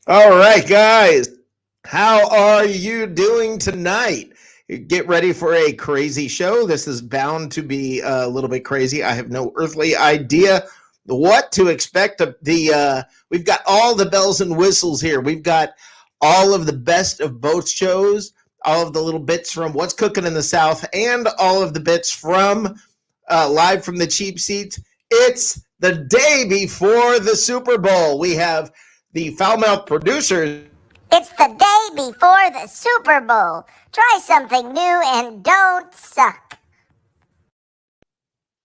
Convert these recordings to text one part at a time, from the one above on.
All right, guys. How are you doing tonight? Get ready for a crazy show. This is bound to be a little bit crazy. I have no earthly idea what to expect. We've got all the bells and whistles here. We've got all of the best of both shows, all of the little bits from What's Cooking in the South, and all of the bits from live from the cheap seats. It's the day before the Super Bowl. We have the foul mouth producers. It's the day before the Super Bowl. Try something new and don't suck.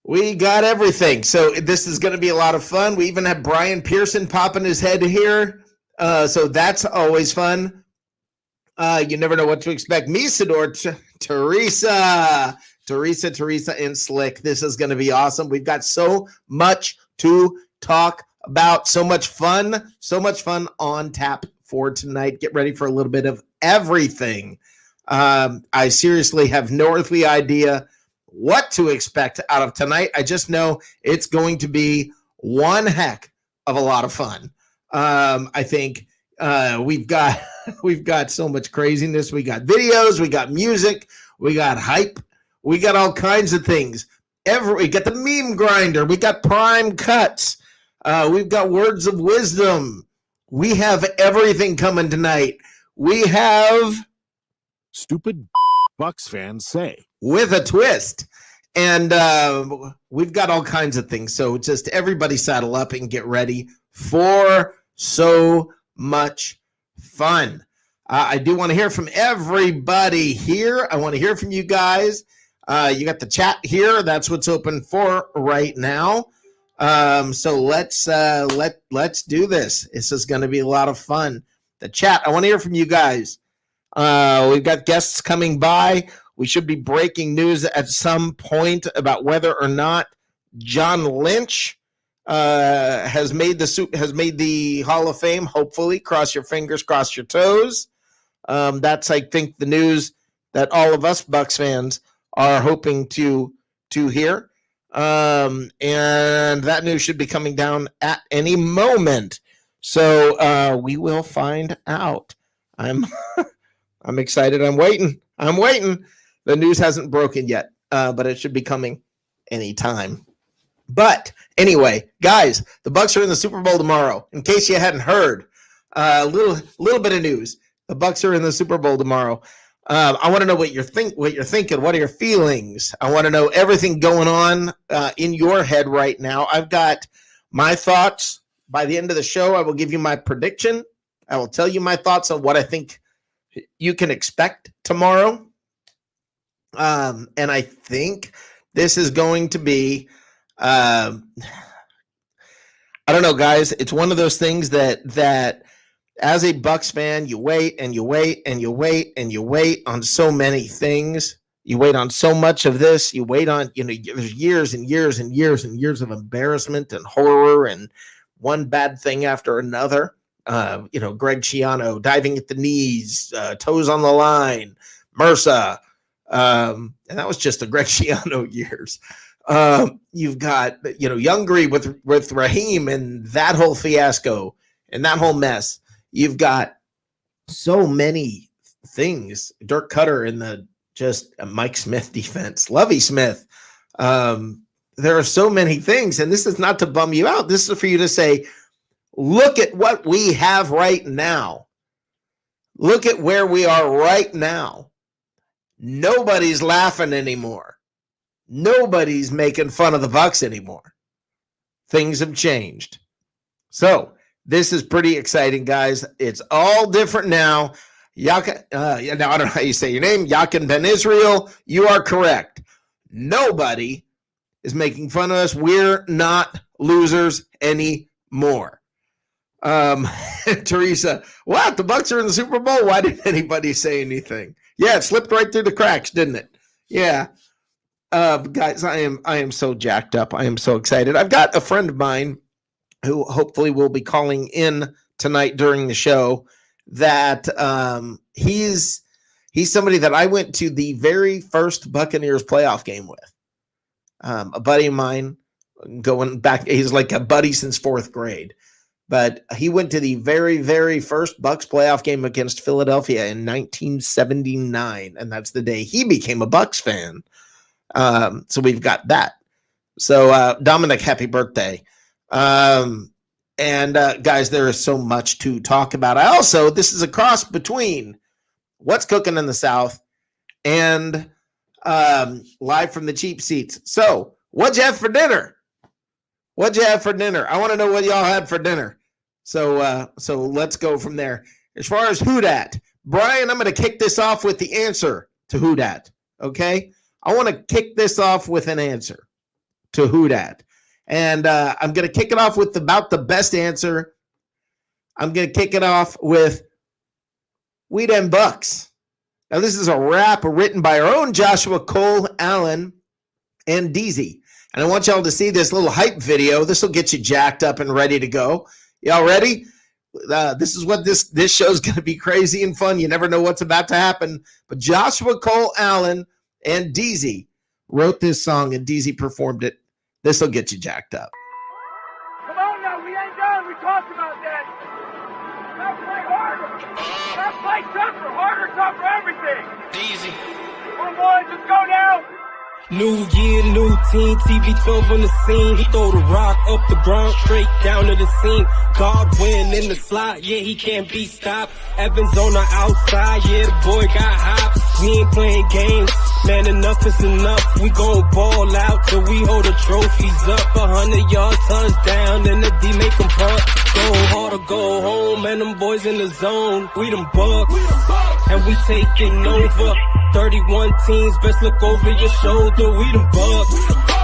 We got everything. So this is going to be a lot of fun. We even have Brian Pearson popping his head here. So that's always fun. You never know what to expect. Misador, Teresa, and Slick. This is going to be awesome. We've got so much to talk about. So much fun on tap for tonight. Get ready for a little bit of everything. I seriously have no earthly idea what to expect out of tonight. I just know it's going to be one heck of a lot of fun. I think we've got so much craziness. We got videos, we got music, we got hype, we got all kinds of things. We got the meme grinder, we got prime cuts, we've got words of wisdom. We have everything coming tonight. We have stupid Bucks fans say with a twist. And we've got all kinds of things. So just everybody saddle up and get ready for so much fun. I do want to hear from everybody here. I want to hear from you guys. You got the chat here. That's what's open for right now. So let's do this. This is going to be a lot of fun. The chat. I want to hear from you guys. We've got guests coming by. We should be breaking news at some point about whether or not John Lynch has made the Hall of Fame. Hopefully, cross your fingers, cross your toes. That's, I think, the news that all of us Bucks fans are hoping to hear. And that news should be coming down at any moment. So we will find out. I'm excited. I'm waiting. The news hasn't broken yet, but it should be coming anytime. But anyway, guys, the Bucks are in the Super Bowl tomorrow. In case you hadn't heard, a little bit of news. The Bucks are in the Super Bowl tomorrow. I want to know what you're thinking. What are your feelings? I want to know everything going on in your head right now. I've got my thoughts. By the end of the show, I will give you my prediction. I will tell you my thoughts on what I think you can expect tomorrow. And I think this is going to be, I don't know, guys. It's one of those things that as a Bucks fan, you wait and you wait and you wait and you wait on so many things. You wait on so much of this. You wait on, there's years and years and years and years of embarrassment and horror and one bad thing after another. Greg Schiano diving at the knees, toes on the line, MRSA. And that was just the Greg Schiano years. You've got, Youngry with Raheem and that whole fiasco and that whole mess. You've got so many things. Dirk Cutter in the just Mike Smith defense, Lovie Smith. There are so many things, and this is not to bum you out. This is for you to say, look at what we have right now. Look at where we are right now. Nobody's laughing anymore. Nobody's making fun of the Bucks anymore. Things have changed. So this is pretty exciting, guys. It's all different now. Now I don't know how you say your name. Yakin Ben Israel. You are correct. Nobody is making fun of us. We're not losers anymore. Teresa, what? The Bucks are in the Super Bowl? Why didn't anybody say anything? Yeah, it slipped right through the cracks, didn't it? Yeah. Guys, I am so jacked up. I am so excited. I've got a friend of mine who hopefully will be calling in tonight during the show that he's somebody that I went to the very first Buccaneers playoff game with. A buddy of mine going back, he's like a buddy since fourth grade. but he went to the very, very first Bucks playoff game against Philadelphia in 1979, and that's the day he became a Bucks fan. So we've got that. So Dominic, happy birthday. And guys, there is so much to talk about. This is a cross between What's Cooking in the South and Live from the Cheap Seats. So what'd you have for dinner? What'd you have for dinner? I want to know what y'all had for dinner. So let's go from there. As far as who dat, Brian, I'm going to kick this off with the answer to who dat. Okay? I want to kick this off with an answer to who dat. And I'm going to kick it off with about the best answer. I'm going to kick it off with We Dem Bucks. Now, this is a rap written by our own Joshua Cole Allen and Deezy. And I want y'all to see this little hype video. This will get you jacked up and ready to go. Y'all ready? This is what this show's going to be crazy and fun. You never know what's about to happen. But Joshua Cole Allen and Deezy wrote this song, and Deezy performed it. This will get you jacked up. Come on now, we ain't done. We talked about that. Let's play harder. Let's play tougher, harder, tougher, everything. Easy. Come on, boys, let's go now. New year, new team, TV12 on the scene. He throw the rock up the ground, straight down to the seam. Godwin in the slot, yeah, he can't be stopped. Evans on the outside, yeah, the boy got hops. We ain't playing games, man, enough is enough. We gon' ball out till we hold the trophies up. 100-yard touchdown, and the D make 'em punt. Go hard or go home, and them boys in the zone. We them Bucks, and we taking over. 31 teams, best look over your shoulder. We them Bucks.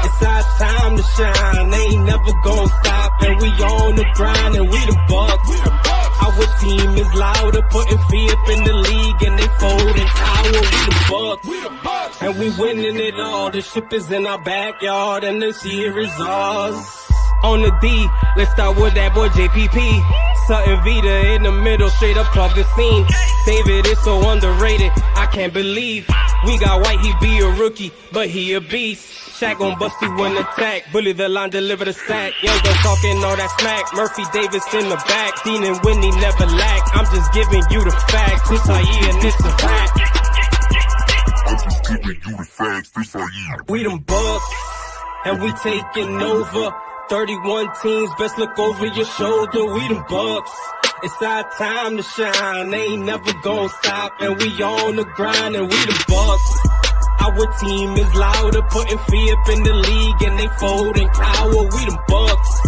It's our time to shine. They ain't never gonna stop, and we on the grind, and we them Bucks. Our team is louder, putting fear up in the league, and they folding tower. We the Bucks, and we winning it all. The ship is in our backyard, and this year is ours. On the D, let's start with that boy JPP. Sutton Vita in the middle, straight up plug the scene. David is so underrated, I can't believe we got White, he be a rookie, but he a beast. Shaq gon' bust you in attack, bully the line, deliver the sack. Young gun talking all that smack, Murphy Davis in the back. Dean and Whitney never lack, I'm just giving you the facts. This our year and this a fact. I'm just giving you the facts, this our year. We them Bucks, and we taking over. 31 teams, best look over your shoulder. We them Bucks. It's our time to shine. They ain't never gonna stop, and we on the grind, and we the Bucks. Our team is louder, putting fear up in the league, and they folding power. We them Bucks,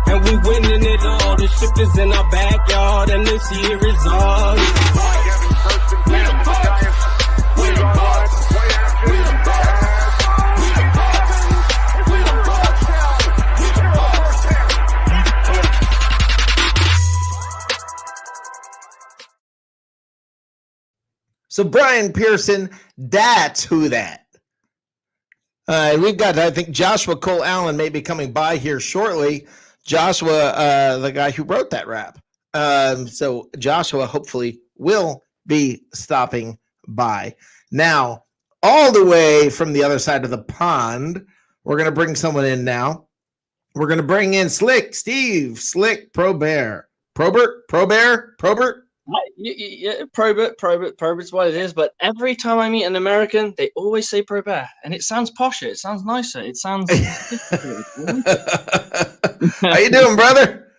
and we winning it all. The ship is in our backyard, and this year is ours. We the Bucks. We the Bucks. We the Bucks. So Brian Pearson, that's who that. We've got, I think, Joshua Cole Allen may be coming by here shortly. Joshua, the guy who wrote that rap. So Joshua hopefully will be stopping by. Now, all the way from the other side of the pond, we're going to bring someone in now. We're going to bring in Slick Probert. Yeah, Probert's what it is. But every time I meet an American, they always say Probert, and it sounds posher. It sounds nicer. It sounds. How you doing, brother?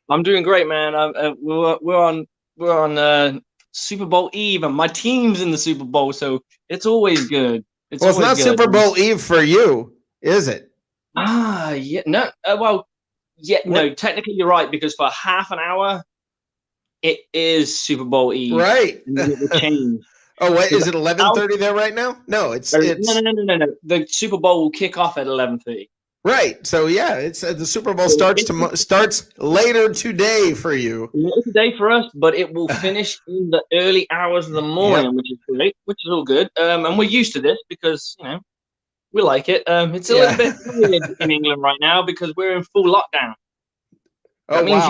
I'm doing great, man. We're on Super Bowl Eve, and my team's in the Super Bowl, so it's always good. It's not good. Super Bowl Eve for you, is it? Yeah, no. No. Technically, you're right, because for half an hour. It is Super Bowl Eve, right? Oh, wait, is it 11:30 there right now? No, it's no. The Super Bowl will kick off at 11:30. Right. So yeah, it's the Super Bowl starts later today for you. Later today for us, but it will finish in the early hours of the morning, which is great, which is all good. And we're used to this because we like it. It's a little bit weird in England right now because we're in full lockdown. That means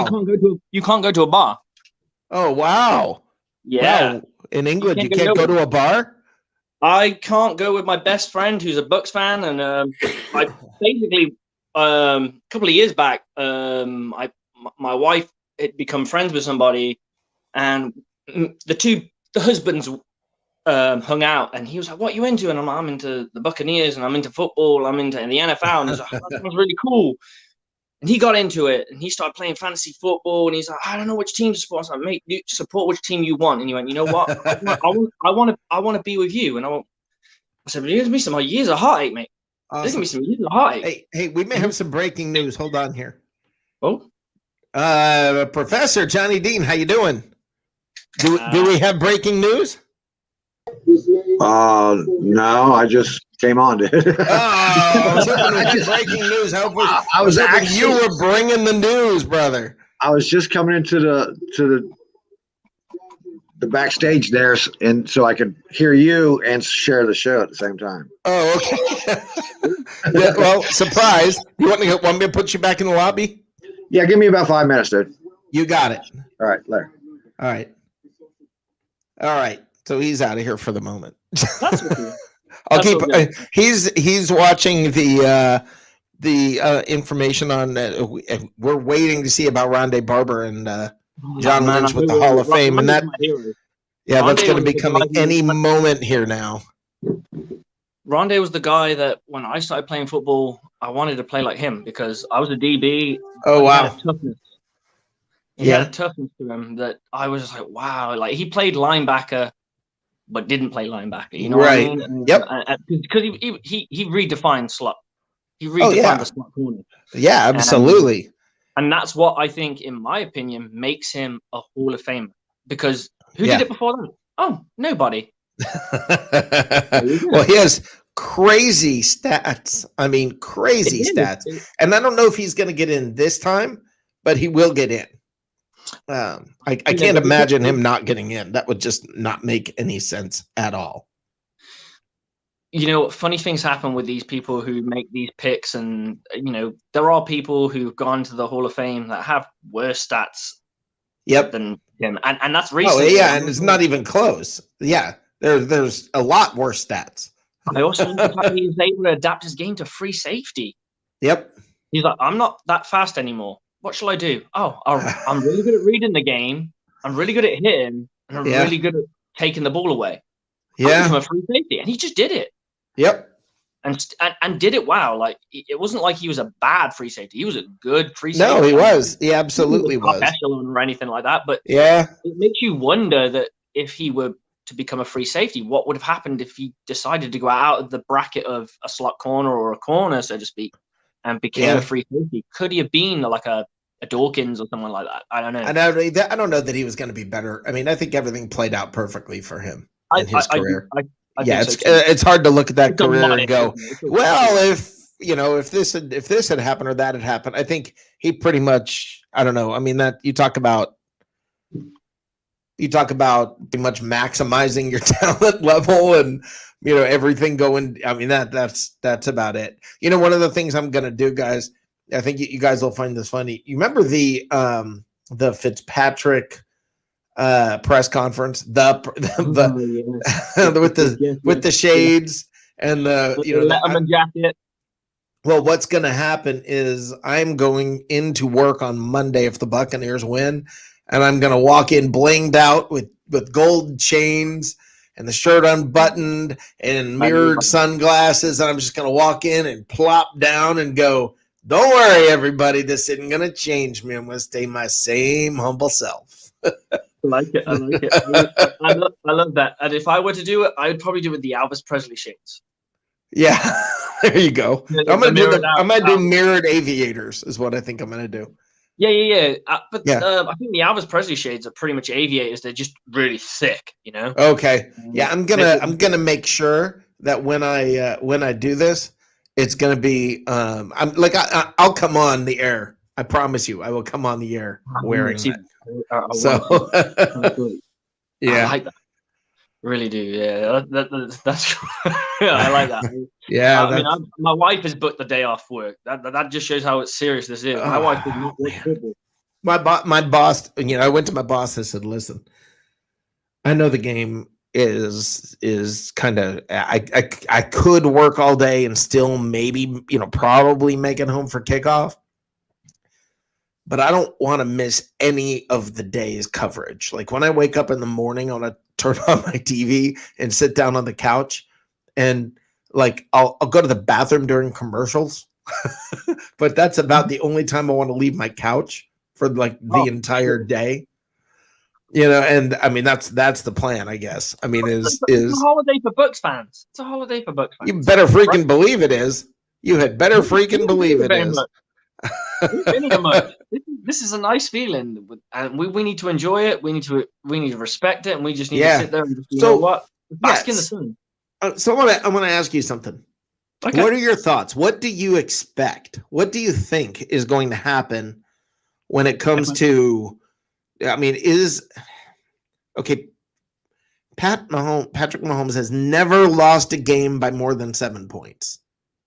you can't go to a bar. Oh, wow. Yeah. Wow. In England, you can't go to a bar? I can't go with my best friend who's a Bucks fan. And I basically, a couple of years back, my wife become friends with somebody, and the husbands hung out, and he was like, "What are you into?" And I'm into the Buccaneers, and I'm into football, I'm into the NFL, and he's like, "That sounds really cool." And he got into it, and he started playing fantasy football, and he's like, "I don't know which team to support." I was like, "Mate, you support which team you want." And he went, "You know what? I want to be with you." And I said, "But there's me some years of heartache, mate. There's gonna be some years of heartache." Hey, we may have some breaking news. Hold on here. Oh, Professor Johnny Dean, how you doing? Do we have breaking news? No, I just came on, dude. I was hoping we had breaking news. I was hoping actually, you were bringing the news, brother. I was just coming into the backstage there, and so I could hear you and share the show at the same time. Oh, okay. Yeah, well, surprise. You want me to put you back in the lobby? Yeah, give me about 5 minutes, dude. You got it. All right, later. All right. So he's out of here for the moment. that's okay. I'll keep. He's watching the information on. We're waiting to see about Rondé Barber and John Lynch with the Hall of Fame, and that. Yeah, that's going to be coming any moment here now. Rondé was the guy that when I started playing football, I wanted to play like him because I was a DB. Oh wow! He had a toughness. He had a toughness to him that I was just like, wow. Like he played linebacker, but didn't play linebacker. You know what I mean? Yep. Because he redefined slot. He redefined the slot corner. Yeah, absolutely. And that's what I think, in my opinion, makes him a Hall of Famer. Because who did it before that? Oh, nobody. Well, he has crazy stats. I mean, crazy stats. And I don't know if he's going to get in this time, but he will get in. I can't imagine him not getting in. That would just not make any sense at all. You know, funny things happen with these people who make these picks, and you know, there are people who've gone to the Hall of Fame that have worse stats than him, and that's recent. Oh yeah, and it's not even close. Yeah, there's a lot worse stats. I also know the fact that he was able to adapt his game to free safety. Yep. He's like, I'm not that fast anymore. What shall I do? Oh, I'm really good at reading the game. I'm really good at hitting, and I'm really good at taking the ball away. Yeah, I'm a free safety, and he just did it. Yep. And did it well. Like it wasn't like he was a bad free safety. He was a good free safety. No, he was. He absolutely was. Not echelon or anything like that. But yeah, it makes you wonder that if he were to become a free safety, what would have happened if he decided to go out of the bracket of a slot corner or a corner, so to speak, and became a free safety? Could he have been like a Dawkins or someone like that? I don't know. I don't know that he was going to be better. I mean, I think everything played out perfectly for him in his career. It's hard to look at that career and go, well, if this had happened or that had happened, I think he pretty much, I don't know. I mean, that you talk about pretty much maximizing your talent level and, you know, everything going. I mean, that's about it. You know, one of the things I'm going to do, guys, I think you guys will find this funny. You remember the Fitzpatrick press conference, with the shades and the Letterman jacket. Well, what's going to happen is I'm going into work on Monday if the Buccaneers win, and I'm going to walk in blinged out with gold chains and the shirt unbuttoned and mirrored sunglasses, and I'm just going to walk in and plop down and go, "Don't worry, everybody, this isn't going to change me. I'm going to stay my same humble self." I like it. I love that. And if I were to do it, I would probably do it with the Elvis Presley shades. Yeah, there you go. I'm gonna do mirrored aviators. Is what I think I'm gonna do. Yeah. I think the Elvis Presley shades are pretty much aviators. They're just really thick, you know. Okay. Yeah, I'm gonna make sure that when I do this, it's gonna be I'll come on the air. I promise you, I will come on the air wearing that. Yeah, I like that. Really do. Yeah, that's I like that. Yeah, I mean, my wife has booked the day off work. That just shows how serious this is. My wife does not watch football. My boss, you know, I went to my boss. I said, "Listen, I know the game is kind of. I could work all day and still maybe, you know, probably make it home for kickoff. but I don't want to miss any of the day's coverage. Like when I wake up in the morning, I want to turn on my TV and sit down on the couch, and like I'll go to the bathroom during commercials, but that's about the only time I want to leave my couch for like the entire day. And I mean that's the plan, I guess. I mean, it's a holiday for Bucks fans. It's a holiday for Bucks fans. You better freaking believe it is. You had better freaking believe it is. This is a nice feeling, and we need to enjoy it. We need to respect it, and we just need to sit there and just, you know what, bask in the sun. So I want to ask you something. Okay. What are your thoughts? What do you expect? What do you think is going to happen when it comes to? I mean, Patrick Mahomes has never lost a game by more than 7 points.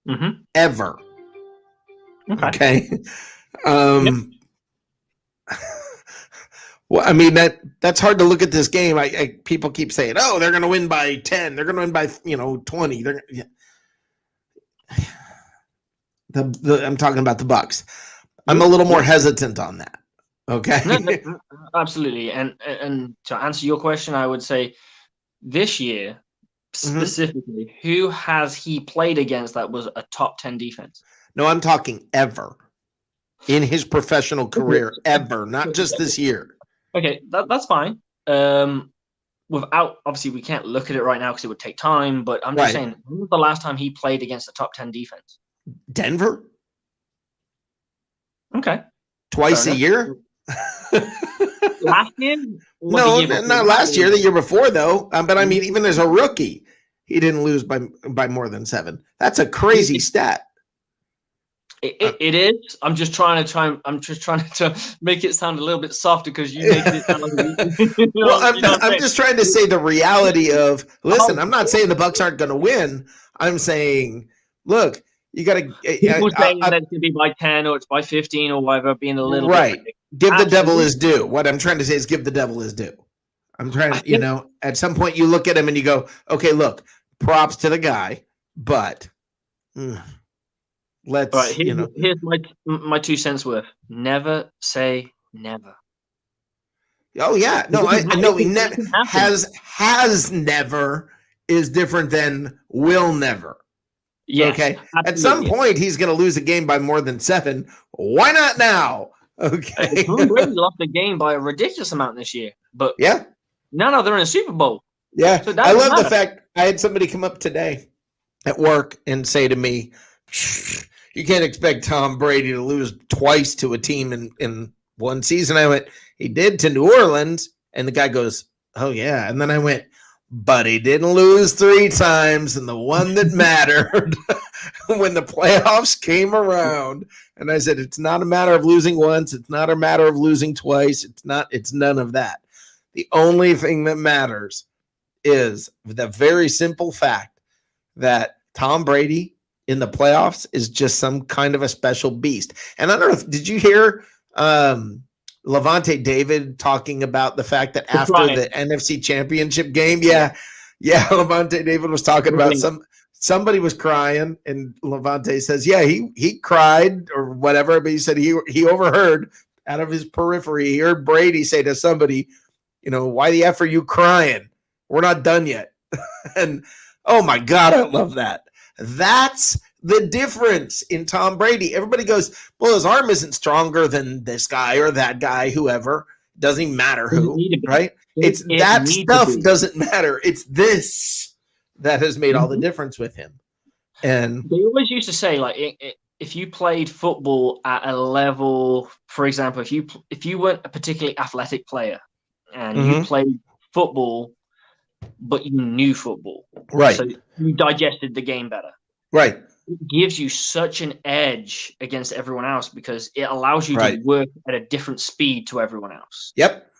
Mm-hmm. Ever. Okay. Well, I mean that's hard to look at this game. People keep saying, "Oh, they're going to win by 10. They're going to win by 20." I'm talking about the Bucks. I'm a little more hesitant on that. Okay. No, absolutely. And to answer your question, I would say this year specifically, who has he played against that was a top 10 defense? No, I'm talking ever in his professional career, ever, not just this year. Okay, that's fine. Without, obviously, we can't look at it right now because it would take time. But I'm just saying, when was the last time he played against a top 10 defense? Denver. Okay. Twice a year. Last year? No, not last year. The year before, though. But I mean, even as a rookie, he didn't lose by more than 7. That's a crazy stat. It is. I'm just trying to make it sound a little bit softer because you make it sound like I'm just trying to say the reality of. Listen, I'm not saying the Bucks aren't going to win. I'm saying, look, you got to. People saying that it's going to be by 10 or it's by 15 or whatever, being a little right. Bit Give the devil his due. What I'm trying to say is give the devil his due. I'm trying to, at some point you look at him and you go, okay, look, props to the guy, but. Let's. All right, here's my 2 cents worth. Never say never. Oh yeah, no, I know. Has never is different than will never. Yes, okay. Absolutely. At some point, he's going to lose a game by more than 7. Why not now? Okay. Tom Brady lost the game by a ridiculous amount this year, but no, they're in a Super Bowl. Yeah, so I love the fact I had somebody come up today at work and say to me, you can't expect Tom Brady to lose twice to a team in one season. I went, he did to New Orleans. And the guy goes, oh, yeah. And then I went, but he didn't lose 3 times. And the one that mattered when the playoffs came around. And I said, it's not a matter of losing once. It's not a matter of losing twice. It's none of that. The only thing that matters is the very simple fact that Tom Brady in the playoffs is just some kind of a special beast. And I don't know, did you hear Levante David talking about the fact that after the NFC Championship game, Levante David was talking about somebody was crying, and Levante says, yeah, he cried or whatever, but he said he overheard out of his periphery, he heard Brady say to somebody, why the F are you crying? We're not done yet. And oh my God, I love that. That's the difference in Tom Brady. Everybody goes, well, his arm isn't stronger than this guy or that guy, whoever. Doesn't even matter who, right? It's that stuff doesn't matter. It's this that has made all the difference with him. And they always used to say, like, if you played football at a level, for example, if you weren't a particularly athletic player and you played football, but you knew football, right? So you digested the game better, right? It gives you such an edge against everyone else because it allows you to work at a different speed to everyone else. Yep.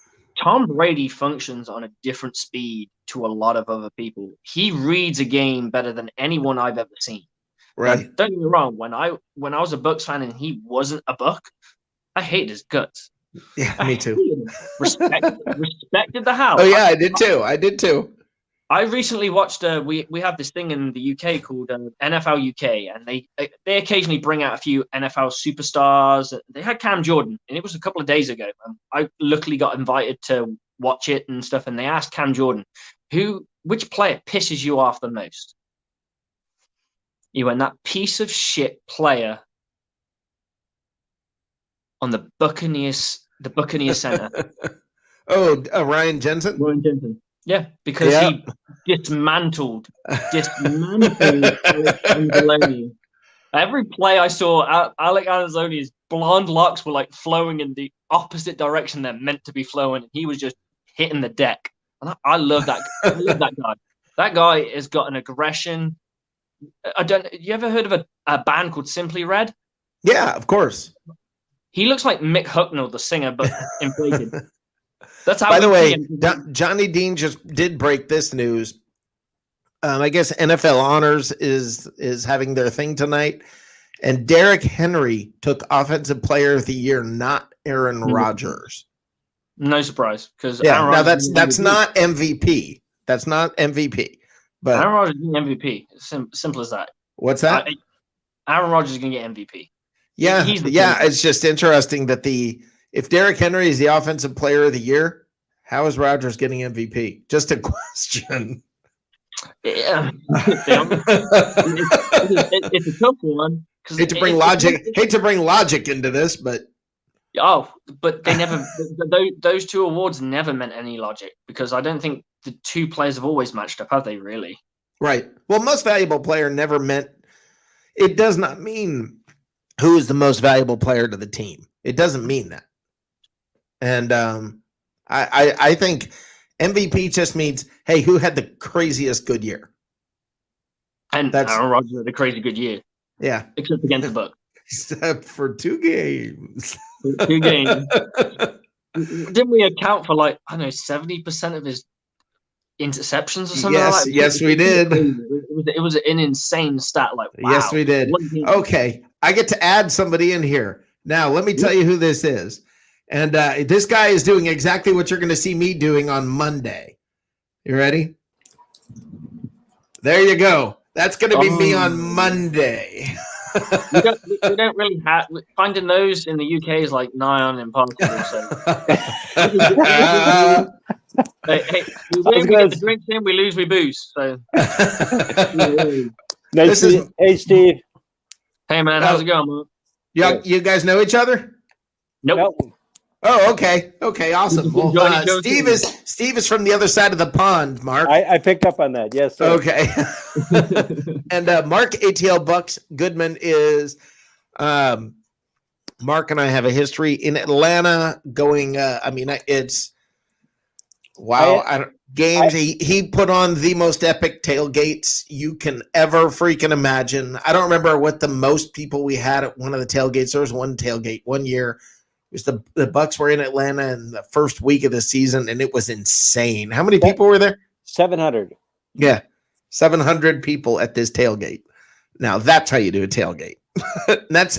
Tom Brady functions on a different speed to a lot of other people. He reads a game better than anyone I've ever seen. Right. Now, don't get me wrong. When I was a Bucks fan and he wasn't a Buck, I hated his guts. Yeah, me too. Respected the house. Oh yeah, I did too. I recently watched. We have this thing in the UK called NFL UK, and they occasionally bring out a few NFL superstars. They had Cam Jordan, and it was a couple of days ago. I luckily got invited to watch it and stuff. And they asked Cam Jordan, which player pisses you off the most? He went, that piece of shit player on the Buccaneers center. Ryan Jensen. Ryan Jensen. Yeah, because he dismantled Anzalone. Every play I saw, Alec Anzalone's blonde locks were like flowing in the opposite direction they're meant to be flowing. He was just hitting the deck. And I love that. I love that guy. That guy has got an aggression. You ever heard of a band called Simply Red? Yeah, of course. He looks like Mick Hucknall, the singer, but inflated. That's how. By the way, Johnny Dean just did break this news. I guess NFL Honors is having their thing tonight, and Derrick Henry took Offensive Player of the Year, not Aaron Rodgers. No surprise, because now that's not MVP. That's not MVP. But Aaron Rodgers is getting MVP. Simple as that. What's that? Aaron Rodgers is going to get MVP. Yeah, it's just interesting that if Derrick Henry is the Offensive Player of the Year, how is Rodgers getting MVP? Just a question. Yeah, it's a tough one. Hate to bring logic into this, but but they never. Those two awards never meant any logic, because I don't think the two players have always matched up, have they? Really? Right. Well, most valuable player never meant. It does not mean who is the most valuable player to the team. It doesn't mean that. And I think MVP just means, hey, who had the craziest good year? And Aaron Rodgers had a crazy good year. Yeah. Except against the Bucs. Except for 2 games. 2 games. Didn't we account for 70% of his interceptions or something like that? Yes, we did. It was an insane stat. Wow. Yes, we did. Okay. I get to add somebody in here. Now, let me tell you who this is. And this guy is doing exactly what you're going to see me doing on Monday. You ready? There you go. That's going to be me on Monday. we don't really have finding those in the UK is like nigh on impossible. So. Hey, we win, we get the drinks in, we lose, we booze. So. Hey, Steve. Hey, man, how's it going, man? You guys know each other? Nope. Oh, okay. Okay, awesome. Well, Steve is from the other side of the pond, Mark. I picked up on that. Yes, sir. Okay. And Mark ATL Bucks Goodman is Mark and I have a history in Atlanta going it's games. He put on the most epic tailgates you can ever freaking imagine. I don't remember what the most people we had at one of the tailgates. There was one tailgate one year. It was the Bucks were in Atlanta in the first week of the season, and it was insane. How many people were there? 700. Yeah, 700 people at this tailgate. Now that's how you do a tailgate.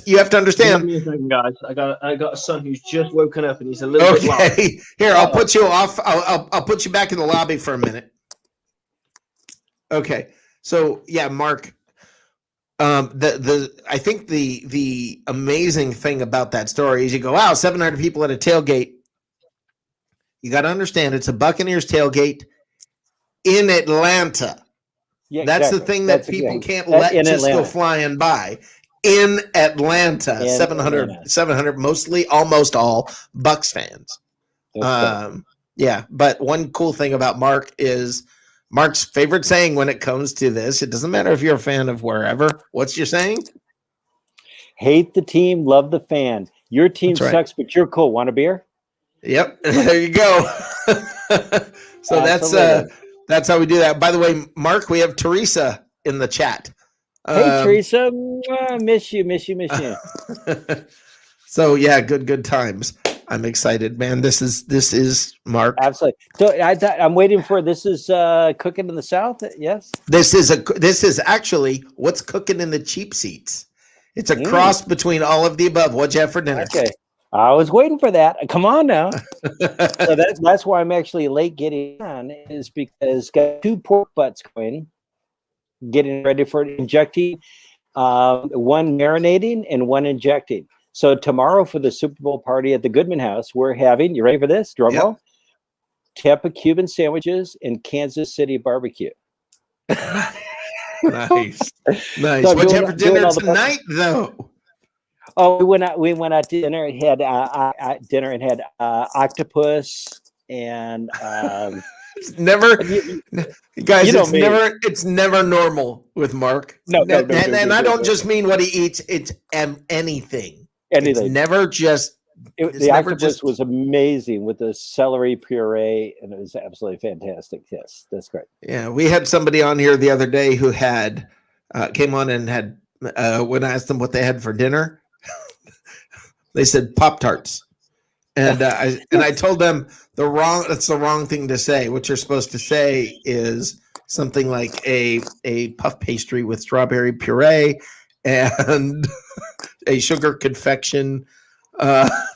You have to understand. Give me a second, guys. I got a son who's just woken up, and he's a little bit loud. Here, I'll put you off. I'll put you back in the lobby for a minute. Okay, so yeah, Mark. I think the amazing thing about that story is you go, wow, 700 people at a tailgate. You got to understand, it's a Buccaneers tailgate in Atlanta. Yeah, that's exactly. the thing that people can't let just go flying by. In Atlanta, 700, mostly, almost all Bucks fans. Yeah, but one cool thing about Mark is Mark's favorite saying when it comes to this, it doesn't matter if you're a fan of wherever. What's your saying? Hate the team, love the fan. Your team sucks, but you're cool. Want a beer? Yep. There you go. So that's how we do that. By the way, Mark, we have Teresa in the chat. Hey, Teresa. Miss you. So yeah, good times. I'm excited, man. This is Mark. Absolutely. So I'm waiting for this is Cookin in the South. Yes. This is actually what's cooking in the cheap seats. It's a cross between all of the above. What'd you have for dinner? Okay. I was waiting for that. Come on now. So that's why I'm actually late getting on, is because got 2 pork butts going, getting ready for injecting, one marinating and one injecting. So tomorrow for the Super Bowl party at the Goodman House, we're having, you ready for this? Drum roll? Tampa Cuban sandwiches and Kansas City barbecue. Nice. So What'd you have for dinner tonight, though? Oh, we went out to dinner and had octopus and it's never, guys. It's never normal with Mark. No, and I don't just mean what he eats. It's anything. It's never just. The octopus was amazing with the celery puree, and it was absolutely fantastic. Yes, that's great. Yeah, we had somebody on here the other day who had came on and had when I asked them what they had for dinner, they said Pop-Tarts, and I told them that's the wrong thing to say. What you're supposed to say is something like a puff pastry with strawberry puree and a sugar confection.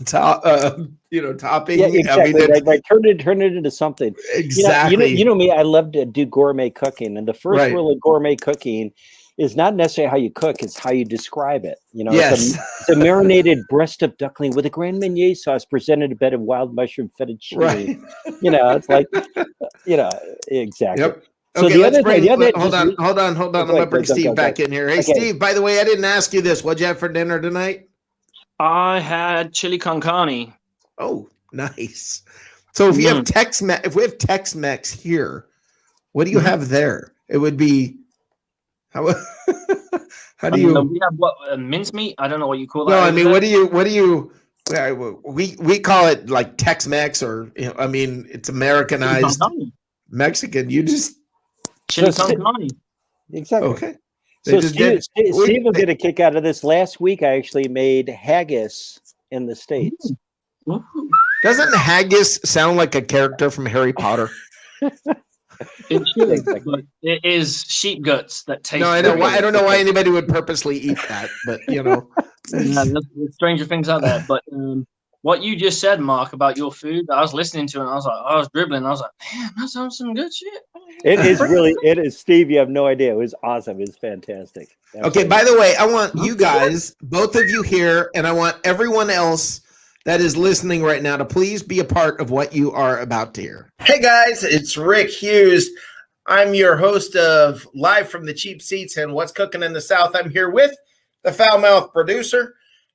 Topping. Yeah, exactly. I mean, turn it into something. Exactly. You know me. I love to do gourmet cooking, and the first rule of gourmet cooking is not necessarily how you cook; it's how you describe it. Yes. It's a marinated breast of duckling with a Grand Marnier sauce, presented a bed of wild mushroom fettuccine chili. Right. It's like, exactly. Yep. So okay, hold on. I'm gonna bring Steve back in here. Hey, okay. Steve. By the way, I didn't ask you this. What'd you have for dinner tonight? I had chili con carne. Oh, nice. So if you have Tex-Mex, if we have Tex-Mex here, what do you have there? It would be how do you? We have what mincemeat? I don't know what you call that. No, I mean, what do you? We call it like Tex-Mex, or I mean, it's Americanized Mexican. You just chili con carne. Exactly. Okay. So Steve will get a kick out of this. Last week, I actually made haggis in the States. Doesn't haggis sound like a character from Harry Potter? It should, but it is sheep guts that taste. No, I don't know why anybody would purposely eat that, but there's stranger things out there. But what you just said, Mark, about your food, I was listening to it, and I was dribbling. I was like, man, that sounds some good shit. It is, Steve, you have no idea. It was awesome. It was fantastic. Okay, by the way, I want you guys, both of you here, and I want everyone else that is listening right now to please be a part of what you are about to hear. Hey guys, it's Rick Hughes. I'm your host of Live from the Cheap Seats and What's Cooking in the South. I'm here with the Foul-Mouthed producer.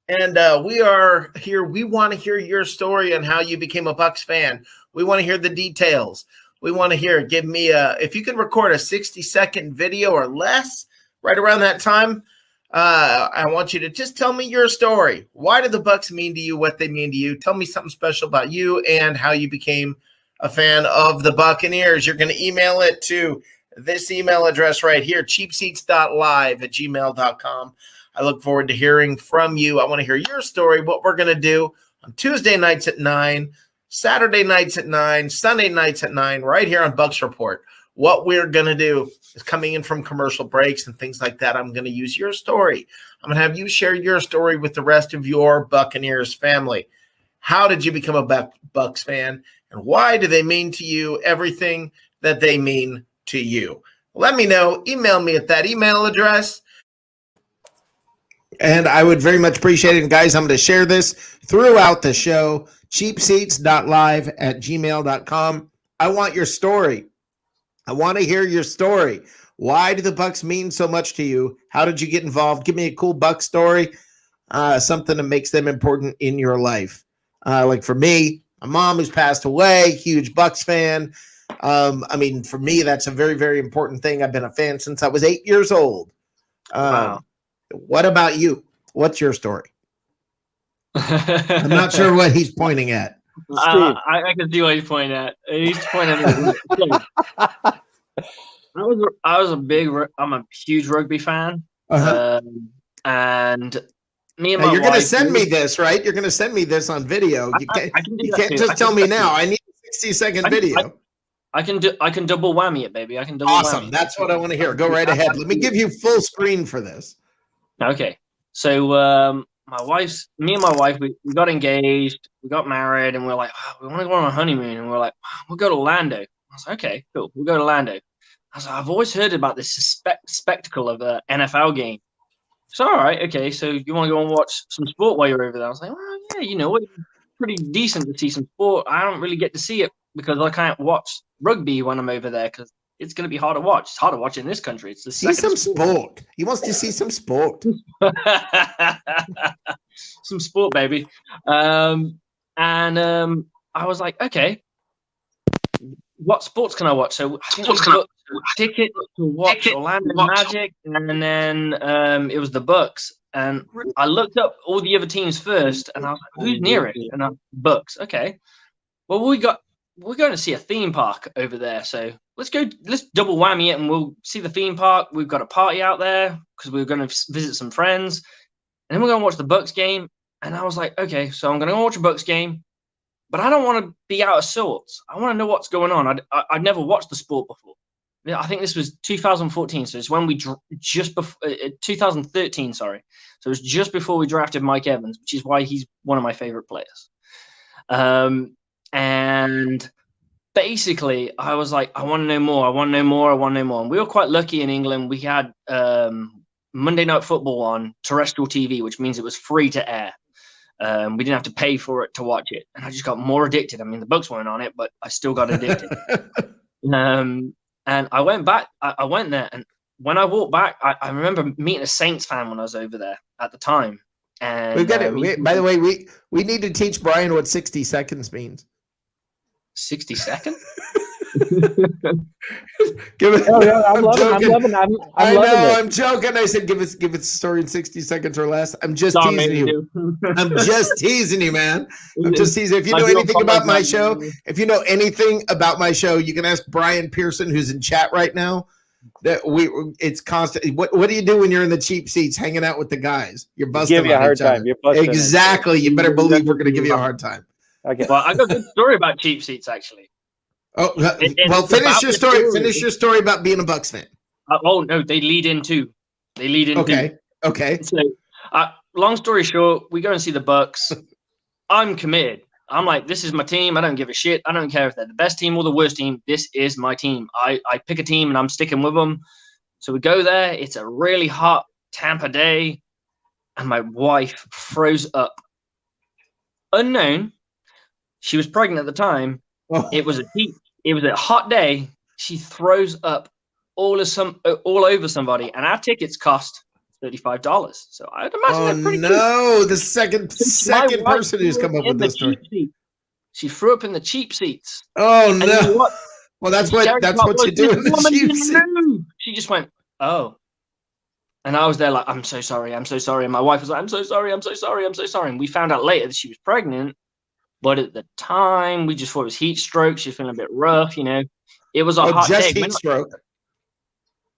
And we are here. We want to hear your story on how you became a Bucs fan. We want to hear the details. We want to hear. Give me if you can record a 60-second video or less, right around that time. I want you to just tell me your story. Why do the Bucs mean to you? What they mean to you? Tell me something special about you and how you became a fan of the Buccaneers. You're going to email it to this email address right here, cheapseats.live@gmail.com. I look forward to hearing from you. I want to hear your story, what we're going to do on Tuesday nights at 9, Saturday nights at 9, Sunday nights at 9, right here on Bucs Report. What we're going to do is coming in from commercial breaks and things like that. I'm going to use your story. I'm going to have you share your story with the rest of your Buccaneers family. How did you become a Bucs fan? And why do they mean to you everything that they mean to you? Let me know. Email me at that email address. And I would very much appreciate it. And guys, I'm going to share this throughout the show. cheapseats.live@gmail.com. I want your story. I want to hear your story. Why do the Bucs mean so much to you? How did you get involved? Give me a cool Bucs story, something that makes them important in your life. Like for me, my mom who's passed away, huge Bucs fan. I mean, for me, that's a very, very important thing. I've been a fan since I was 8 years old. Wow. What about you? What's your story? I'm not sure what he's pointing at. I can see what he's pointing at. He's pointing at I'm a huge rugby fan. And me and my you're going to send me this, right? You're going to send me this on video. You can't just tell me now. I need a 60-second video. I can double whammy it, baby. I can double awesome. whammy. That's what I want to hear. Go right ahead. Let me give you full screen for this. Okay. So me and my wife, we got engaged, we got married, and we're like, oh, we want to go on a honeymoon, and we're like, oh, we'll go to Orlando. I was like, okay, cool, we'll go to Orlando. I was like, I've always heard about this spectacle of an NFL game. So all right, okay, so you want to go and watch some sport while you're over there? I was like, well, yeah, you know, it's pretty decent to see some sport. I don't really get to see it because I can't watch rugby when I'm over there because it's going to be hard to watch. It's hard to watch in this country. It's the see some sport. He wants to see some sport. Some sport, baby. I was like, okay, what sports can I watch? So I think we got tickets to watch Orlando Magic, and then it was the Bucks. And I looked up all the other teams first, and I was like, who's nearest? And I'm Bucks. Okay. Well, we're going to see a theme park over there, so let's double whammy it, and we'll see the theme park. We've got a party out there because we're going to visit some friends, and then we're going to watch the Bucks game. And I was like, okay, so I'm going to go watch a Bucks game, but I don't want to be out of sorts. I want to know what's going on. I'd never watched the sport before. I think this was 2014, so it's when we just before 2013. Sorry, so it was just before we drafted Mike Evans, which is why he's one of my favorite players. And basically, I was like, I want to know more. I want to know more. I want to know more. And we were quite lucky in England. We had Monday Night Football on terrestrial TV, which means it was free to air. We didn't have to pay for it to watch it. And I just got more addicted. I mean, the Bucks weren't on it, but I still got addicted. And I went back. I went there. And when I walked back, I remember meeting a Saints fan when I was over there at the time. And we've got it. By the way, we need to teach Brian what 60 seconds means. 60 seconds? Give it. I'm loving I'm joking. I said give it the story in 60 seconds or less. I'm just teasing you. I'm just teasing you, man. I'm just teasing. If you know anything about my show, you can ask Brian Pearson, who's in chat right now. It's constant. What do you do when you're in the cheap seats hanging out with the guys? You're busting. Give you a hard time. Exactly. You better believe we're going to give you a hard time. Okay. Well, I got a good story about cheap seats, actually. Oh, well, finish your story. Finish your story about being a Bucks fan. Oh no, they lead in too. Okay. So, long story short, we go and see the Bucks. I'm committed. I'm like, this is my team. I don't give a shit. I don't care if they're the best team or the worst team. This is my team. I pick a team and I'm sticking with them. So we go there. It's a really hot Tampa day, and my wife froze up. Unknown. She was pregnant at the time. Oh. It was a hot day. She throws up all over somebody, and our tickets cost $35. So I'd imagine they're pretty no, the second person who's come up with this story. She threw up in the cheap seats. Oh no! You know what? Well, that's what you do in the cheap seats. She just went, oh. And I was there like, I'm so sorry. I'm so sorry. And my wife was like, I'm so sorry. I'm so sorry. I'm so sorry. And we found out later that she was pregnant. But at the time, we just thought it was heat stroke. She was feeling a bit rough, you know. It was a hot just day. Heat stroke.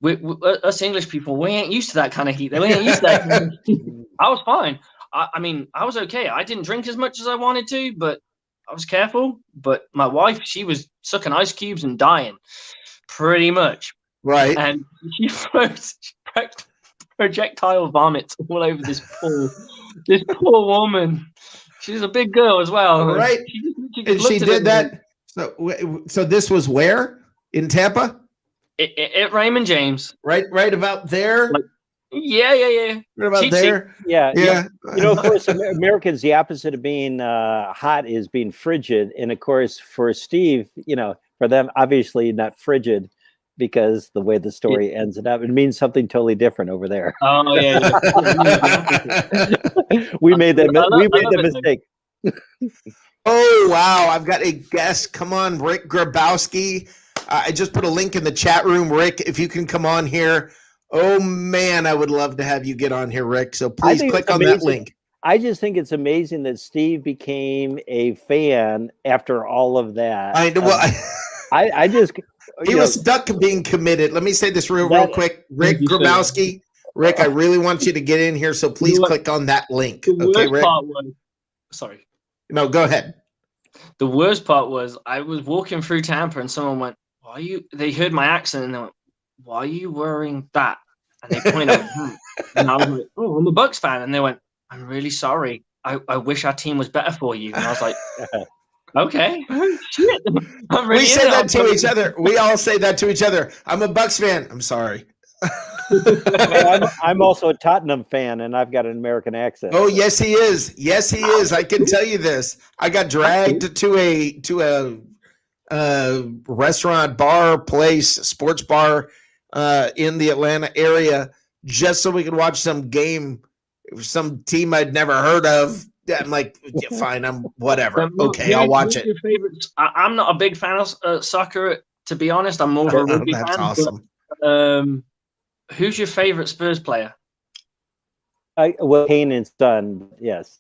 Us English people, we ain't used to that kind of heat. We ain't used to that kind of heat. I was fine. I mean, I was okay. I didn't drink as much as I wanted to, but I was careful. But my wife, she was sucking ice cubes and dying, pretty much. Right. And she projectile vomits all over this poor woman. She's a big girl as well. Right. She did that. So this was where? In Tampa? At Raymond James. Right about there? Yeah. Right about there? Yeah. You know, of course, Americans, the opposite of being hot is being frigid. And of course, for Steve, you know, for them, obviously not frigid, because the way the story ends it up, it means something totally different over there. Oh yeah. we made that mistake. Oh wow! I've got a guest. Come on, Rick Grabowski. I just put a link in the chat room, Rick. If you can come on here. Oh man, I would love to have you get on here, Rick. So please click on that link. I just think it's amazing that Steve became a fan after all of that. I just. He was stuck being committed. Let me say this real quick. Rick Grabowski. Rick, I really want you to get in here, so please click on that link. Okay, Rick? Sorry. No, go ahead. The worst part was I was walking through Tampa and someone went, "Why are you?" They heard my accent and they went, "Why are you wearing that?" And they pointed out, and I was like, "Oh, I'm a Bucks fan." And they went, I'm really sorry. I wish our team was better for you. And I was like, okay. Shit. I'm really We say that to each other. We all say that to each other. I'm a Bucks fan. I'm sorry. I'm also a Tottenham fan, and I've got an American accent. Oh, yes, he is. Yes, he is. I can tell you this. I got dragged to a restaurant, bar, place, sports bar in the Atlanta area just so we could watch some game, some team I'd never heard of. I'm like, yeah, fine, I'm whatever. Okay, I'll watch it. I'm not a big fan of soccer, to be honest. I'm more of a rugby fan. That's awesome. But, who's your favorite Spurs player? Kane and Son, yes.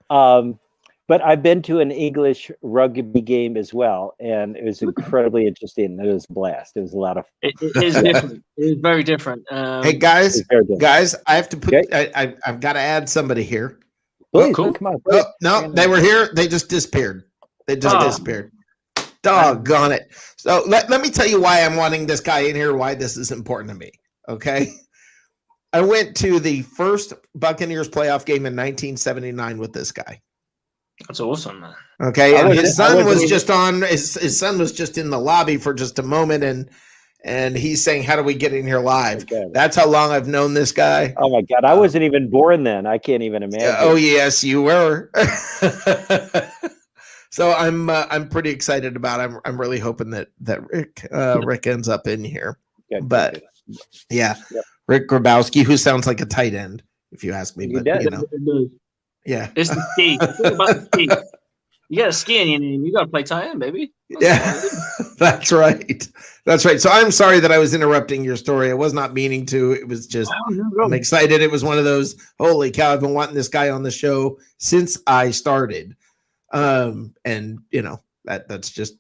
But I've been to an English rugby game as well, and it was incredibly interesting. It was a blast. It was a lot of fun. It is different. It is very different. Hey, guys, I have to put, okay. I've got to add somebody here. Please, cool. Come on. Oh, no, they were here. They just disappeared. They just disappeared. Doggone it. So let me tell you why I'm wanting this guy in here, why this is important to me. Okay. I went to the first Buccaneers playoff game in 1979 with this guy. That's awesome, man. Okay. And his son was just on, his son was just in the lobby for just a moment, and he's saying, how do we get in here live? That's how long I've known this guy. Oh my God. I wasn't even born then. I can't even imagine. Oh yes, you were. So I'm pretty excited about it. I'm really hoping that Rick ends up in here. But yeah, yep. Rick Grabowski, who sounds like a tight end, if you ask me. But you know, yeah, it's the ski. It's about the ski. You got a ski in your name. You got to play tight end, baby. That's right. That's right. So I'm sorry that I was interrupting your story. I was not meaning to. It was just I'm excited. It was one of those. Holy cow! I've been wanting this guy on the show since I started. And you know that's just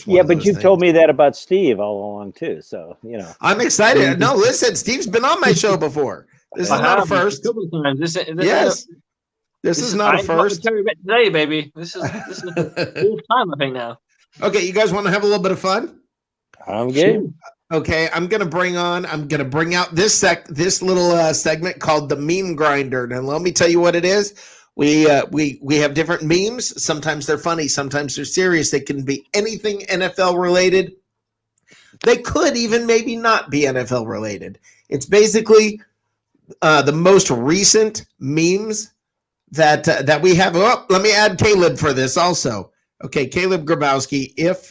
one but you've told me that about Steve all along too, so you know I'm excited. No, listen, Steve's been on my show before. This is not a first. This is not a first today, baby. This is the fourth time I think now. Okay, you guys want to have a little bit of fun? I'm game. Okay, I'm gonna bring out this little segment called the meme grinder. Now let me tell you what it is. We have different memes. Sometimes they're funny. Sometimes they're serious. They can be anything NFL related. They could even maybe not be NFL related. It's basically the most recent memes that we have. Oh, let me add Caleb for this also. Okay, Caleb Grabowski. If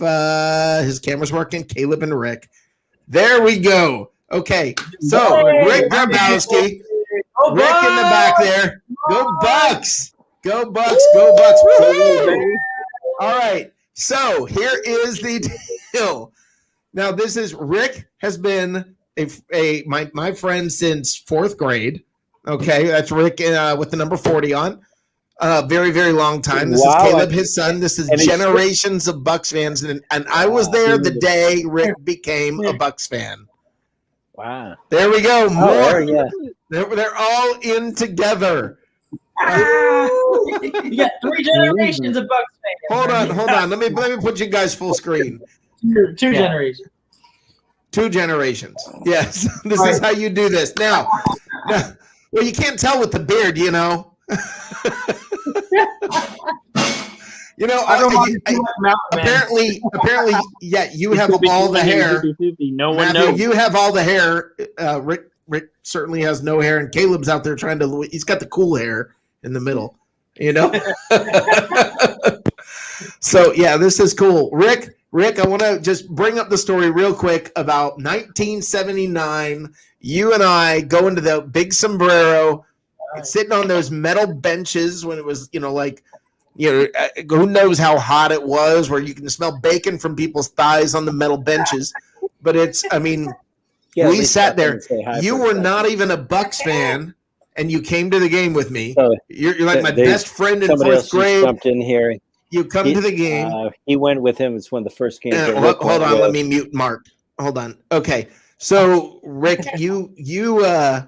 his camera's working, Caleb and Rick. There we go. Okay, so Rick Grabowski. Go Rick Bucks! in the back there. Go Bucks. Go Bucks. Go Bucks. Woo! All right. So here is the deal. Now, this is Rick has been my friend since fourth grade. Okay. That's Rick with the number 40 on. Very, very long time. This is Caleb, his son. This is generations of Bucks fans. And I was there the day Rick became a Bucks fan. Wow. There we go. More. They're all in together. You got 3 generations of Bucks fans. Hold on. Let me put you guys full screen. Two generations. 2 generations. Yes. This is how you do this. Now, well, you can't tell with the beard, you know. You know, apparently, yeah, you have all the hair. No one Matthew, knows. you have all the hair. Rick certainly has no hair, and Caleb's out there he's got the cool hair in the middle, you know? So, yeah, this is cool. Rick, I want to just bring up the story real quick about 1979. You and I go into the big sombrero, sitting on those metal benches when it was, who knows how hot it was, where you can smell bacon from people's thighs on the metal benches. But we sat there. You were not even a Bucks fan, and you came to the game with me. You're like my best friend in fourth grade. Jumped in here. You come to the game. He went with him. It's one of the first games. Hold on, let me mute Mark. Hold on. Okay, so Rick, you were,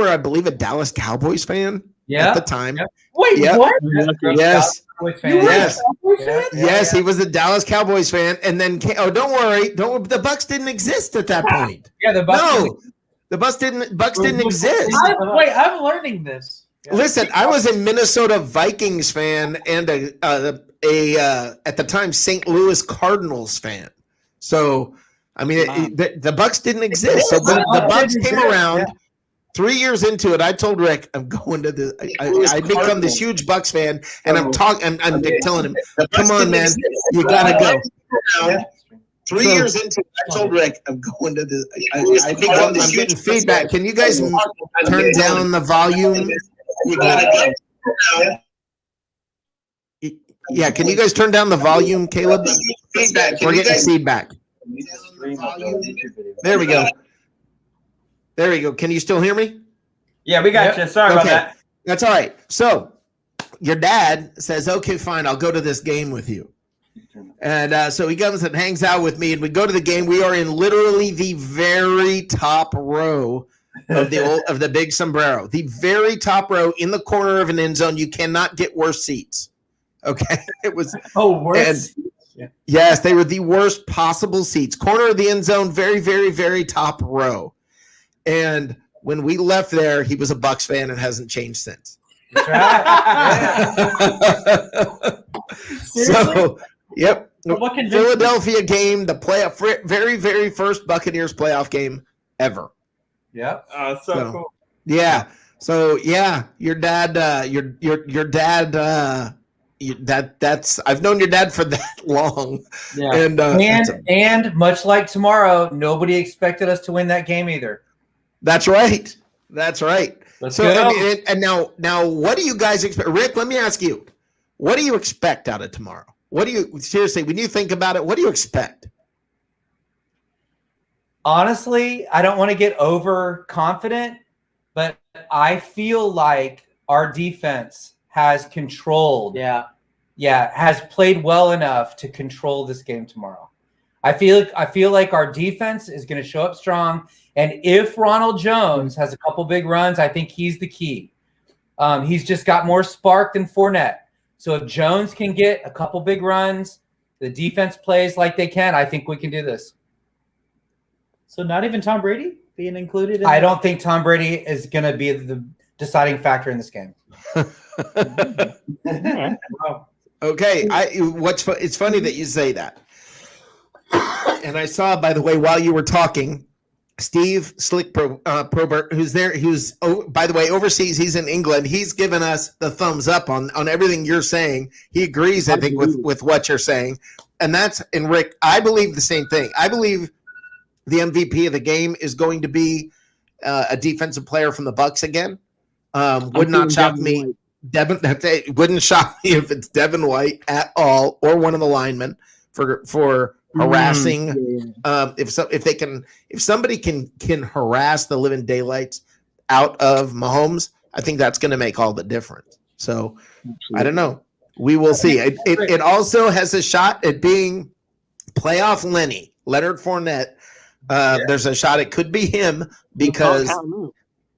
I believe, a Dallas Cowboys fan at the time. Yep. Wait, what? Yes. Yes. Yes, he was a Dallas Cowboys fan, and then don't worry, the Bucks didn't exist at that point. Yeah, the Bucks. The Bucks didn't exist. Wait, I'm learning this. Listen, I was a Minnesota Vikings fan and a at the time St. Louis Cardinals fan. So, I mean, the Bucks didn't exist. So the Bucks came around. 3 years into it, I told Rick, I'm going to the. I become this huge Bucks fan, and I'm telling him, "Come on, man, you gotta go." 3 years into it, I told Rick, I'm going to the. I'm getting feedback. Can you guys turn down the volume? You gotta go. Yeah, can you guys turn down the volume, Caleb? We're getting feedback. There we go. There we go. Can you still hear me? Yeah, we got you. Sorry about that. That's all right. So your dad says, okay, fine, I'll go to this game with you. And so he comes and hangs out with me, and we go to the game. We are in literally the very top row of the big sombrero, the very top row in the corner of an end zone. You cannot get worse seats. Okay, it was worse. Yes, they were the worst possible seats. Corner of the end zone, very, very, very top row. And when we left there, he was a Bucks fan and hasn't changed since. That's right. So, yep. What Philadelphia game, the playoff, very, very first Buccaneers playoff game ever. Yeah. So cool. Yeah. So yeah, your dad, your dad. That's I've known your dad for that long. Yeah. And much like tomorrow, nobody expected us to win that game either. That's right. That's right. Let's so go. And now what do you guys expect? Rick, let me ask you, what do you expect out of tomorrow? What do you seriously, when you think about it, what do you expect? Honestly, I don't want to get overconfident, but I feel like our defense has controlled. Has played well enough to control this game tomorrow. I feel like our defense is going to show up strong. And if Ronald Jones has a couple big runs, I think he's the key. He's just got more spark than Fournette. So if Jones can get a couple big runs, the defense plays like they can, I think we can do this. So not even Tom Brady being included? I don't think Tom Brady is going to be the deciding factor in this game. Okay, it's funny that you say that. And I saw, by the way, while you were talking, Steve Slick Probert, who's there, by the way, overseas, he's in England. He's given us the thumbs up on everything you're saying. He agrees, I think, with what you're saying. And Rick, I believe the same thing. I believe the MVP of the game is going to be a defensive player from the Bucks again. Would not shock me. It wouldn't shock me if it's Devin White at all, or one of the linemen for harassing. If somebody can harass the living daylights out of Mahomes, I think that's going to make all the difference. So I don't know. We will see. It also has a shot at being playoff Leonard Fournette. There's a shot it could be him, because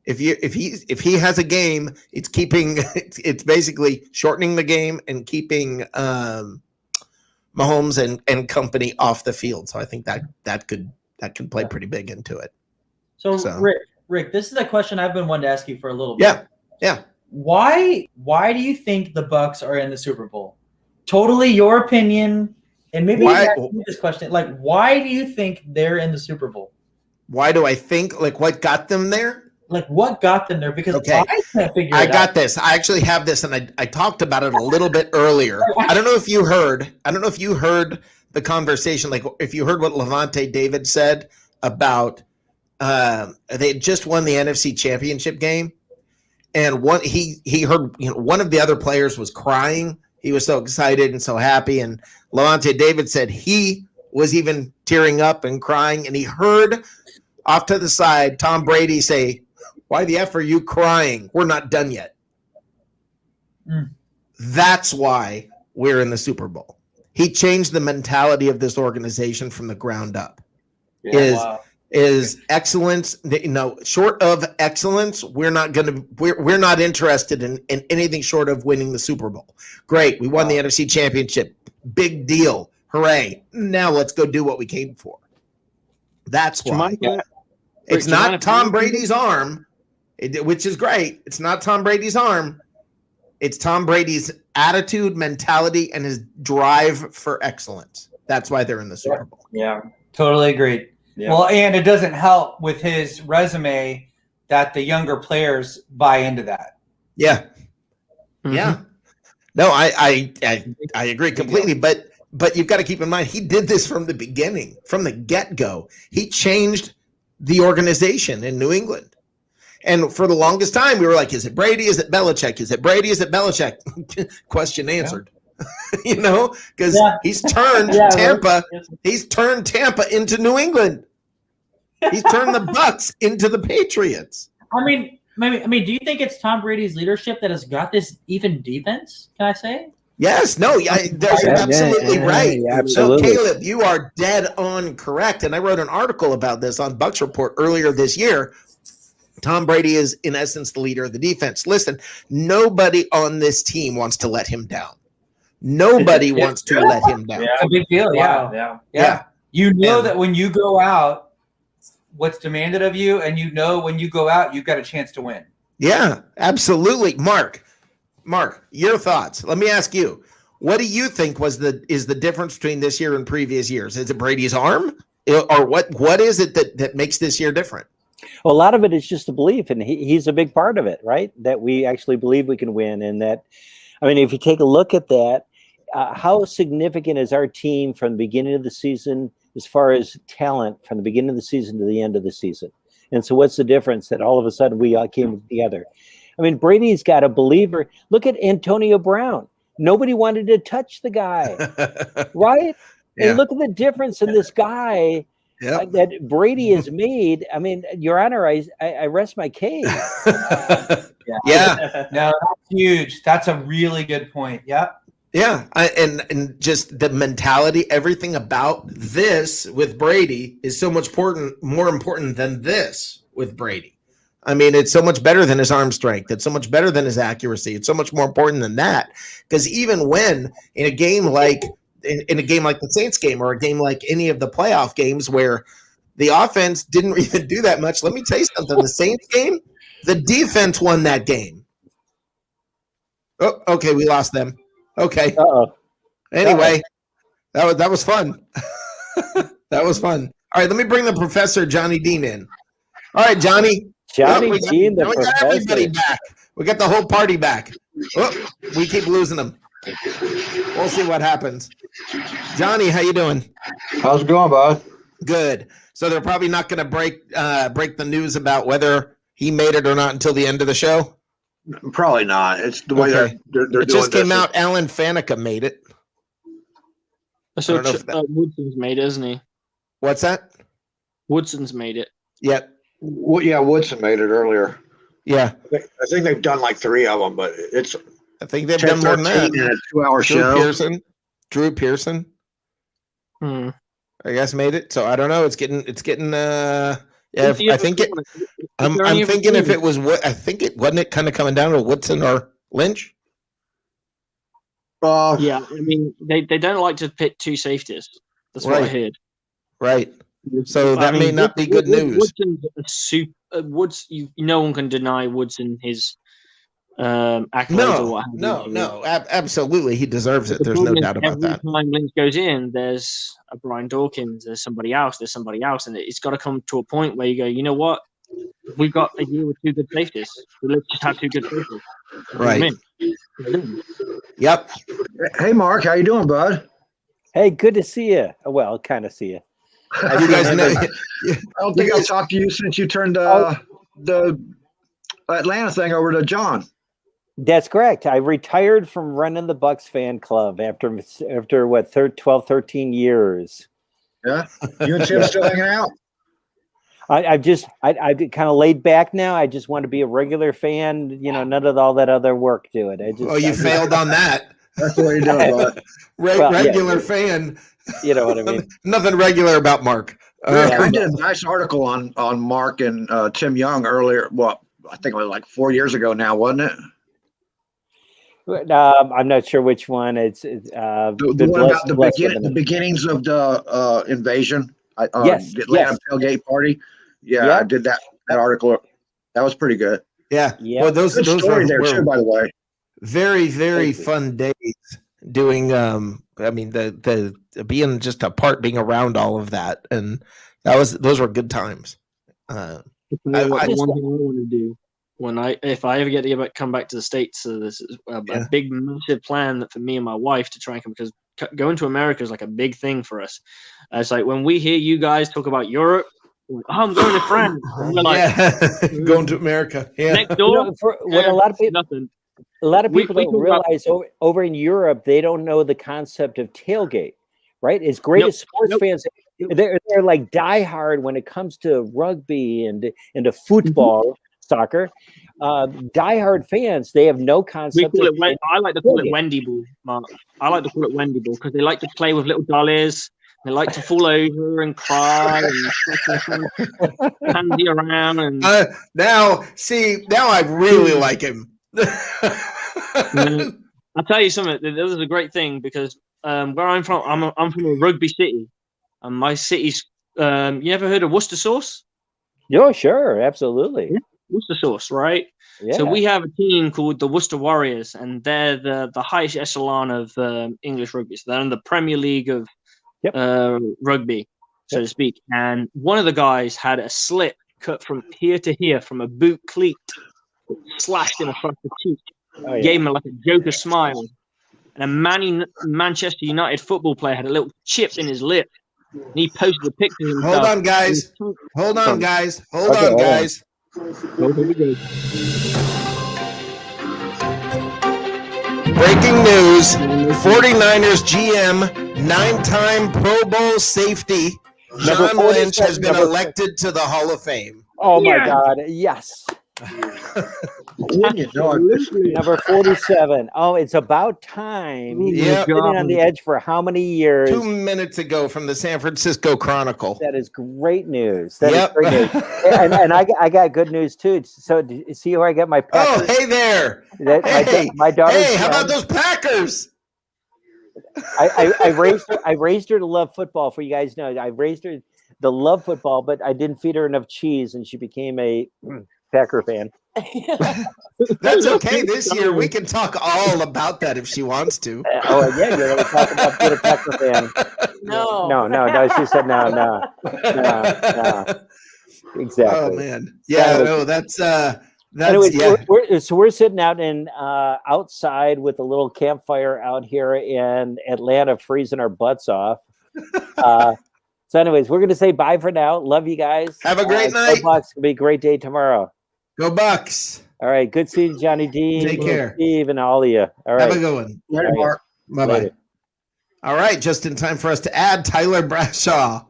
if he has a game, it's basically shortening the game and keeping Mahomes and company off the field. So I think that can play pretty big into it. So Rick, this is a question I've been wanting to ask you for a little bit. Yeah. Why do you think the Bucks are in the Super Bowl? Totally your opinion, and maybe you ask me this question. Like, why do you think they're in the Super Bowl? Why do I think? Like, what got them there? Like, what got them there? Because I can't figure it out. I got this. I actually have this, and I talked about it a little bit earlier. I don't know if you heard the conversation. Like, if you heard what Levante David said about they had just won the NFC Championship game, and he heard one of the other players was crying. He was so excited and so happy, and Levante David said he was even tearing up and crying, and he heard off to the side Tom Brady say, "Why the F are you crying? We're not done yet." That's why we're in the Super Bowl. He changed the mentality of this organization from the ground up. Is excellence, short of excellence, we're not interested in anything short of winning the Super Bowl. Great. We won the NFC Championship. Big deal. Hooray. Now let's go do what we came for. That's why. It's not Tom Brady's arm, which is great. It's not Tom Brady's arm. It's Tom Brady's attitude, mentality, and his drive for excellence. That's why they're in the Super Bowl. Yeah, totally agreed. Yeah. Well, and it doesn't help with his resume that the younger players buy into that. Yeah. Yeah. No, I agree completely. But you've got to keep in mind, he did this from the beginning, from the get-go. He changed the organization in New England. And for the longest time, we were like, is it Brady? Is it Belichick? Is it Brady? Is it Belichick? Question answered. You know, because he's turned Tampa. He's turned Tampa into New England. He's turned the Bucs into the Patriots. I mean, do you think it's Tom Brady's leadership that has got this even defense? Can I say? Yes, no, there's absolutely right. Absolutely. So, Caleb, you are dead on correct. And I wrote an article about this on Bucs Report earlier this year. Tom Brady is, in essence, the leader of the defense. Listen, nobody on this team wants to let him down. Nobody wants to let him down. It's a big deal. Yeah. You know that when you go out, what's demanded of you, and you know when you go out, you've got a chance to win. Yeah, absolutely. Mark, your thoughts. Let me ask you, what do you think is the difference between this year and previous years? Is it Brady's arm? Or what is it that makes this year different? Well, a lot of it is just a belief, and he's a big part of it, right? That we actually believe we can win. And that, I mean, if you take a look at that, how significant is our team from the beginning of the season as far as talent from the beginning of the season to the end of the season? And so what's the difference that all of a sudden we all came together? I mean, Brady's got a believer. Look at Antonio Brown. Nobody wanted to touch the guy, right? Yeah. And look at the difference in this guy that Brady has made. I mean, Your Honor, I rest my case. Yeah. No, that's huge. That's a really good point. Yeah. Yeah, and just the mentality, everything about this with Brady is so much more important than this with Brady. I mean, it's so much better than his arm strength. It's so much better than his accuracy. It's so much more important than that. Because even when in a game like the Saints game or a game like any of the playoff games where the offense didn't even do that much, let me tell you something. The Saints game, the defense won that game. Oh, okay, we lost them. Okay. Anyway, that was fun. That was fun. All right, let me bring the Professor Johnny Dean in. All right, Johnny. Dean, the we Professor. got everybody back. We got the whole party back. Oh, we keep losing them. We'll see what happens. Johnny, how you doing? How's it going, bud? Good. So they're probably not going to break the news about whether he made it or not until the end of the show? Probably not. It's the way they're It doing just came this. out. Alan Faneca made it. So I don't know if that- Woodson's made it, isn't he? What's that? Woodson's made it. Yep. Well, yeah, Woodson made it earlier. Yeah. I think they've done like 3 of them, but it's I think they've done more than that. in a 2-hour show. Drew Pearson, I guess made it. So I don't know. It's getting. Yeah, I think it. I'm thinking if it was what I think it wasn't it kind of coming down to Woodson or Lynch. Yeah, I mean they don't like to pit 2 safeties. That's what I heard. Right. So that may not be good news. Woodson's a super. No one can deny Woodson his accolades or what have you. No, absolutely, he deserves it. There's no doubt about that. Every time Lynch goes in, there's a Brian Dawkins, there's somebody else, and it's got to come to a point where you go, you know what? We've got a year with 2 good safeties. Let's just have 2 good safeties. Right. Yep. Hey, Mark, how you doing, bud? Hey, good to see you. Well, kind of see you. You guys know, I don't think I've talked to you since you turned the Atlanta thing over to John. That's correct. I retired from running the Bucs fan club after what 12, 13 years. Yeah, you and Tim still hanging out? I've kind of laid back now. I just want to be a regular fan. You know, none of all that other work to it. You failed on that. That's the way you do it, bud. Regular fan. You know what I mean? Nothing regular about Mark. I did a nice article on Mark and Tim Young earlier. Well, I think it was like 4 years ago now, wasn't it? I'm not sure which one. It's the one about the beginnings of the invasion. The Atlanta tailgate party. Yeah, I did that article. That was pretty good. Yeah. Yeah. Well, those Good story there too, by the way. very, very fun days doing. I mean, the being just a part, being around all of that, and those were good times. One thing I want to do if I ever get to come back to the States, so this is a big massive plan that for me and my wife to try and come, because going to America is like a big thing for us. It's like when we hear you guys talk about Europe, we're like, oh, I'm going to France. And we're like, going to America. Yeah. Next door. What a lot of people, nothing. A lot of people We don't talk about- realize over in Europe, they don't know the concept of tailgate, right? As great as sports fans, they're like diehard when it comes to rugby and to football, soccer. Diehard fans, they have no concept. I like to call it Wendy ball, Mark. I like to call it Wendy ball because they like to play with little dollies. They like to fall over and cry and handy around. And now I really like him. I'll tell you something. This is a great thing because where I'm from, I'm from a rugby city, and my city's. You ever heard of Worcester sauce? Yeah, sure, absolutely. Yeah. Worcester sauce, right? Yeah. So we have a team called the Worcester Warriors, and they're the highest echelon of English rugby. So they're in the Premier League of rugby, so to speak. And one of the guys had a slip cut from here to here from a boot cleat, slashed in across the cheek. Gave him like a Joker smile. And a Manchester United football player had a little chip in his lip. And he posted a picture of himself. Hold on, guys. Breaking news. 49ers GM, 9-time Pro Bowl safety, John Lynch has been elected to the Hall of Fame. Oh, my God. Yes. Number 47. Oh, it's about time. He's been sitting on the edge for how many years? 2 minutes ago from the San Francisco Chronicle. That is great news. That is great news. And I got good news too. So see where I get my Packers? Oh, hey there. My daughter. Hey, how about those Packers? I raised her to love football. For you guys know, I raised her to love football, but I didn't feed her enough cheese, and she became a Packer fan. That's okay. This year we can talk all about that if she wants to. You're going to talk about being a Packer fan. No. She said no. Exactly. Oh man, that's anyways, yeah. we're sitting out in outside with a little campfire out here in Atlanta, freezing our butts off. So anyways, we're going to say bye for now. Love you guys. Have a great night. Bucks. It'll be a great day tomorrow. Go Bucks. All right. Good seeing you, Johnny D. Take care. Steve and all of you. All right. Have a good one. Later, Mark. Bye-bye. All right. Just in time for us to add Tyler Bradshaw.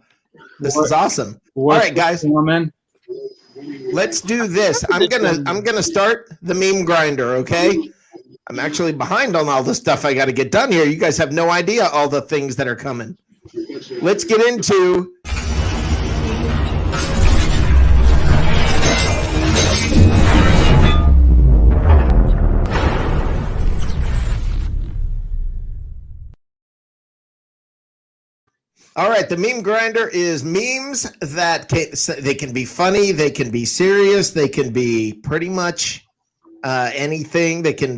This is awesome. All right, guys. Let's do this. I'm gonna start the meme grinder, okay? I'm actually behind on all the stuff I got to get done here. You guys have no idea all the things that are coming. Let's get into all right, the meme grinder is memes that they can be funny, they can be serious, they can be pretty much anything. They can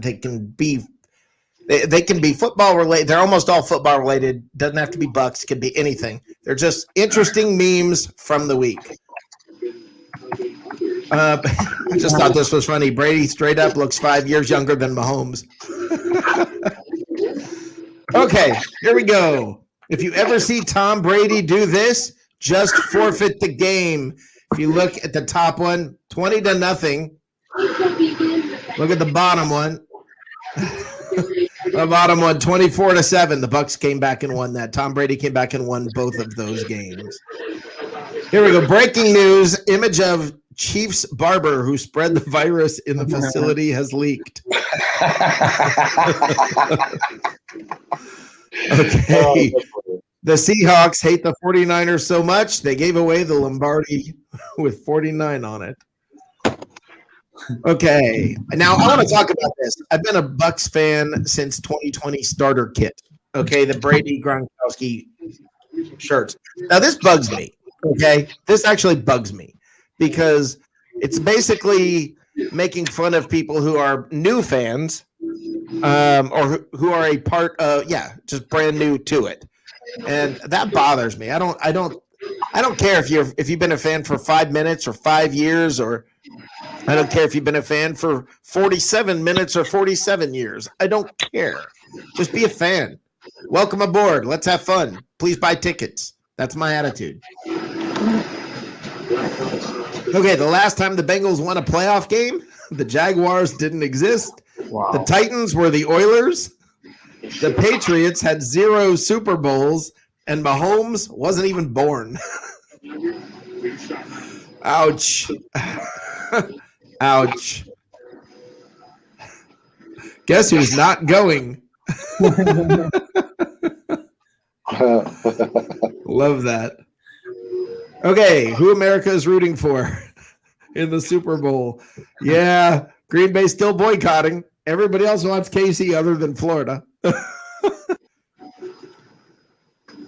be football related. They're almost all football related. Doesn't have to be Bucks. It can be anything. They're just interesting memes from the week. I just thought this was funny. Brady straight up looks 5 years younger than Mahomes. Okay, here we go. If you ever see Tom Brady do this, just forfeit the game. If you look at the top one, 20-0. Look at the bottom one. The bottom one, 24-7. The Bucks came back and won that. Tom Brady came back and won both of those games. Here we go. Breaking news. Image of Chiefs barber who spread the virus in the facility has leaked. Okay. The Seahawks hate the 49ers so much, they gave away the Lombardi with 49 on it. Okay. Now, I want to talk about this. I've been a Bucks fan since 2020 starter kit. Okay, the Brady Gronkowski shirts. Now, this bugs me. Okay, this actually bugs me because it's basically making fun of people who are new fans, or who are a part of, just brand new to it, and that bothers me. I don't care if you've been a fan for 5 minutes or 5 years, or I don't care if you've been a fan for 47 minutes or 47 years. I don't care. Just be a fan. Welcome aboard. Let's have fun. Please buy tickets. That's my attitude. Okay, the last time the Bengals won a playoff game, the Jaguars didn't exist. Wow. The Titans were the Oilers. The Patriots had 0 Super Bowls, and Mahomes wasn't even born. Ouch. Ouch. Guess who's not going? Love that. Okay, who America is rooting for in the Super Bowl? Yeah, Green Bay still boycotting. Everybody else wants KC other than Florida.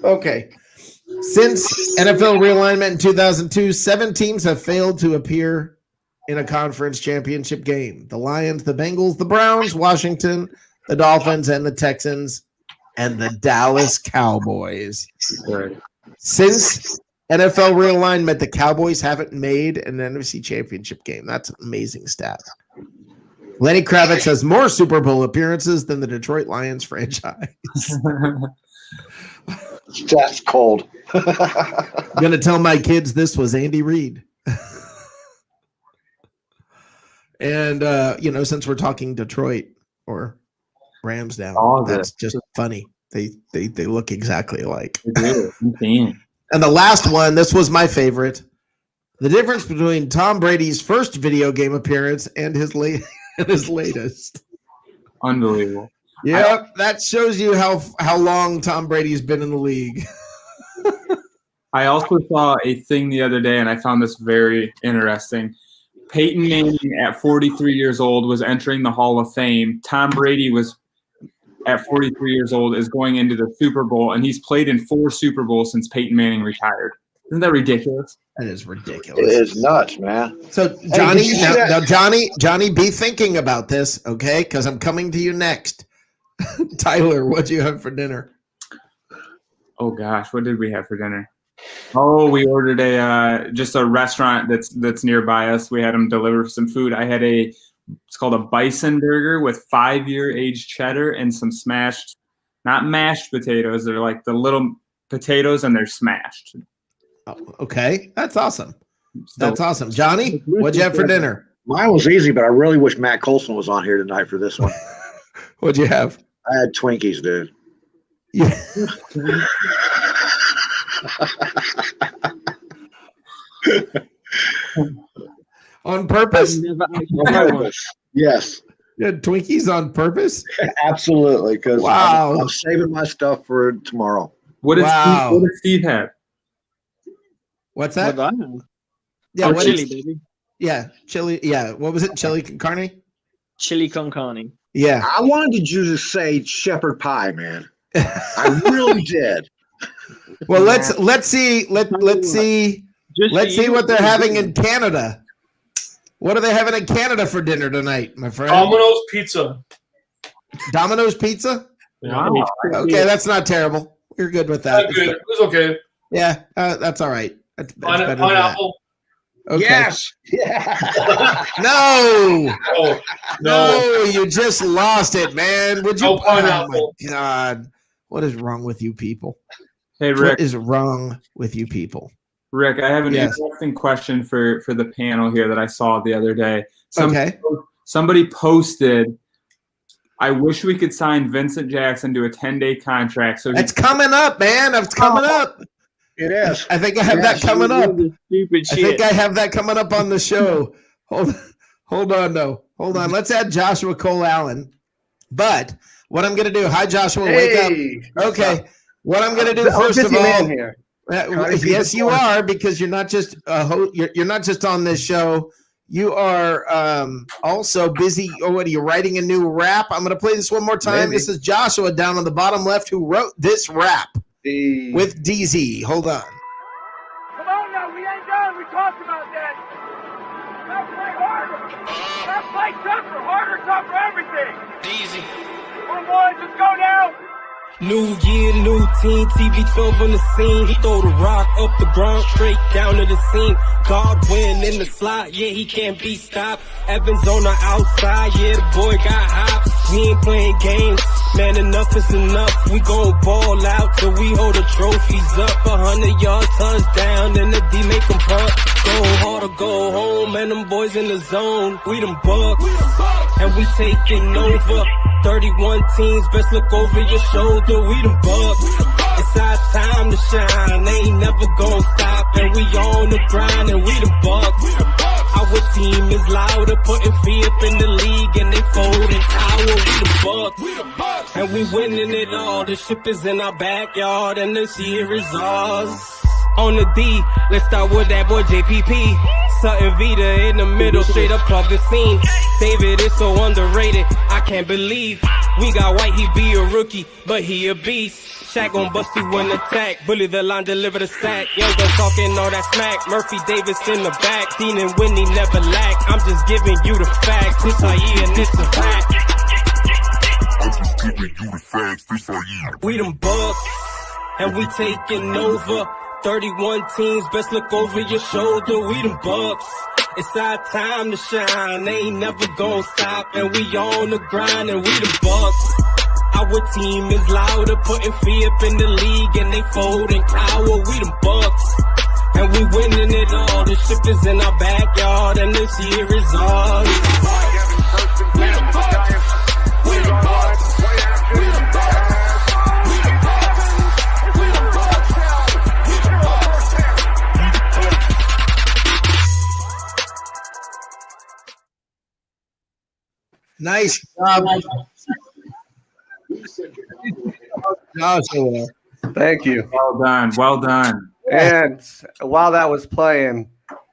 Okay. Since NFL realignment in 2002, 7 teams have failed to appear in a conference championship game. The Lions, the Bengals, the Browns, Washington, the Dolphins, and the Texans, and the Dallas Cowboys. Right. Since NFL realignment, the Cowboys haven't made an NFC championship game. That's an amazing stat. Lenny Kravitz has more Super Bowl appearances than the Detroit Lions franchise. That's cold. I'm going to tell my kids this was Andy Reid. And, since we're talking Detroit or Rams now, that's just funny. They look exactly alike. And the last one, this was my favorite. The difference between Tom Brady's first video game appearance and his latest. Unbelievable. Yeah, that shows you how long Tom Brady's been in the league. I also saw a thing the other day, and I found this very interesting. Peyton Manning at 43 years old was entering the Hall of Fame. Tom Brady was at 43 years old is going into the Super Bowl, and he's played in 4 Super Bowls since Peyton Manning retired. Isn't that ridiculous? That is ridiculous. It is nuts, man. So Johnny, Johnny, be thinking about this, okay? Because I'm coming to you next. Tyler, what do you have for dinner? Oh gosh, what did we have for dinner? Oh, we ordered just a restaurant that's nearby us. We had them deliver some food. I had it's called a bison burger with 5-year aged cheddar and some smashed, not mashed potatoes. They're like the little potatoes and they're smashed. Oh, okay, that's awesome. That's awesome. Johnny, what'd you have for dinner? Mine was easy, but I really wish Matt Colson was on here tonight for this one. What'd you have? I had Twinkies, dude. Yeah. On purpose? Yes. You had Twinkies on purpose? Absolutely, because wow. I'm saving my stuff for tomorrow. What did Steve have? What's that? Yeah, chili, baby. Yeah, chili. Yeah, what was it? Chili con carne? Chili con carne. Yeah. I wanted you to say shepherd pie, man. I really did. Well, let's see what they're having in Canada. What are they having in Canada for dinner tonight, my friend? Domino's Pizza. Domino's Pizza? Wow. Okay, that's not terrible. We're good with that. Not good. It was okay. Yeah, that's all right. That's better than pineapple. that. Okay. Yes. No. Oh, no, you just lost it, man. Would you? No pineapple. Oh my God, what is wrong with you people? Hey, Rick. What is wrong with you people? Rick, I have an interesting question for the panel here that I saw the other day. Somebody posted, I wish we could sign Vincent Jackson to a 10-day contract. So it's coming up, man. It's coming up. It is. I think I have that coming up. Stupid shit. I think I have that coming up on the show. Hold on, though. Hold on. Let's add Joshua Cole Allen. But what I'm going to do, hi, Joshua, wake up. Okay. What I'm going to do first of all, here. Yes, you are, because you're not just you're not just on this show. You are also busy. Oh, what are you writing a new rap? I'm going to play this one more time. Maybe. This is Joshua down on the bottom left who wrote this rap with DZ. Hold on. Come on now, we ain't done. We talked about that. top for everything. Easy. Come on, boys, let's go now. New year, new team, TB12 on the scene. He throw the rock up the ground, straight down to the seam. Godwin in the slot, yeah, he can't be stopped. Evans on the outside, yeah, the boy got hops. We ain't playing games, man, enough is enough. We gon' ball out till we hold the trophies up. 100-yard touchdown, and the D make them pump. Go hard or go home, and them boys in the zone. We them Bucks, and we taking over. 31 teams, best look over your shoulder. We them Bucks. It's our time to shine. They ain't never gonna stop, and we on the grind, and we them Bucks. Our team is louder, putting fear up in the league, and they folding tower. We the Bucks, and we winning it all. The ship is in our backyard, and this year is ours. On the D, let's start with that boy JPP. Sutton Vita in the middle, straight up plug the scene. David is so underrated, I can't believe we got White, he be a rookie, but he a beast. Shaq gon' bust you in attack, bully the line, deliver the sack. Young gun talking all that smack, Murphy Davis in the back. Dean and Whitney never lack, I'm just giving you the facts. This our year and it's a fact. I'm just giving you the facts, this our year. We them Bucks, and we taking over. 31 teams, best look over your shoulder. We them Bucks. It's our time to shine. They ain't never gonna stop, and we on the grind, and we the Bucks. Our team is louder, putting fear up in the league, and they folding power. We them Bucks, and we winning it all. The ship is in our backyard, and this year is ours. We them Bucks. We them Bucks. We them Bucks. Nice job. Joshua. Thank you. Well done. Well done. And while that was playing,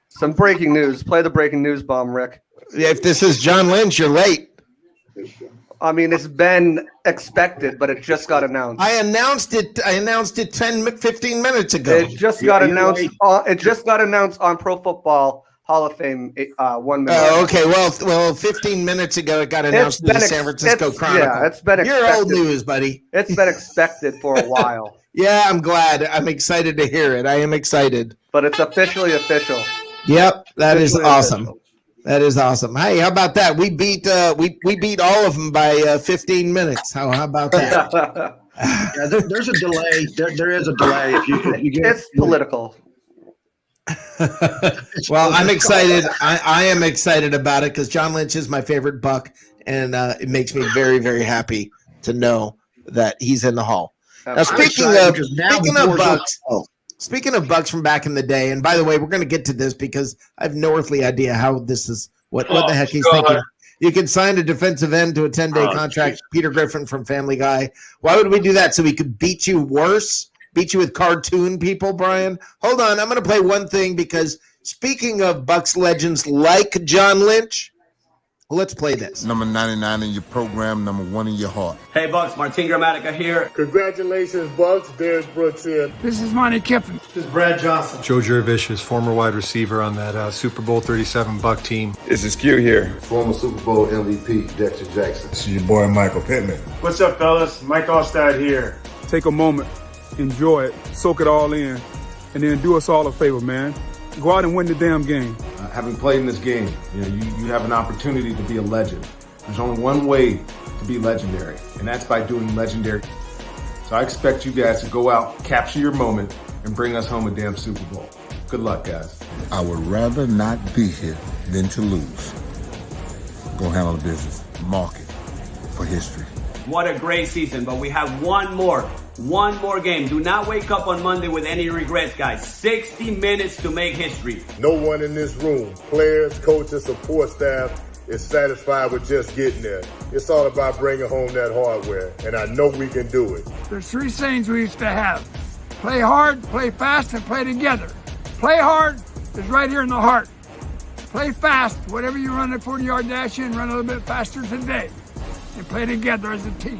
some breaking news. Play the breaking news bomb, Rick. If this is John Lynch, you're late. I mean, it's been expected, but it just got announced. I announced it 10, 15 minutes ago. It just got announced. It just got announced on Pro Football Hall of Fame 1 minute. Oh, okay. Well, 15 minutes ago it got announced to the San Francisco Chronicle. Yeah, it's been expected. You're old news, buddy. It's been expected for a while. Yeah, I'm glad. I'm excited to hear it. I am excited. But it's officially official. Yep, that is awesome. Official. That is awesome. Hey, how about that? We beat we beat all of them by 15 minutes. How about that? Yeah, there's a delay. There is a delay. If you get it's political. Well, I'm excited. I am excited about it because John Lynch is my favorite Buck, and it makes me very, very happy to know that he's in the Hall. Now, speaking of Bucks from back in the day, and by the way, we're going to get to this because I have no earthly idea how this is. What the heck he's thinking? You can sign a defensive end to a 10-day contract. Geez. Peter Griffin from Family Guy. Why would we do that? So we could beat you worse? Beat you with cartoon people, Brian? Hold on. I'm going to play one thing because speaking of Bucks legends like John Lynch, let's play this. Number 99 in your program, number 1 in your heart. Hey, Bucks. Martin Gramatica here. Congratulations, Bucks. Derek Brooks here. This is Monty Kiffin. This is Brad Johnson. Joe Jurevich is former wide receiver on that Super Bowl 37 Buck team. This is Q here. Former Super Bowl MVP, Dexter Jackson. This is your boy, Michael Pittman. What's up, fellas? Mike Allstad here. Take a moment, enjoy it, soak it all in, and then do us all a favor, man. Go out and win the damn game. Having played in this game, you have an opportunity to be a legend. There's only one way to be legendary, and that's by doing legendary. So I expect you guys to go out, capture your moment, and bring us home a damn Super Bowl. Good luck, guys. I would rather not be here than to lose. Go handle the business. Mark it for history. What a great season, but we have one more game. Do not wake up on Monday with any regrets, guys. 60 minutes to make history. No one in this room, players, coaches, support staff, is satisfied with just getting there. It's all about bringing home that hardware, and I know we can do it. There's three sayings we used to have. Play hard, play fast, and play together. Play hard is right here in the heart. Play fast. Whatever you run a 40-yard dash in, run a little bit faster today. And play together as a team.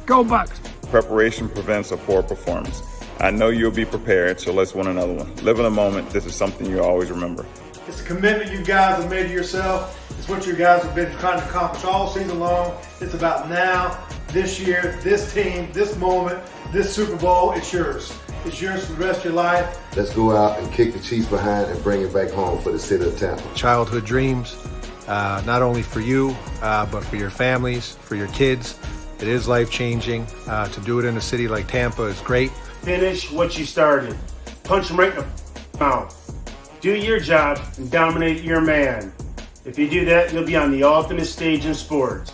Go Bucks. Preparation prevents a poor performance. I know you'll be prepared, so let's win another one. Live in the moment. This is something you always remember. It's a commitment you guys have made to yourself. It's It's what you guys have been trying to accomplish all season long. It's about now, this year, this team, this moment, this Super Bowl. It's yours. It's yours for the rest of your life. Let's go out and kick the Chiefs behind and bring it back home for the city of Tampa. Childhood dreams, not only for you, but for your families, for your kids. It is life-changing. To do it in a city like Tampa is great. Finish what you started. Punch them right in the mouth. Do your job and dominate your man. If you do that, you'll be on the ultimate stage in sports.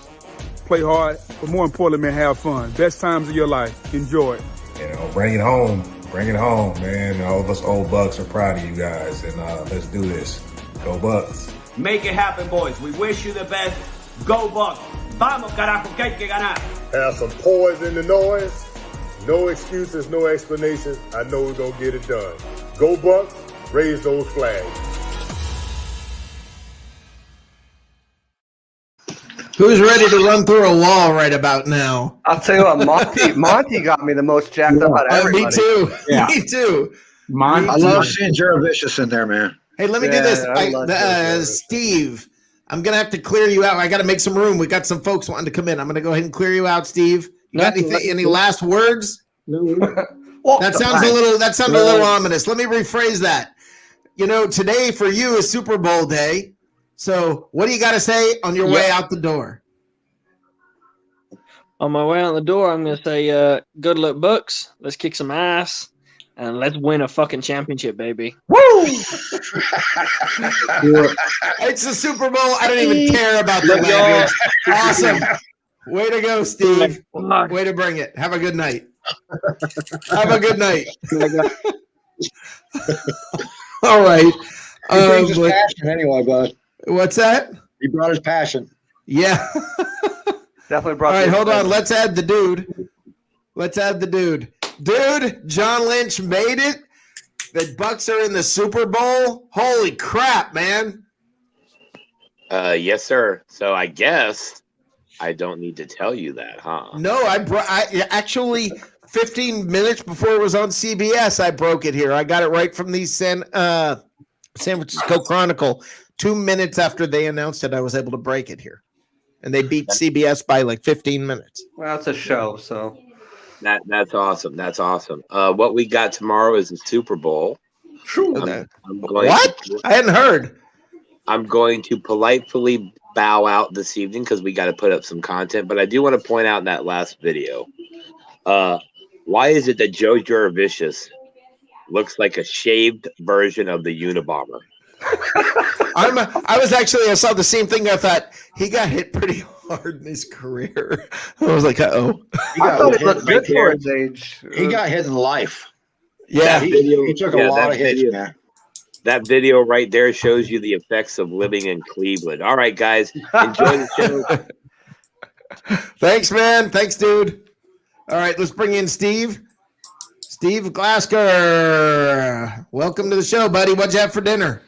Play hard, but more importantly, man, have fun. Best times of your life. Enjoy it. You know, bring it home. Bring it home, man. All of us old Bucks are proud of you guys, and let's do this. Go Bucks. Make it happen, boys. We wish you the best. Go Bucks. Vamos, carajo, que hay que ganar. Have some poise in the noise. No excuses, no explanations. I know we're going to get it done. Go Bucks. Raise those flags. Who's ready to run through a wall right about now? I'll tell you what, Monty got me the most jacked up out of everybody. Me too. Yeah. Me too. I love seeing Jared Vicious in there, man. Hey, let me do this. Steve, I'm going to have to clear you out. I got to make some room. We got some folks wanting to come in. I'm going to go ahead and clear you out, Steve. You got any last words? No. That sounds a little ominous. Let me rephrase that. You know, today for you is Super Bowl day. So what do you got to say on your way out the door? On my way out the door, I'm going to say, good luck, Bucks. Let's kick some ass. And let's win a fucking championship, baby. Woo! It's the Super Bowl. I don't even care about the language. Awesome. Way to go, Steve. Way to bring it. Have a good night. Have a good night. All right. He brings his passion anyway, bud. What's that? He brought his passion. Yeah. Definitely brought. All right, hold on. Let's add the dude. Dude, John Lynch made it. The Bucks are in the Super Bowl. Holy crap, man. Yes, sir. So I guess I don't need to tell you that, huh? No, I actually 15 minutes before it was on CBS, I broke it here. I got it right from the San Francisco Chronicle. 2 minutes after they announced it, I was able to break it here. And they beat CBS by like 15 minutes. Well, it's a show, so. That's awesome. That's awesome. What we got tomorrow is the Super Bowl. What? I hadn't heard. I'm going to politely bow out this evening because we got to put up some content. But I do want to point out in that last video, why is it that Joe Juravicius looks like a shaved version of the Unabomber? I saw the same thing. I thought he got hit pretty hard in his career. I was like, uh-oh. I thought he looked good for his age. He got hit in life. Yeah. He took a lot of hits, man. That video right there shows you the effects of living in Cleveland. All right, guys. Enjoy the show. Thanks, man. Thanks, dude. All right, let's bring in Steve. Steve Glasker. Welcome to the show, buddy. What'd you have for dinner?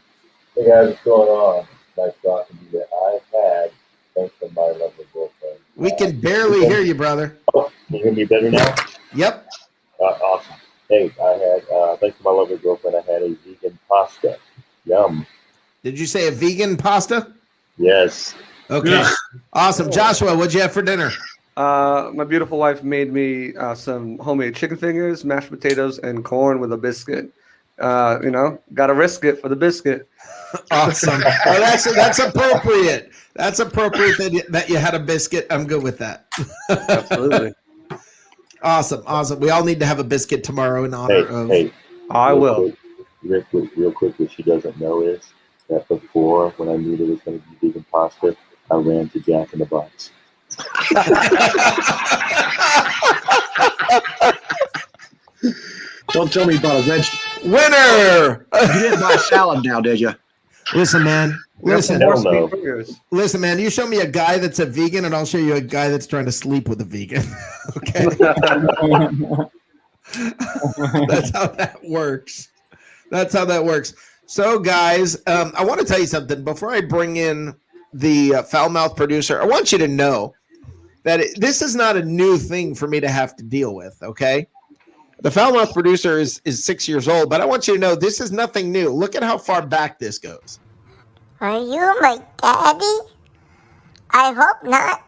Hey, guys. What's going on? Nice talking to you. I've had, thanks to my lovely girlfriend. We can barely hear you, brother. Oh, can you hear me better now? Yep. Awesome. Hey, I had, thanks to my lovely girlfriend, I had a vegan pasta. Yum. Did you say a vegan pasta? Yes. Okay. Awesome. Joshua, what'd you have for dinner? My beautiful wife made me some homemade chicken fingers, mashed potatoes, and corn with a biscuit. Got to risk it for the biscuit. Awesome. Oh, that's appropriate. That's appropriate that you had a biscuit. I'm good with that. Absolutely. Awesome. We all need to have a biscuit tomorrow in honor of. Hey, I will. Real quick, what she doesn't know is that before, when I knew there was going to be vegan pasta, I ran to Jack in the Box. Don't tell me about a veg. Winner! You didn't buy a salad now, did you? Listen, man. Listen, no. Listen, man. You show me a guy that's a vegan, and I'll show you a guy that's trying to sleep with a vegan. Okay. That's how that works. So, guys, I want to tell you something before I bring in the foul mouth producer. I want you to know that this is not a new thing for me to have to deal with. Okay. The foul mouth producer is 6 years old, but I want you to know this is nothing new. Look at how far back this goes. Are you my daddy? I hope not,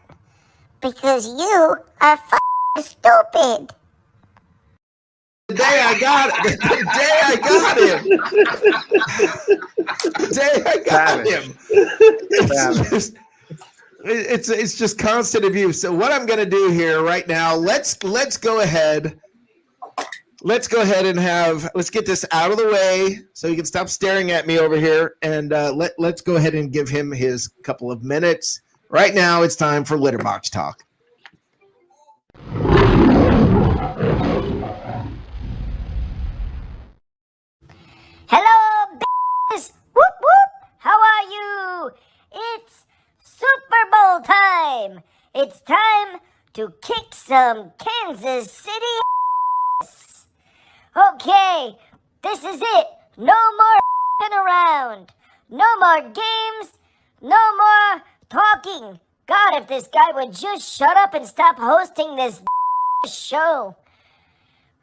because you are stupid. The day I got it. The day I got him. The day I got him. It's just constant abuse. So what I'm going to do here right now, let's go ahead. Let's go ahead and let's get this out of the way so he can stop staring at me over here. And let's go ahead and give him his couple of minutes. Right now, it's time for Litterbox Talk. Hello, b****s. Whoop, whoop. How are you? It's Super Bowl time. It's time to kick some Kansas City ass. Okay, this is it. No more around. No more games. No more talking. God, if this guy would just shut up and stop hosting this show.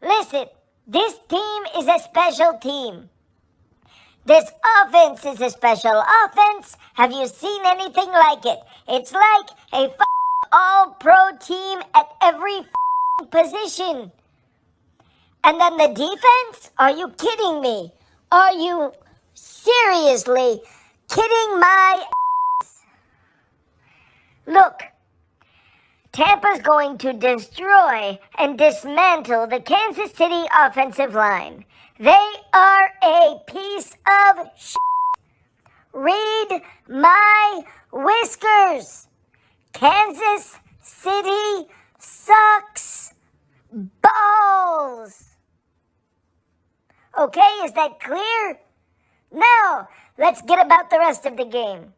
Listen, this team is a special team. This offense is a special offense. Have you seen anything like it? It's like a all-pro team at every position. And then the defense? Are you kidding me? Are you seriously kidding my ass? Look, Tampa's going to destroy and dismantle the Kansas City offensive line. They are a piece of shit. Read my whiskers. Kansas City sucks balls. Okay, is that clear? Now, let's get about the rest of the game.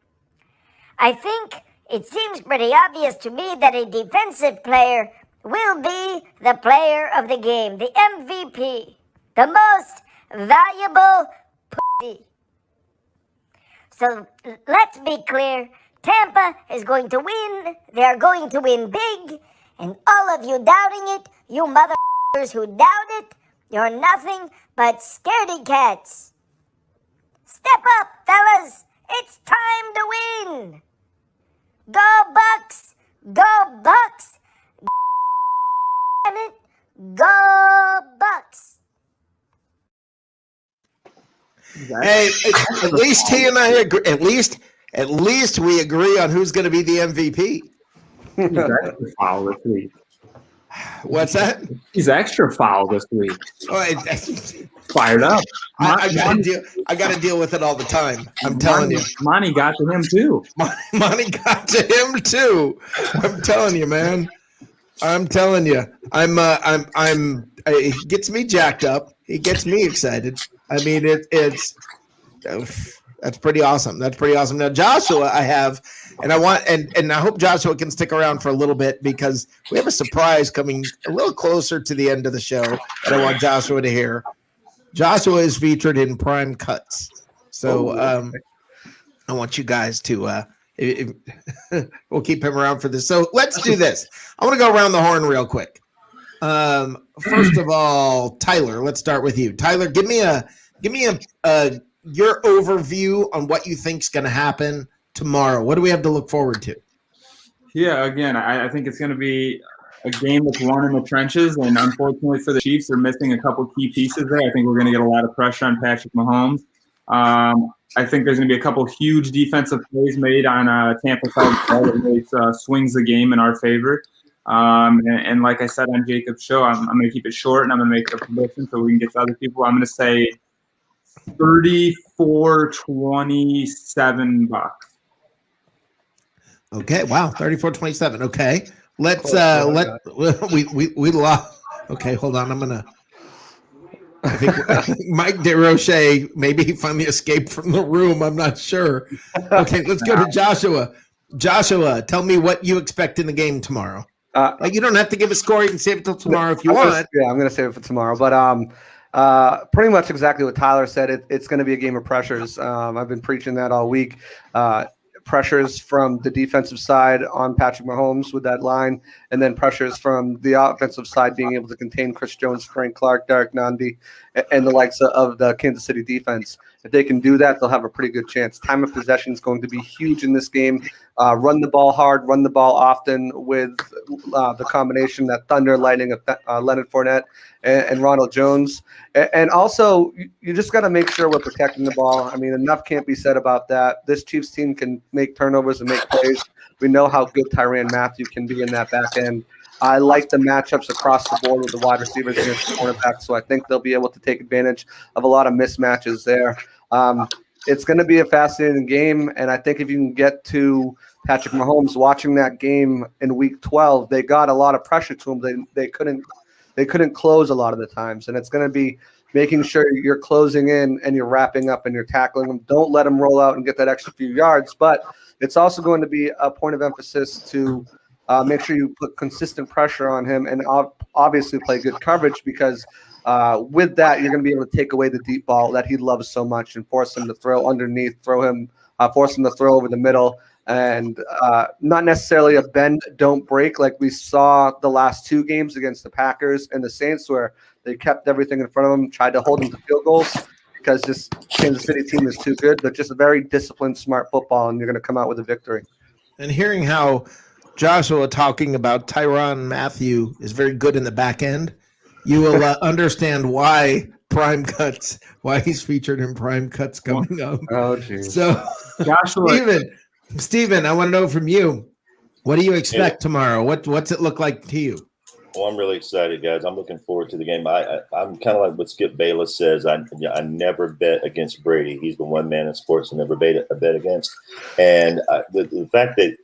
I think it seems pretty obvious to me that a defensive player will be the player of the game, the MVP, the most valuable pussy. So let's be clear. Tampa is going to win. They are going to win big. And all of you doubting it, you motherfuckers who doubt it, you're nothing but scaredy cats. Step up, fellas. It's time to win. Go Bucks. Go Bucks. Damn it. Go Bucks. Hey, at least he and I agree. At least we agree on who's going to be the MVP. He's extra foul this week. What's that? He's extra foul this week. Oh, Fired up. I got to deal with it all the time. I'm telling you. Monty got to him too. Monty got to him too. I'm telling you, man. I'm telling you. It gets me jacked up. It gets me excited. I mean, that's pretty awesome. That's pretty awesome. Now, Joshua, I have, and I want, and I hope Joshua can stick around for a little bit because we have a surprise coming a little closer to the end of the show that I want Joshua to hear. Joshua is featured in Prime Cuts, so I want you guys to. We'll keep him around for this. So let's do this. I want to go around the horn real quick. First of all, Tyler, let's start with you. Tyler, give me your overview on what you think's going to happen tomorrow. What do we have to look forward to? Yeah, again, I think it's going to be a game that's won in the trenches, and unfortunately for the Chiefs, they're missing a couple key pieces there. I think we're going to get a lot of pressure on Patrick Mahomes. I think there's going to be a couple huge defensive plays made on Tampa side that really swings the game in our favor. And like I said on Jacob's show, I'm going to keep it short and I'm going to make a prediction so we can get to other people. I'm going to say 34-27 Bucks. Okay. Wow. 34-27. Okay. Let's we lost. Okay. Hold on. I think Mike DeRoche, maybe he finally escaped from the room. I'm not sure. Okay. Let's go to Joshua. Joshua, tell me what you expect in the game tomorrow. You don't have to give a score. You can save it till tomorrow if you want. I'm going to save it for tomorrow. But pretty much exactly what Tyler said. It's going to be a game of pressures. I've been preaching that all week. Pressures from the defensive side on Patrick Mahomes with that line, and then pressures from the offensive side being able to contain Chris Jones, Frank Clark, Derek Nundy, and the likes of the Kansas City defense. If they can do that, they'll have a pretty good chance. Time of possession is going to be huge in this game. Run the ball hard, run the ball often with the combination, that thunder lightning of Leonard Fournette and Ronald Jones. And also, you just got to make sure we're protecting the ball. I mean, enough can't be said about that. This Chiefs team can make turnovers and make plays. We know how good Tyrann Mathieu can be in that back end. I like the matchups across the board with the wide receivers against the cornerbacks, so I think they'll be able to take advantage of a lot of mismatches there. It's going to be a fascinating game, and I think if you can get to Patrick Mahomes watching that game in Week 12, they got a lot of pressure to him. They couldn't close a lot of the times, and it's going to be making sure you're closing in and you're wrapping up and you're tackling them. Don't let them roll out and get that extra few yards, but it's also going to be a point of emphasis to make sure you put consistent pressure on him and obviously play good coverage, because with that, you're going to be able to take away the deep ball that he loves so much and force him to throw underneath, force him to throw over the middle, and not necessarily a bend, don't break like we saw the last two games against the Packers and the Saints, where they kept everything in front of them, tried to hold them to field goals because this Kansas City team is too good, but just a very disciplined, smart football, and you're going to come out with a victory. And hearing how Joshua talking about Tyrann Mathieu is very good in the back end, you will understand why why he's featured in Prime Cuts coming up. Oh, geez. So, Joshua, Steven, I want to know from you, what do you expect tomorrow? What's it look like to you? Well, I'm really excited, guys. I'm looking forward to the game. I'm kind of like what Skip Bayless says. I never bet against Brady. He's the one man in sports I never bet against. And the fact that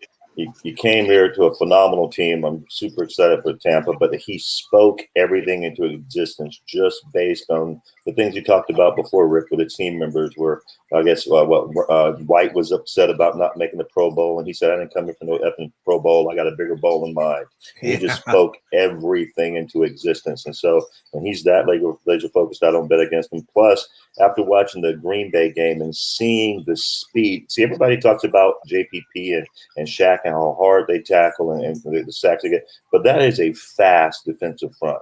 he came here to a phenomenal team, I'm super excited for Tampa, but he spoke everything into existence just based on the things you talked about before, Rick, with the team members, where I guess White was upset about not making the Pro Bowl, and he said, I didn't come here for no effing Pro Bowl. I got a bigger bowl in mind. He just spoke everything into existence. And so when he's that laser focused, I don't bet against him. Plus, after watching the Green Bay game and seeing the speed, everybody talks about JPP and Shaq and how hard they tackle and the sacks they get, but that is a fast defensive front.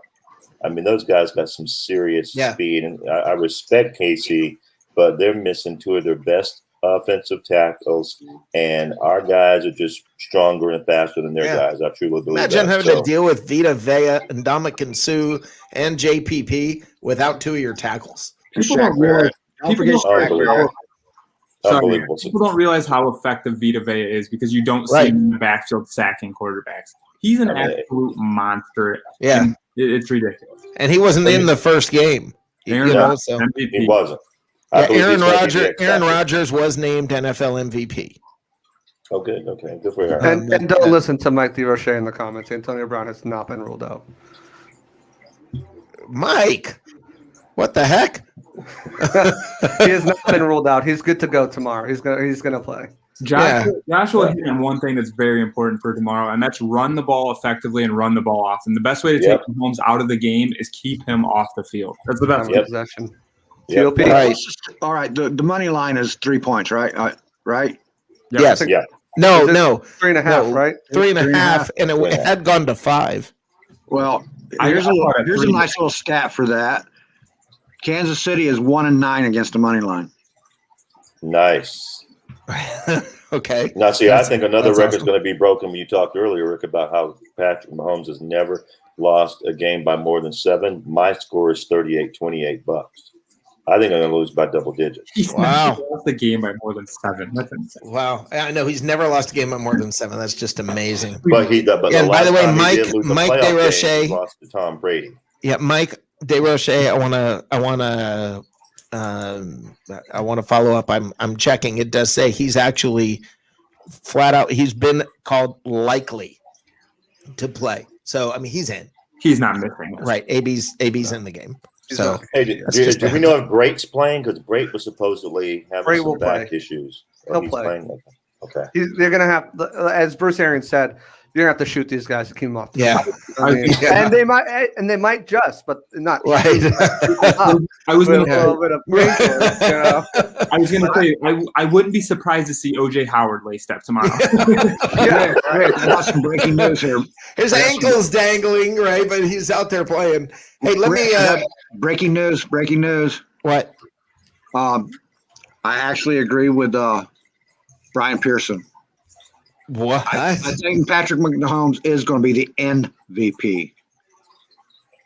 I mean, those guys got some serious speed, and I respect KC, but they're missing two of their best offensive tackles, and our guys are just stronger and faster than their guys. I truly believe Imagine that. having to deal with Vita Vea and Ndamukong Suh and JPP without two of your tackles. People don't realize Unbelievable. People don't realize how effective Vita Vea is because you don't see him in the backfield sacking quarterbacks. He's an absolute monster. Yeah. And it's ridiculous. And he wasn't in the first game. Aaron So. MVP. He wasn't. Aaron Rodgers was named NFL MVP. Oh, good. Okay. Good for her. And don't listen to Mike DeRoche in the comments. Antonio Brown has not been ruled out. Mike, what the heck? He has not been ruled out. He's good to go tomorrow. He's gonna play. Joshua hit on one thing that's very important for tomorrow, and that's run the ball effectively and run the ball often. The best way to take Mahomes out of the game is keep him off the field. That's the best possession. TOP. All right. The money line is 3 points, right? Right? Yes. Yeah. No. 3.5, right? 3.5, and it had gone to 5. Well, here's a nice little stat for that. Kansas City is 1-9 against the money line. Nice. Okay. Now, see, I think another record's going to be broken when you talked earlier, Rick, about how Patrick Mahomes has never lost a game by more than 7. My score is 38-28 Bucks. I think I'm going to lose by double digits. He's never lost a game by more than 7. That's insane. Wow. I know he's never lost a game by more than 7. That's just amazing. But and by the way, Mike DeRoche lost to Tom Brady. Yeah, Mike DeRoche, I want to follow up. I'm checking. It does say he's actually flat out. He's been called likely to play. So I mean, he's in. He's not missing. Right. AB's in the game. So hey, do we know if Brate's playing? Because Brate was supposedly having some back issues. He'll play. Okay. They're going to have, as Bruce Arians said, You're gonna have to shoot these guys to keep them off. The Yeah. field. I mean, and they might just, but not Right. I was with gonna a little bit of sprinkles, you know? I was gonna say I wouldn't be surprised to see OJ Howard lay step tomorrow. Yeah, right. I got some breaking news here. His ankle's dangling, right? But he's out there playing. Hey, let me. Breaking news. Breaking news. What? I actually agree with Brian Pearson. What? I think Patrick Mahomes is going to be the MVP.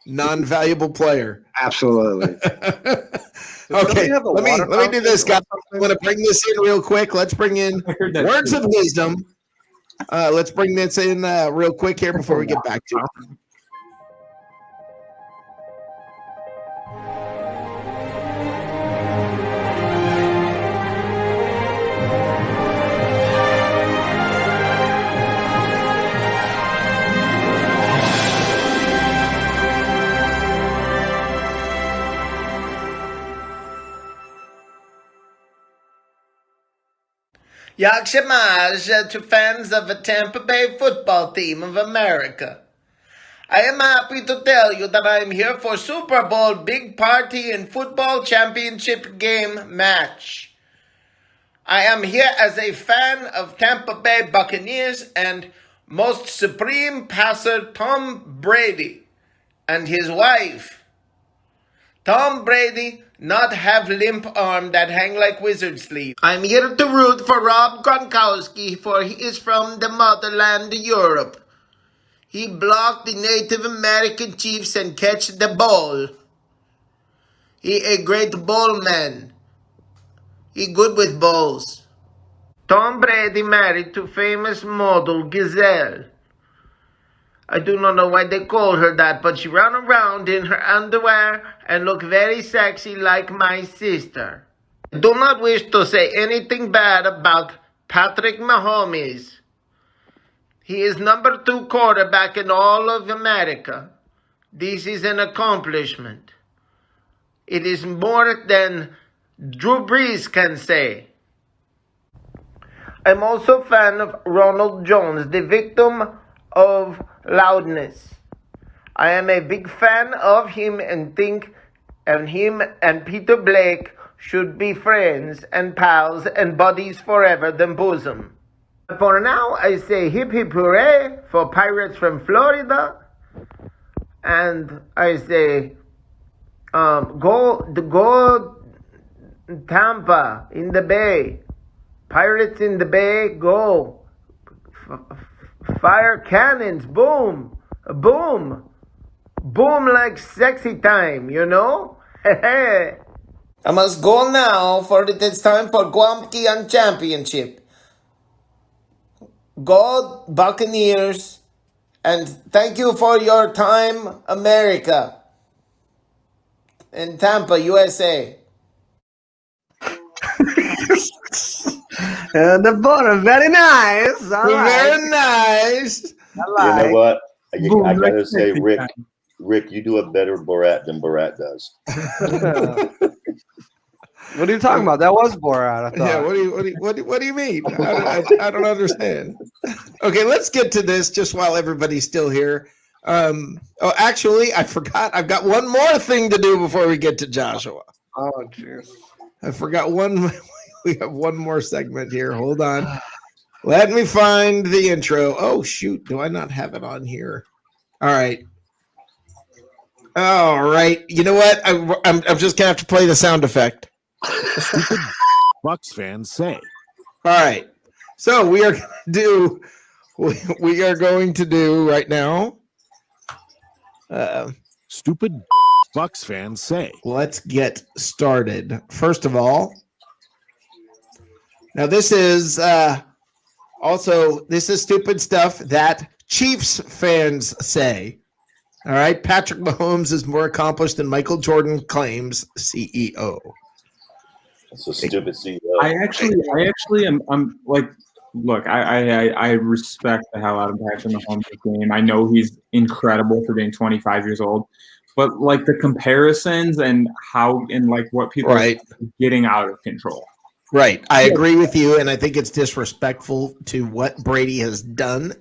Non-valuable player. Absolutely. Okay, let me do this, guys. I'm going to bring this in real quick. Let's bring in words of wisdom. Let's bring this in real quick here before we get back to it. Yakshimash to fans of the Tampa Bay football team of America. I am happy to tell you that I am here for Super Bowl big party and football championship game match. I am here as a fan of Tampa Bay Buccaneers and most supreme passer Tom Brady and his wife. Tom Brady not have limp arm that hang like wizard sleeve. I'm here to root for Rob Gronkowski, for he is from the motherland Europe. He blocked the Native American chiefs and catch the ball. He a great ball man. He good with balls. Tom Brady married to famous model Giselle. I do not know why they call her that, but she ran around in her underwear and looked very sexy like my sister. I do not wish to say anything bad about Patrick Mahomes. He is number 2 quarterback in all of America. This is an accomplishment. It is more than Drew Brees can say. I'm also a fan of Ronald Jones, the victim of loudness. I am a big fan of him and think him and Peter Blake should be friends and pals and buddies forever than bosom. For now, I say hip hip hooray for Pirates from Florida, and I say go Tampa in the Bay, Pirates in the Bay, go. Fire cannons, boom, boom, boom like sexy time, you know? I must go now, for it is time for Guamki and Championship. Go Buccaneers, and thank you for your time, America. In Tampa, USA. The border, very nice. All Very nice. You know what? I gotta say, Rick, you do a better Borat than Borat does. What are you talking about? That was Borat, I thought. Yeah, what do you mean? I don't understand. Okay, let's get to this just while everybody's still here. Actually, I forgot. I've got one more thing to do before we get to Joshua. Oh, jeez. I forgot one. We have one more segment here. Hold on. Let me find the intro. Oh, shoot. Do I not have it on here? All right. All right. You know what? I'm just going to have to play the sound effect. Stupid Bucks fans say. All right. So we are going to do right now. Stupid Bucks fans say. Let's get started. First of all, now this is stupid stuff that Chiefs fans say. All right. Patrick Mahomes is more accomplished than Michael Jordan claims, CEO. That's a stupid CEO. I actually am. I'm like, look, I respect the hell out of Patrick Mahomes' game. I know he's incredible for being 25 years old, but like the comparisons and how and like what people are getting out of control. Right. I agree with you, and I think it's disrespectful to what Brady has done.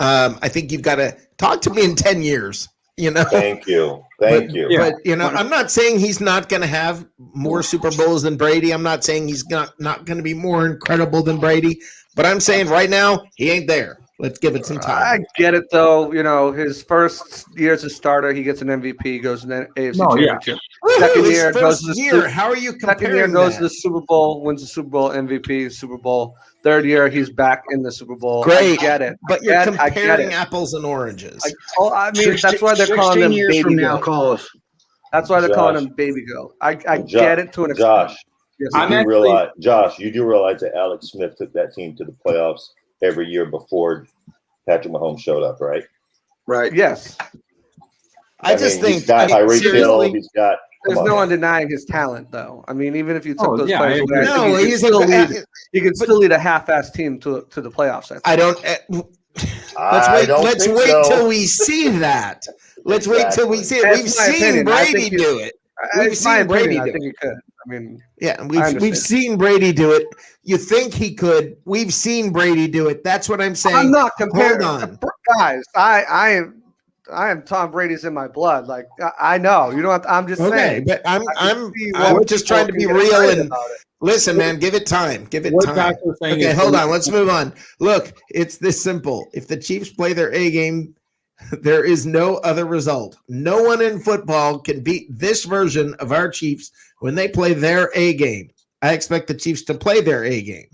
I think you've got to talk to me in 10 years. Thank you. Thank you. But I'm not saying he's not going to have more Super Bowls than Brady. I'm not saying he's not going to be more incredible than Brady. But I'm saying right now he ain't there. Let's give it some time. I get it though. His first year as a starter, he gets an MVP, goes to the AFC Championship. Second year goes to the How are you comparing Second year goes to the Super Bowl, wins the Super Bowl, MVP, Super Bowl. Third year, he's back in the Super Bowl. Great. I get it. But you're comparing apples and oranges. That's why they're calling him years Baby from now, Goat. call us. That's why they're calling him Baby Goat. I get it to an extent. Josh, you do realize that Alex Smith took that team to the playoffs every year before Patrick Mahomes showed up, right? Right. Yes. I just think he's got Tyreek Hill. He's got. There's no one denying his talent, though. I mean, even if you took those yeah, players away, no, he could still lead a half-assed team to the playoffs. I don't. Let's wait till we see that. Let's wait till we see it. We've seen Brady do it. We've seen Brady do it. I think he could. I mean, yeah, we've seen Brady do it. You think he could? We've seen Brady do it. That's what I'm saying. I'm not comparing, Hold on, guys. I am Tom Brady's in my blood. Like I know you don't have to, I'm just saying. But I'm just trying to be real and listen, man. Give it time. Give it time. Okay, hold on. Let's move on. Look, it's this simple. If the Chiefs play their A game, there is no other result. No one in football can beat this version of our Chiefs when they play their A game. I expect the Chiefs to play their A game.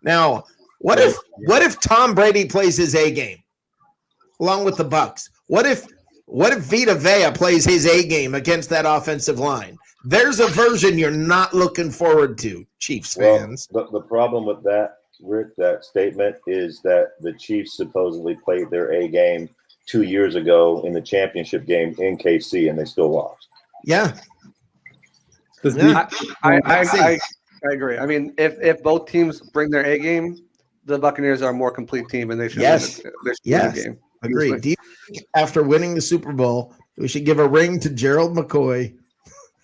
Now, what if Tom Brady plays his A game along with the Bucks? What if Vita Vea plays his A game against that offensive line? There's a version you're not looking forward to, Chiefs fans. The problem with that, Rick, that statement is that the Chiefs supposedly played their A game 2 years ago in the championship game in KC, and they still lost. Yeah. I agree. I mean, if both teams bring their A game, the Buccaneers are a more complete team, and they should win the game. Agreed. Do you think after winning the Super Bowl, we should give a ring to Gerald McCoy?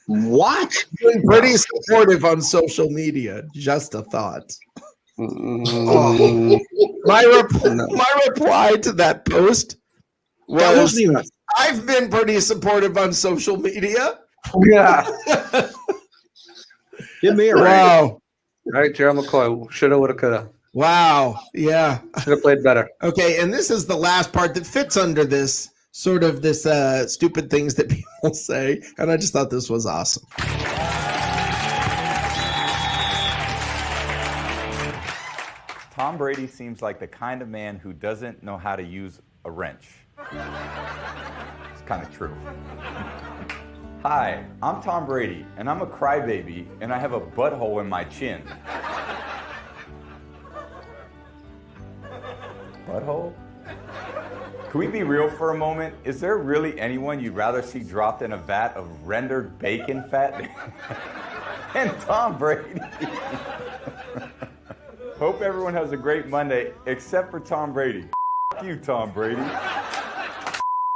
What? Been pretty supportive on social media. Just a thought. My reply to that post was, I've been pretty supportive on social media. Yeah. Give me a ring. Wow. All right, Gerald McCoy. Shoulda, woulda, coulda. Wow. Yeah. Should have played better. Okay, and this is the last part that fits under this sort of this stupid things that people say, and I just thought this was awesome. Tom Brady seems like the kind of man who doesn't know how to use a wrench. It's kind of true. Hi, I'm Tom Brady, and I'm a crybaby, and I have a butthole in my chin. Butthole? Can we be real for a moment? Is there really anyone you'd rather see dropped in a vat of rendered bacon fat than Tom Brady? Hope everyone has a great Monday, except for Tom Brady. F you, Tom Brady.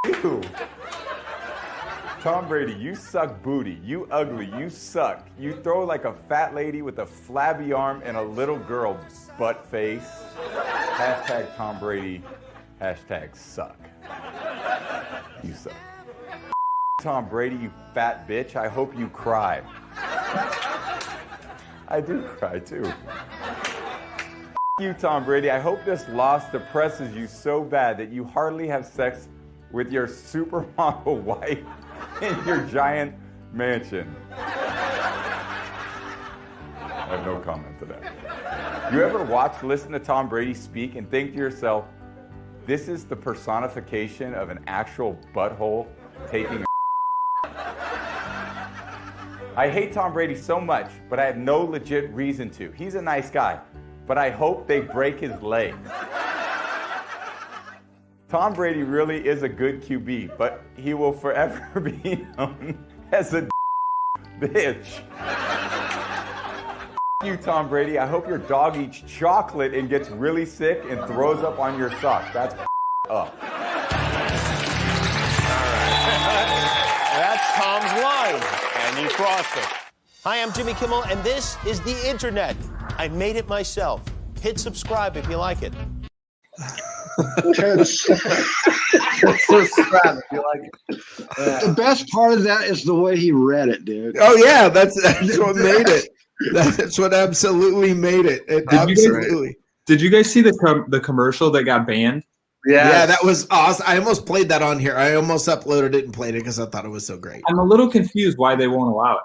You. Tom Brady, you suck booty. You ugly. You suck. You throw like a fat lady with a flabby arm and a little girl butt face. Hashtag Tom Brady. Hashtag suck. You suck. Tom Brady, you fat bitch. I hope you cry. I do cry too. You, Tom Brady. I hope this loss depresses you so bad that you hardly have sex with your supermodel wife in your giant mansion. I have no comment to that. You ever listen to Tom Brady speak and think to yourself, this is the personification of an actual butthole taking a I hate Tom Brady so much, but I have no legit reason to. He's a nice guy, but I hope they break his leg. Tom Brady really is a good QB, but he will forever be known as a bitch. You, Tom Brady. I hope your dog eats chocolate and gets really sick and throws up on your sock. That's up. That's Tom's line, and you crossed it. Hi, I'm Jimmy Kimmel, and this is the internet. I made it myself. Hit subscribe if you like it. It's so scrappy. You like it. The best part of that is the way he read it, dude. Oh yeah, that's what made it. That's what absolutely made it. Did you guys see the commercial that got banned? Yeah, that was awesome. I almost played that on here. I almost uploaded it and played it because I thought it was so great. I'm a little confused why they won't allow it.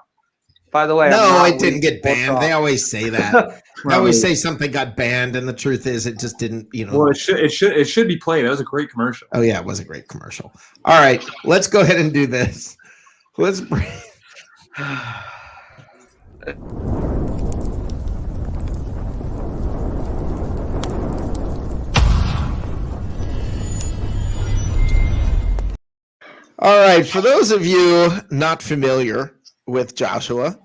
By the way, no, it didn't get banned. They always say that. They always say something got banned, and the truth is, it just didn't. Well, it should be played. That was a great commercial. Oh yeah, it was a great commercial. All right, let's go ahead and do this. Let's bring. All right, for those of you not familiar with Joshua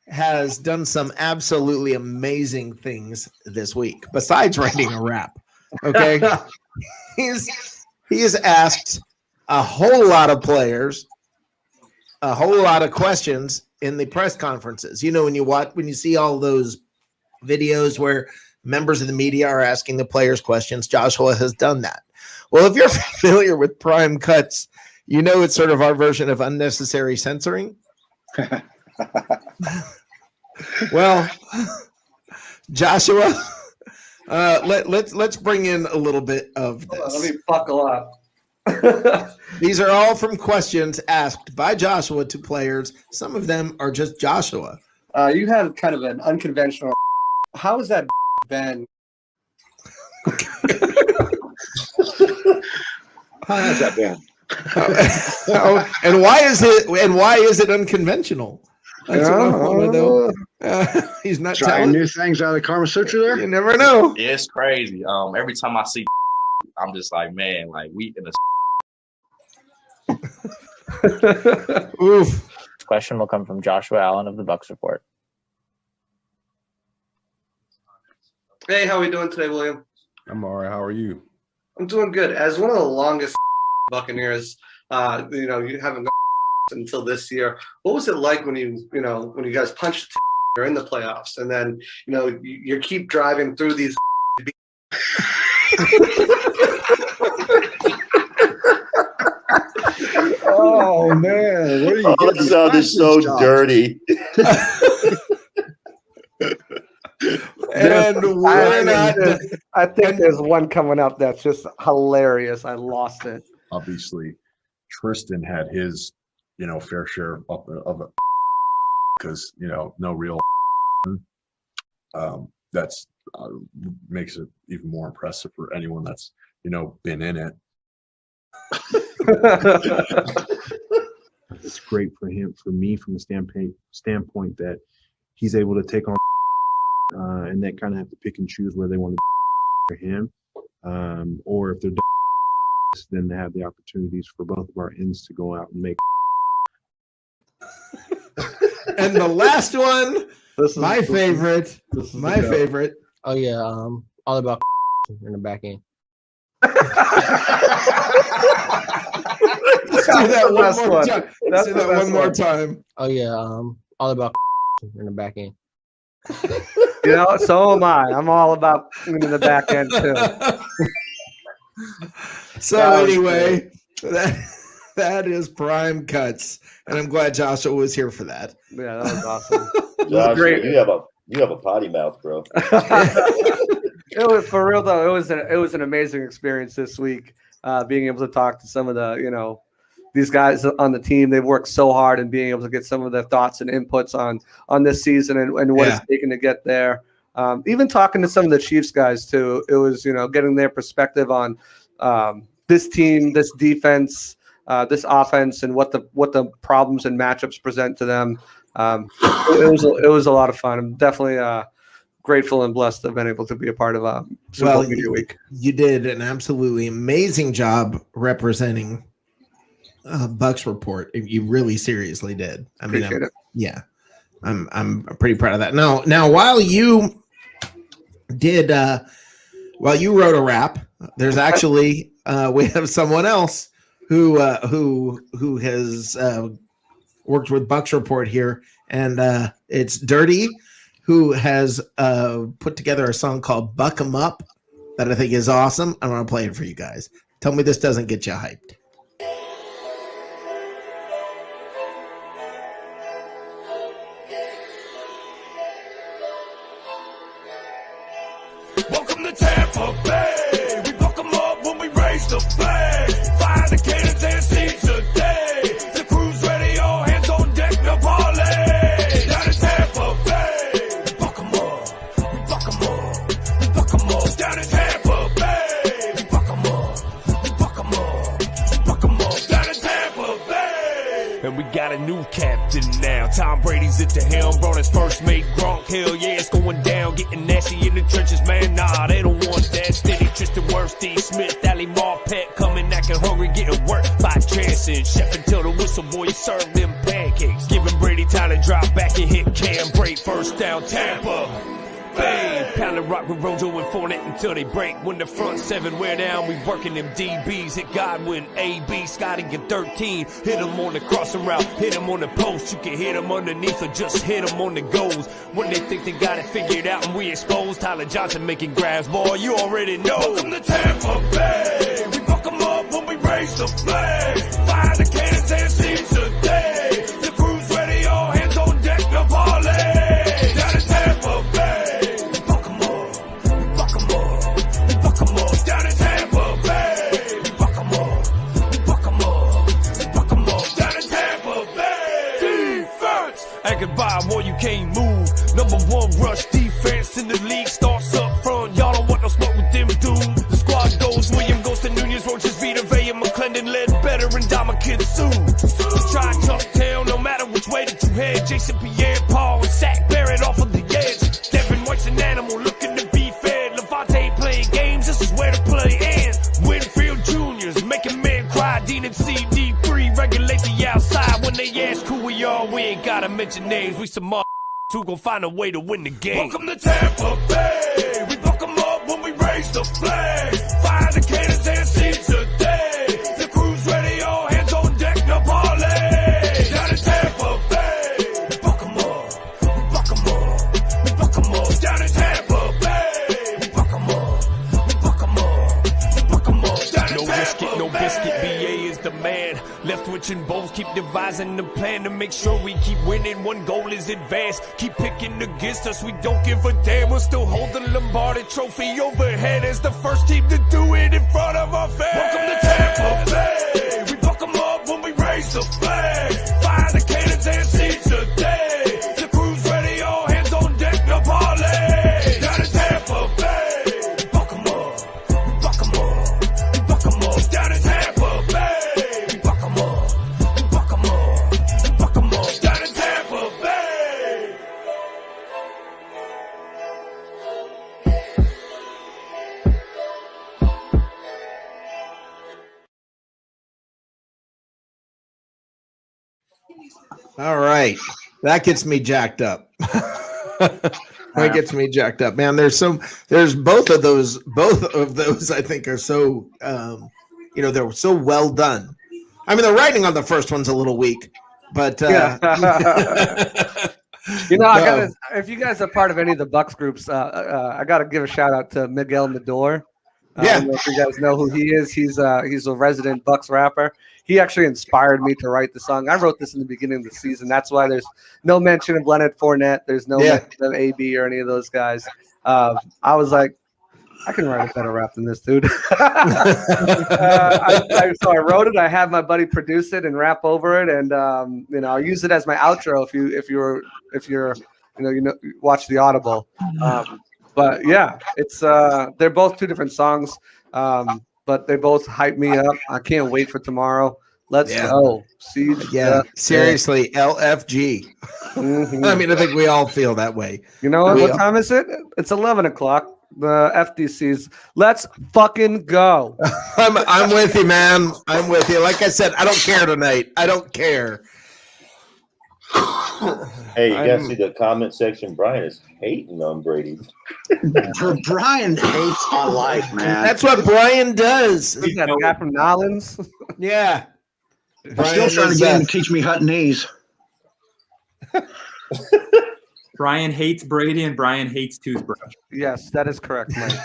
has done some absolutely amazing things this week, besides writing a rap. Okay. He has asked a whole lot of players, a whole lot of questions in the press conferences. You know, when you see all those videos where members of the media are asking the players questions, Joshua has done that. Well, if you're familiar with Prime Cuts, you know it's sort of our version of unnecessary censoring. Well, Joshua, let's bring in a little bit of this. Let me buckle up. These are all from questions asked by Joshua to players. Some of them are just Joshua. You had kind of an unconventional. How has that been? How has that been? And why is it unconventional? That's what I want to know. He's not trying new things out of the Kama Sutra there. You never know. Yeah, it's crazy. Every time I see, I'm just like, man, like we in a. Oof. This question will come from Joshua Allen of the Bucks Report. Hey, how are we doing today, William? I'm all right. How are you? I'm doing good. As one of the longest Buccaneers, you haven't gone until this year. What was it like when you guys punched you're in the playoffs, and then you keep driving through these? Oh man, what are you? That sounded so dirty. And we're not. I think there's one coming up that's just hilarious. I lost it. Obviously, Tristan had his, fair share of it because no real. That's makes it even more impressive for anyone that's been in it. It's great for me from the standpoint that he's able to take on. And they kind of have to pick and choose where they want to for him, or if they're then they have the opportunities for both of our ends to go out and make. And the last one, my favorite. Oh yeah, all about in the back end. Let's do that one more time. Let's do that one more time. Oh yeah, all about in the back end. So am I. I'm all about in the back end too. So anyway, that is Prime Cuts, and I'm glad Joshua was here for that. Yeah, that was awesome. Joshua, great. You have a potty mouth, bro. It was for real though. It was an amazing experience this week. Being able to talk to some of the these guys on the team. They've worked so hard and being able to get some of their thoughts and inputs on this season and what it's taken to get there. Even talking to some of the Chiefs guys too. It was getting their perspective on this team, this defense, this offense, and what the problems and matchups present to them. It was a lot of fun. I'm definitely grateful and blessed to have been able to be a part of Super Bowl Media Week. You did an absolutely amazing job representing Bucks Report. You really seriously did. Appreciate it. Yeah, I'm pretty proud of that. Now while you wrote a rap, there's actually we have someone else who has worked with Bucks Report here, and it's Dirty, who has put together a song called "Buck 'Em Up," that I think is awesome. I want to play it for you guys. Tell me this doesn't get you hyped. Welcome to Tampa Bay. We fuck 'em up when we raise the flag. Fire the cannons and seize the day. The crew's ready, all hands on deck, no parlay. Down in Tampa Bay. We fuck 'em up. We fuck 'em up. We fuck 'em up. Down in Tampa Bay. We fuck 'em up. We fuck 'em up. We fuck 'em up. Down in Tampa Bay. And we got a new captain now. Tom Brady's at the helm. Brought his first mate Gronk. Hell yeah, it's going down. Getting nasty in the trenches, man. Nah, they don't want that. Steady Tristan Wirfs, Steve Smith, Ali Marpet coming acting hungry, getting worked by Jansen. Chef until the whistle boy serve them pancakes. Giving Brady time to drop back and hit Cam break. First down, Tampa Bay. Pound the rock with Rojo and Fournette until they break. When the front seven wear down, we working them DBs. Hit Godwin, AB, Scotty get 13. Hit him on the crossing route, hit him on the post. You can hit him underneath or just hit him on the goals. When they think they got it figured out and we exposed, Tyler Johnson making grabs, boy, you already know. Welcome to Tampa Bay. We fuck 'em up when we raise the flag. Fire the cannons and seize the day. The crew's ready, all hands on deck, no parlay. Down in Tampa Bay. Down in Tampa Bay, we fuck 'em up, we fuck 'em up, we fuck 'em up. Down in Tampa Bay, defense. Anchored by a war you can't move. Number one rush defense in the league starts up front. Y'all don't want no smoke with them dudes. The squad goes William, goes to Nunez, Roaches, Vita Vea, McClendon, Ledbetter, and Damakitsu. Try touchdown no matter which way that you head. Jason Pierre, Paul, and Sack Barrett off of the edge. Devin White's an animal looking to be fed. Levante ain't playing games, this is where the play ends. Winfield Juniors making men cry. Dean and CD3 regulate the outside. When they ask who we are, we ain't gotta mention names. We some who gon' find a way to win the game. Welcome to Tampa Bay. We fuck 'em up when we raise the flag. Fire the cannons and seize the day. The crew's ready, all hands on deck, no parlay. Down in Tampa Bay. We fuck 'em up. We fuck 'em up. We fuck 'em up. Down in Tampa Bay. We fuck 'em up. We fuck 'em up. We fuck 'em up. Down in Tampa Bay. No biscuit, BA is the man. Left switching bowls, keep devising the plan to make sure we keep winning. One goal is advance. Keep picking against us, we don't give a damn. We'll still hold the Lombardi trophy overhead as the first team to do it in front of our fans. Welcome to Tampa Bay. We fuck 'em up when we raise the flag. Fire the cannons and seize the day. The crew's ready, all hands on deck, no parlay. Down in Tampa Bay. We fuck 'em up. We fuck 'em up. We fuck 'em up. Down in Tampa Bay. We fuck 'em up. We fuck 'em up. We fuck 'em up. Down in Tampa Bay. All right. That gets me jacked up. That gets me jacked up, man. There's both of those I think are so they're so well done. I mean, the writing on the first one's a little weak, but if you guys are part of any of the Bucks groups, I got to give a shout out to Miguel Medor. I don't know if you guys know who he is. He's a resident Bucks rapper. He actually inspired me to write the song. I wrote this in the beginning of the season. That's why there's no mention of Leonard Fournette. There's no mention of AB or any of those guys. I was like, I can write a better rap than this dude. So I wrote it. I had my buddy produce it and rap over it, and I'll use it as my outro if you're watch the Audible. But yeah, it's they're both two different songs, but they both hype me up. I can't wait for tomorrow. Let's go. Seriously, LFG. Mm-hmm. I mean, I think we all feel that way. You know what time is it? It's 11 o'clock. The FDC's. Let's fucking go. I'm with you, man. I'm with you. Like I said, I don't care tonight. I don't care. Hey, you guys see the comment section? Brian is hating on Brady. Brian hates on life, man. That's what Brian does. He's that guy from Nolans. Yeah. I'm still trying to get him to teach me Huttonese. Brian hates Brady and Brian hates toothbrush. Yes, that is correct, Mike.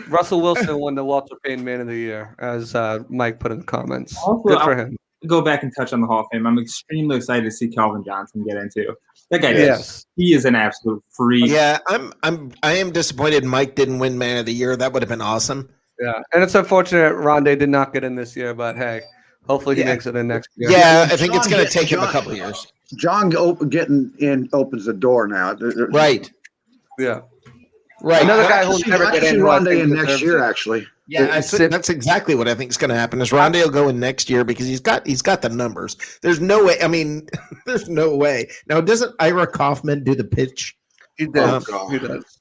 Russell Wilson won the Walter Payton Man of the Year, as Mike put in the comments. Also, Good for him. Go back and touch on the Hall of Fame. I'm extremely excited to see Calvin Johnson get into. That guy, Yes. he is an absolute freak. Yeah, I am disappointed Mike didn't win Man of the Year. That would have been awesome. Yeah, and it's unfortunate Rondé did not get in this year, but hey, hopefully he makes it in next year. Yeah, I think it's going to take him a couple of years. John getting in opens the door now. Right. Yeah. Right. Another guy who'll never I get see in. Rondé in next year, actually. Yeah, that's exactly what I think is going to happen. Is Rondé will go in next year because he's got the numbers. There's no way. I mean, there's no way. Now, doesn't Ira Kaufman do the pitch? He does. He does.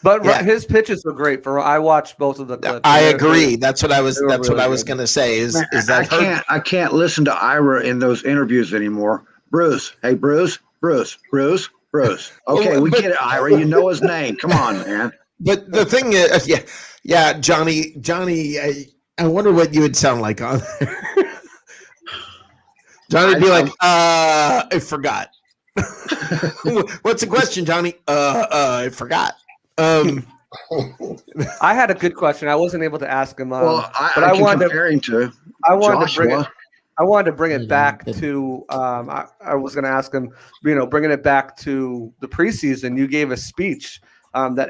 But his pitches were great. I watched both of the clips. I agree. That's what I was going to say. Is that I can't listen to Ira in those interviews anymore. Bruce, hey Bruce. Okay, we get it, Ira. You know his name. Come on, man. But the thing is, yeah, Johnny. I wonder what you would sound like on there. Johnny'd be like, I forgot. What's the question, Johnny? I forgot. I had a good question. I wasn't able to ask him. Well, but I wanted to bring it back to. I was going to ask him. Bringing it back to the preseason. You gave a speech that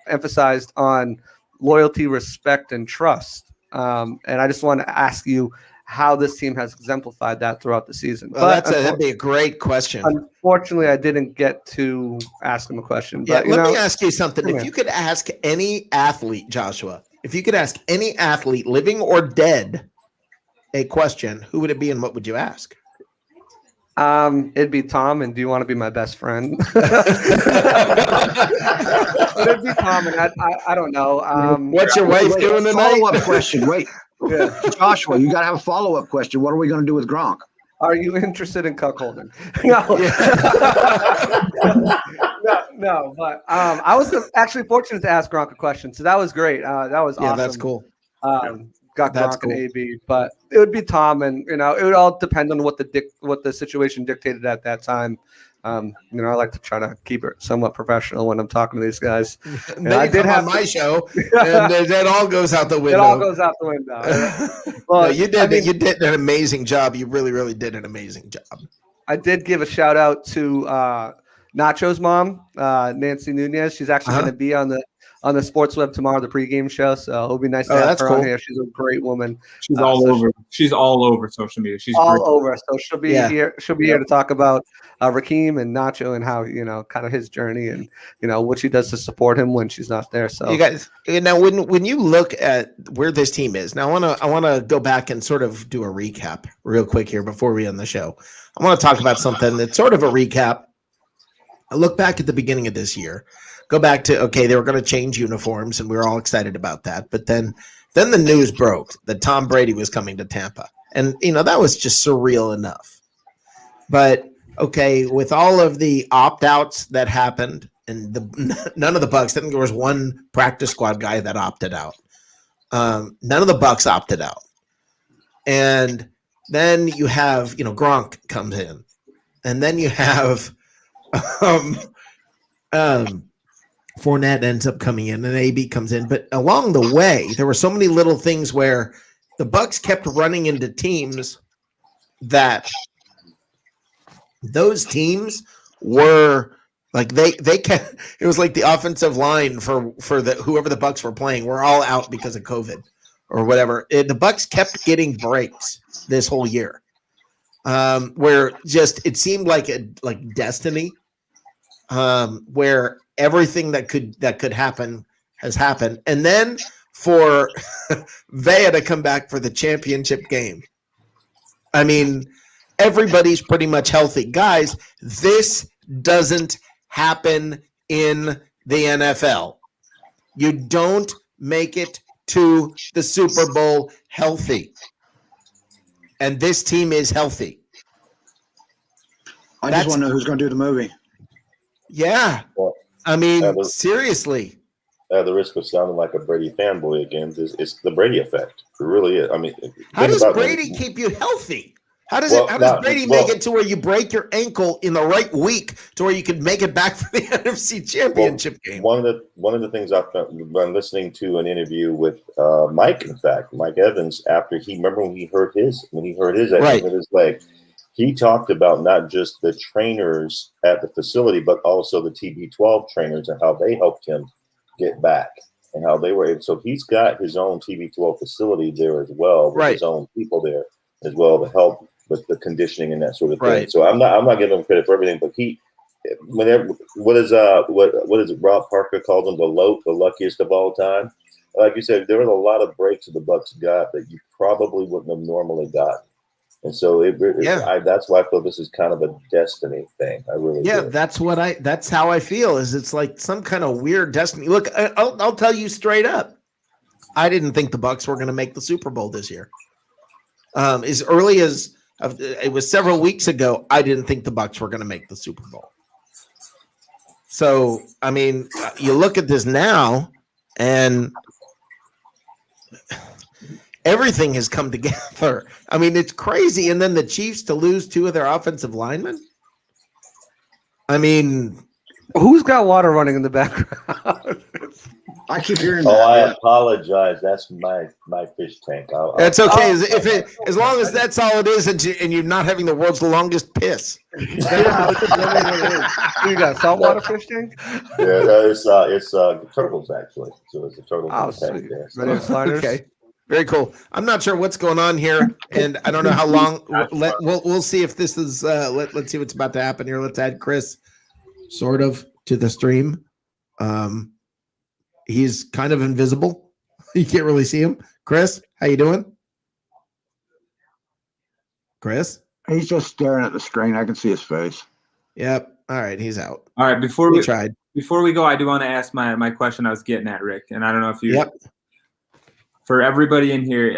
emphasized on loyalty, respect, and trust. And I just want to ask you how this team has exemplified that throughout the season. Well, that'd be a great question. Unfortunately, I didn't get to ask him a question. But, let me ask you something. If you could ask any athlete, Joshua, if you could ask any athlete, living or dead, a question, who would it be and what would you ask? It'd be Tom, and do you want to be my best friend? It'd be Tom, and I don't know. What's your wife doing tonight? Follow-up question. Wait. Yeah. Joshua, you got to have a follow-up question. What are we going to do with Gronk? Are you interested in cuckolding? No, but I was actually fortunate to ask Gronk a question, so that was great. That was awesome. Yeah, that's cool. Got Gronk and AB, but it would be Tom, and it would all depend on what the situation dictated at that time. I like to try to keep it somewhat professional when I'm talking to these guys. I did have my show, and that all goes out the window. It all goes out the window. Well, no, you did an amazing job. You really, really did an amazing job. I did give a shout out to Nacho's mom, Nancy Nunez. She's actually going to be on the Sports Web tomorrow, the pregame show. So it'll be nice to have her on here. She's a great woman. She's all over. She's all over social media. She's all over. So she'll be here. She'll be here to talk about Raheem and Nacho and how kind of his journey and what she does to support him when she's not there. So you guys, now when you look at where this team is now, I want to go back and sort of do a recap real quick here before we end the show. I want to talk about something that's sort of a recap. I look back at the beginning of this year. Go back to, they were going to change uniforms, and we were all excited about that. But then the news broke that Tom Brady was coming to Tampa. And, that was just surreal enough. But, with all of the opt-outs that happened, and none of the Bucs, I think there was one practice squad guy that opted out. None of the Bucs opted out. And then you have, Gronk comes in. And then you have Fournette ends up coming in and AB comes in. But along the way, there were so many little things where the Bucs kept running into teams that those teams were like they kept, it was like the offensive line for the whoever the Bucs were playing were all out because of COVID or whatever. The Bucs kept getting breaks this whole year. Where just it seemed like destiny. Where everything that could happen has happened. And then for Vea to come back for the championship game. I mean, everybody's pretty much healthy. Guys, this doesn't happen in the NFL. You don't make it to the Super Bowl healthy. And this team is healthy. I just want to know who's going to do the movie. Yeah. Well, I mean, seriously. At the risk of sounding like a Brady fanboy again, it's the Brady effect. It really is. I mean, how does Brady keep you healthy? How does Brady make it to where you break your ankle in the right week to where you can make it back for the NFC Championship game? One of the things I've been listening to an interview with Mike, in fact, Mike Evans, after when he hurt his leg, he talked about not just the trainers at the facility, but also the TB12 trainers and how they helped him get back and how they were able. So he's got his own TB12 facility there as well, with his own people there as well to help with the conditioning and that sort of thing. Right. So I'm not giving him credit for everything, but what is it? Rob Parker called him the luckiest of all time. Like you said, there was a lot of breaks that the Bucs got that you probably wouldn't have normally gotten. And so that's why I feel this is kind of a destiny thing. I really do. That's how I feel. It's like some kind of weird destiny. Look, I'll tell you straight up. I didn't think the Bucs were going to make the Super Bowl this year. As early as it was several weeks ago, I didn't think the Bucs were going to make the Super Bowl. So, I mean, you look at this now, and everything has come together. I mean, it's crazy. And then the Chiefs to lose 2 of their offensive linemen. I mean, who's got water running in the background? I keep hearing that. I apologize. That's my fish tank. That's okay. As long as that's all it is, and you're not having the world's longest piss. You got saltwater fish tank? Yeah, it's turtles actually. So it's a turtle tank there. Okay. Very cool. I'm not sure what's going on here, and I don't know how long. We'll see if this is. Let's see what's about to happen here. Let's add Chris, sort of, to the stream. He's kind of invisible. You can't really see him. Chris, how you doing? Chris? He's just staring at the screen. I can see his face. Yep. All right, he's out. All right, before we tried. Before we go, I do want to ask my question I was getting at, Rick, and I don't know if you. Yep. For everybody in here,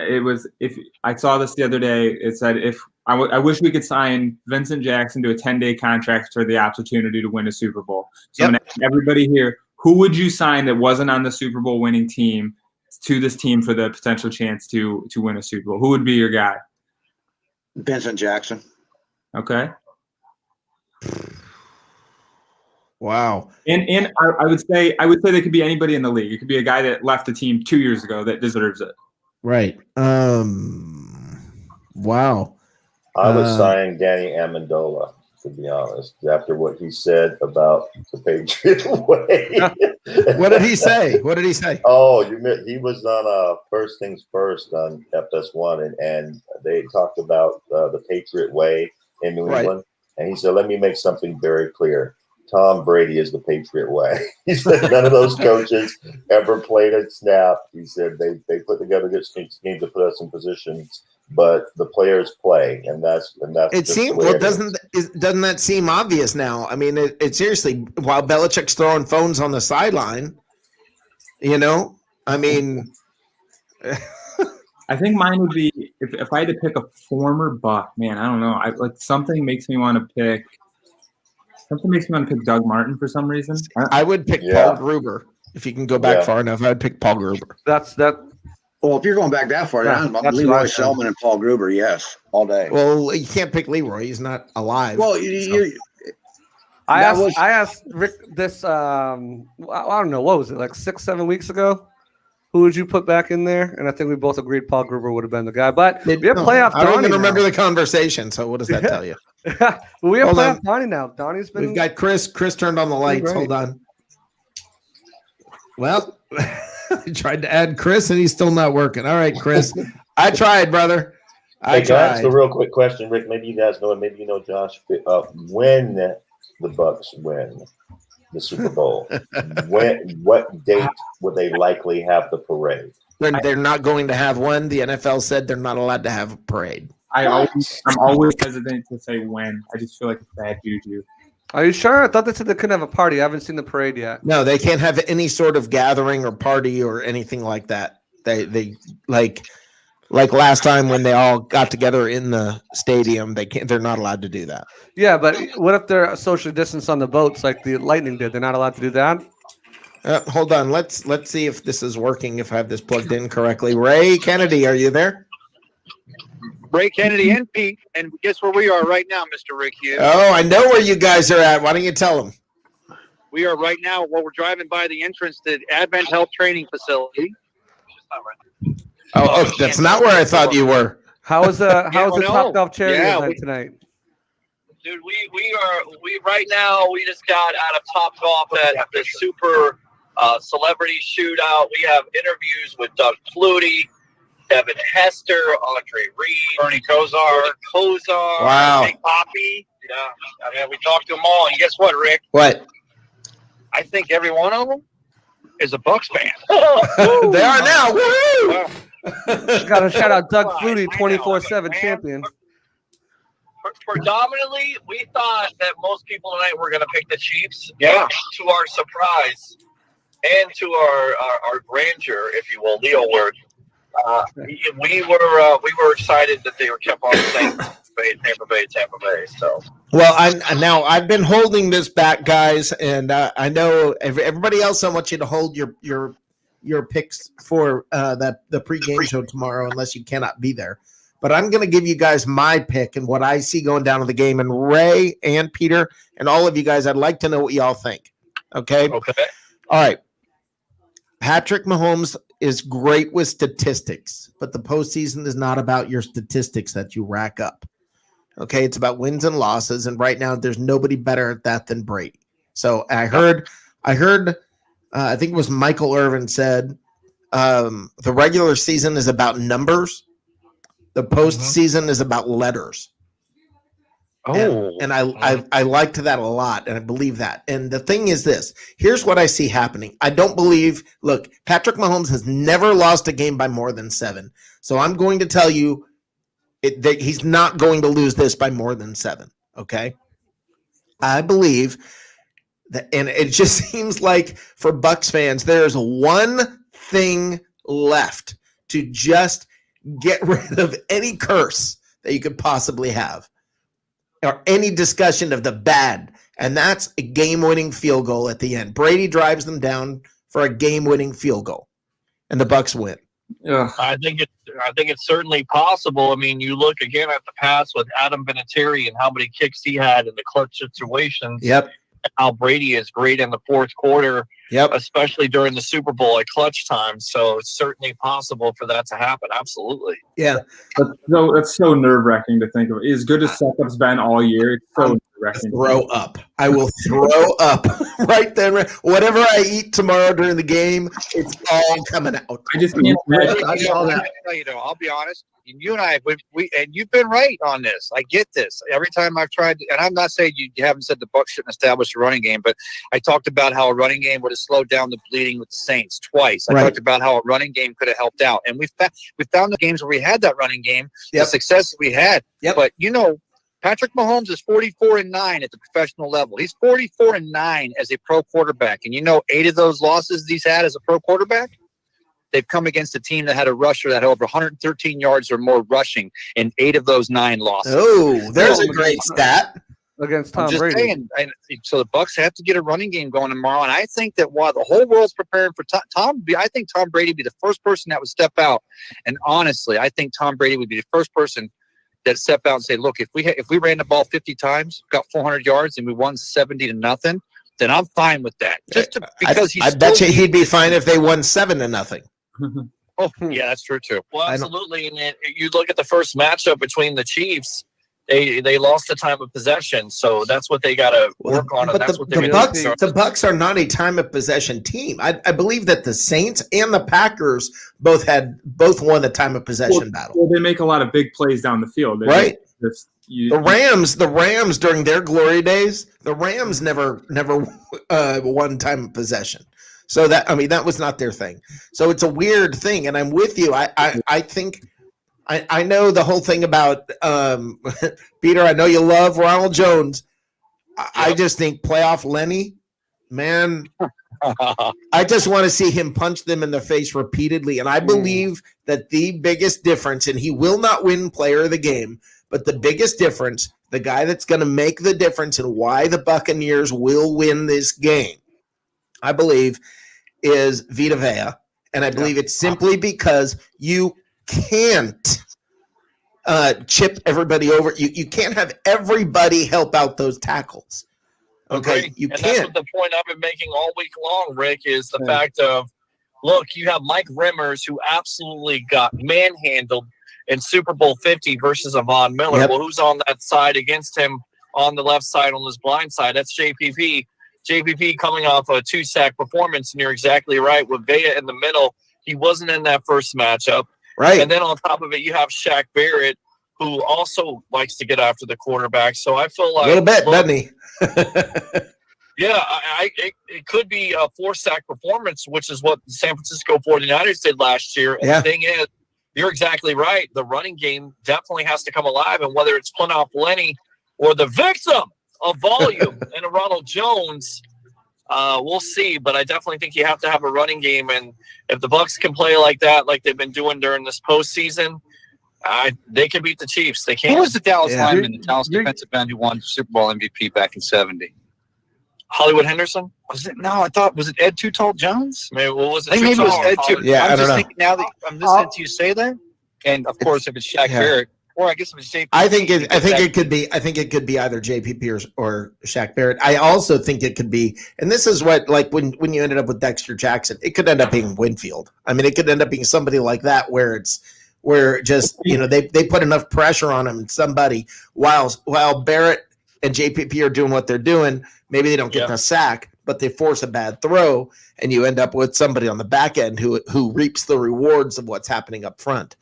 if I saw this the other day, it said I wish we could sign Vincent Jackson to a 10-day contract for the opportunity to win a Super Bowl. So I'm gonna ask everybody here, who would you sign that wasn't on the Super Bowl winning team to this team for the potential chance to win a Super Bowl? Who would be your guy? Vincent Jackson. Okay. Wow. And I would say they could be anybody in the league. It could be a guy that left the team 2 years ago that deserves it. Right. Wow. I was signing Danny Amendola, to be honest, after what he said about the Patriot way. What did he say? Oh, he was on First Things First on FS1, and they talked about the Patriot way in New England. And he said, let me make something very clear. Tom Brady is the Patriot way. He said none of those coaches ever played a snap. He said they put together good schemes to put us in positions, but the players play, and that's. It seems doesn't that seem obvious now? I mean, it seriously. While Belichick's throwing phones on the sideline, I mean. I think mine would be if I had to pick a former Buck. Man, I don't know. Something makes me want to pick. Something makes me want to pick Doug Martin for some reason. I would pick Paul Gruber if you can go back far enough. I would pick Paul Gruber. Well, if you're going back that far, Leroy Selman and Paul Gruber, yes, all day. Well, you can't pick Leroy; he's not alive. Well, I asked Rick this. I don't know, what was it, like 6-7 weeks ago? Who would you put back in there? And I think we both agreed Paul Gruber would have been the guy. But we have playoff Donnie. I don't even remember the conversation. So what does that tell you? We have playoff Donnie now. Donnie's been. We've got Chris. Chris turned on the lights. Hold on. Well, I tried to add Chris, and he's still not working. All right, Chris. I tried, brother. Hey, can I ask a real quick question, Rick? Maybe you guys know it. Maybe you know Josh. When the Bucs win the Super Bowl, what date would they likely have the parade? They're not going to have one. The NFL said they're not allowed to have a parade. I'm always hesitant to say when. I just feel like it's bad juju. Are you sure? I thought they said they couldn't have a party. I haven't seen the parade yet. No, they can't have any sort of gathering or party or anything like that. They like last time when they all got together in the stadium, they're not allowed to do that. Yeah, but what if they're socially distanced on the boats like the Lightning did? They're not allowed to do that? Hold on. Let's see if this is working, if I have this plugged in correctly. Ray Kennedy, are you there? Ray Kennedy and Pete, and guess where we are right now, Mr. Rick Hughes? Oh, I know where you guys are at. Why don't you tell them? We are right now. Well, we're driving by the entrance to Advent Health Training Facility. Oh, that's not where I thought you were. How was the Top Golf Charity Yeah, event tonight? Dude, we right now we just got out of Top Golf at the Super Celebrity Shootout. We have interviews with Doug Flutie, Devin Hester, Andre Reed, Bernie Kosar, Wow. Big Poppy. Yeah, I mean we talked to them all, and guess what, Rick? What? I think every one of them is a Bucks fan. They are now. Woo! Got to shout out Doug Flutie, 24/7 champion. Predominantly, we thought that most people tonight were going to pick the Chiefs. Yeah. To our surprise, and to our grandeur, if you will, Leo word, we were excited that they were kept on saying Tampa Bay. So. Well, I've been holding this back, guys, and I know everybody else. I want you to hold your picks for the pregame show tomorrow, unless you cannot be there. But I'm going to give you guys my pick and what I see going down to the game. And Ray and Peter and all of you guys, I'd like to know what y'all think. Okay. Okay. All right. Patrick Mahomes is great with statistics, but the postseason is not about your statistics that you rack up. Okay, it's about wins and losses, and right now there's nobody better at that than Brady. So I heard, I think it was Michael Irvin said, the regular season is about numbers, the postseason is about letters. Oh, and I liked that a lot, and I believe that. And the thing is this: here's what I see happening. I don't believe. Look, Patrick Mahomes has never lost a game by more than 7. So I'm going to tell you that he's not going to lose this by more than 7. Okay, I believe that, and it just seems like for Bucs fans, there's one thing left to just get rid of any curse that you could possibly have, or any discussion of the bad, and that's a game-winning field goal at the end. Brady drives them down for a game-winning field goal, and the Bucs win. Yeah, I think it's certainly possible. I mean, you look again at the past with Adam Vinatieri and how many kicks he had in the clutch situations. Yep. And how Brady is great in the fourth quarter. Yep. Especially during the Super Bowl at clutch time. So it's certainly possible for that to happen. Absolutely. Yeah. That's so nerve-wracking to think of. As good as Suckup's been all year, it's so nerve-wracking. Throw up. I will throw up right there. Whatever I eat tomorrow during the game, it's all coming out. I just can't imagine. I saw that. I'll be honest. You and I, we and you've been right on this. I get this. Every time I've tried, and I'm not saying you haven't said the Bucs shouldn't establish a running game, but I talked about how a running game would have slowed down the bleeding with the Saints twice. I talked about how a running game could have helped out, and we found the games where we had that running game, the success that we had. But Patrick Mahomes is 44-9 at the professional level. He's 44-9 as a pro quarterback, and 8 of those losses he's had as a pro quarterback, they've come against a team that had a rusher that had over 113 yards or more rushing in 8 of those 9 losses. Oh, there's a great stat. Against Tom I'm just Brady. saying, so the Bucs have to get a running game going tomorrow, and I think that while the whole world's preparing for I think Tom Brady would be the first person that would step out. And honestly, I think Tom Brady would be the first person that step out and say, "Look, if we ran the ball 50 times, got 400 yards, and we won 70-0, then I'm fine with that." Because I bet you he'd be fine if they won 7-0. Oh, yeah, that's true too. Well, absolutely. And then you look at the first matchup between the Chiefs. They lost the time of possession, so that's what they got to work on. But and that's the Bucs are not a time of possession team. I believe that the Saints and the Packers both won the time of possession battle. Well, they make a lot of big plays down the field, right? The Rams during their glory days, the Rams never won time of possession. So that was not their thing. So it's a weird thing, and I'm with you. I think. I know the whole thing about Peter. I know you love Ronald Jones. I just think playoff Lenny, man. I just want to see him punch them in the face repeatedly. And I believe that the biggest difference, and he will not win player of the game, but the biggest difference, the guy that's going to make the difference and why the Buccaneers will win this game, I believe, is Vita Vea. And I believe it's simply because you can't chip everybody over. You can't have everybody help out those tackles. Okay, Agreed. you and can't. That's what the point I've been making all week long, Rick, is the fact of, look, you have Mike Rimmers who absolutely got manhandled in Super Bowl 50 versus Von Miller. Yep. Well, who's on that side against him on the left side, on his blind side? That's JPP. JPP coming off a 2-sack performance, and you're exactly right. With Vea in the middle, he wasn't in that first matchup. Right. And then on top of it, you have Shaq Barrett, who also likes to get after the quarterback. So I feel like A little bit, doesn't he? yeah, it could be a 4-sack performance, which is what the San Francisco 49ers did last year. And the thing is, you're exactly right. The running game definitely has to come alive. And whether it's Plenop Lenny or the victim of volume and a Ronald Jones, we'll see. But I definitely think you have to have a running game. And if the Bucs can play like that, like they've been doing during this postseason, they can beat the Chiefs. They can. Who was the Dallas lineman, the Dallas defensive end who won Super Bowl MVP back in '70? Hollywood Henderson? Was it? No, I thought, was it Ed Too Tall Jones? Maybe, what was it? I think maybe it was Ed Too. Yeah, I'm I don't just know. thinking now that I'm listening to you say that, and of course, if it's Shaq Barrett, or I guess if it's JPP. I think it could be. I think it could be either JPP or Shaq Barrett. I also think it could be, and this is what, like when you ended up with Dexter Jackson, it could end up being Winfield. I mean, it could end up being somebody like that where just they put enough pressure on him, somebody while Barrett and JPP are doing what they're doing, maybe they don't get the sack, but they force a bad throw, and you end up with somebody on the back end who reaps the rewards of what's happening up front.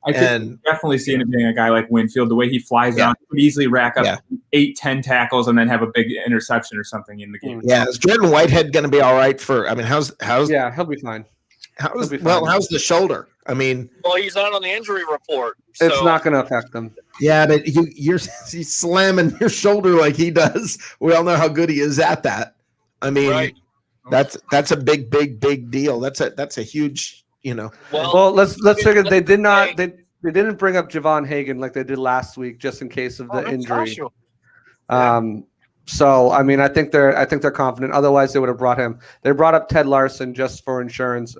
I could definitely see it being a guy like Winfield. The way he flies down, he could easily rack up 8-10 tackles and then have a big interception or something in the game. Yeah, is Jordan Whitehead going to be all right for? I mean, how's yeah, he'll be fine. How's the shoulder? I mean, well, he's not on the injury report. So. It's not going to affect them. Yeah, but he's slamming your shoulder like he does. We all know how good he is at that. I mean, that's a big deal. That's a huge, Well, let's figure they did not they didn't bring up Javon Hagan like they did last week just in case of the injury. So I mean, I think they're confident. Otherwise, they would have brought him. They brought up Ted Larson just for insurance.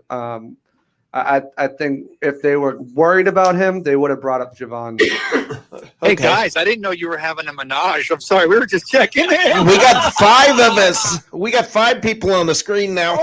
I think if they were worried about him, they would have brought up Javon. Hey guys, I didn't know you were having a menage. I'm sorry, we were just checking in. We got 5 of us. We got 5 people on the screen now.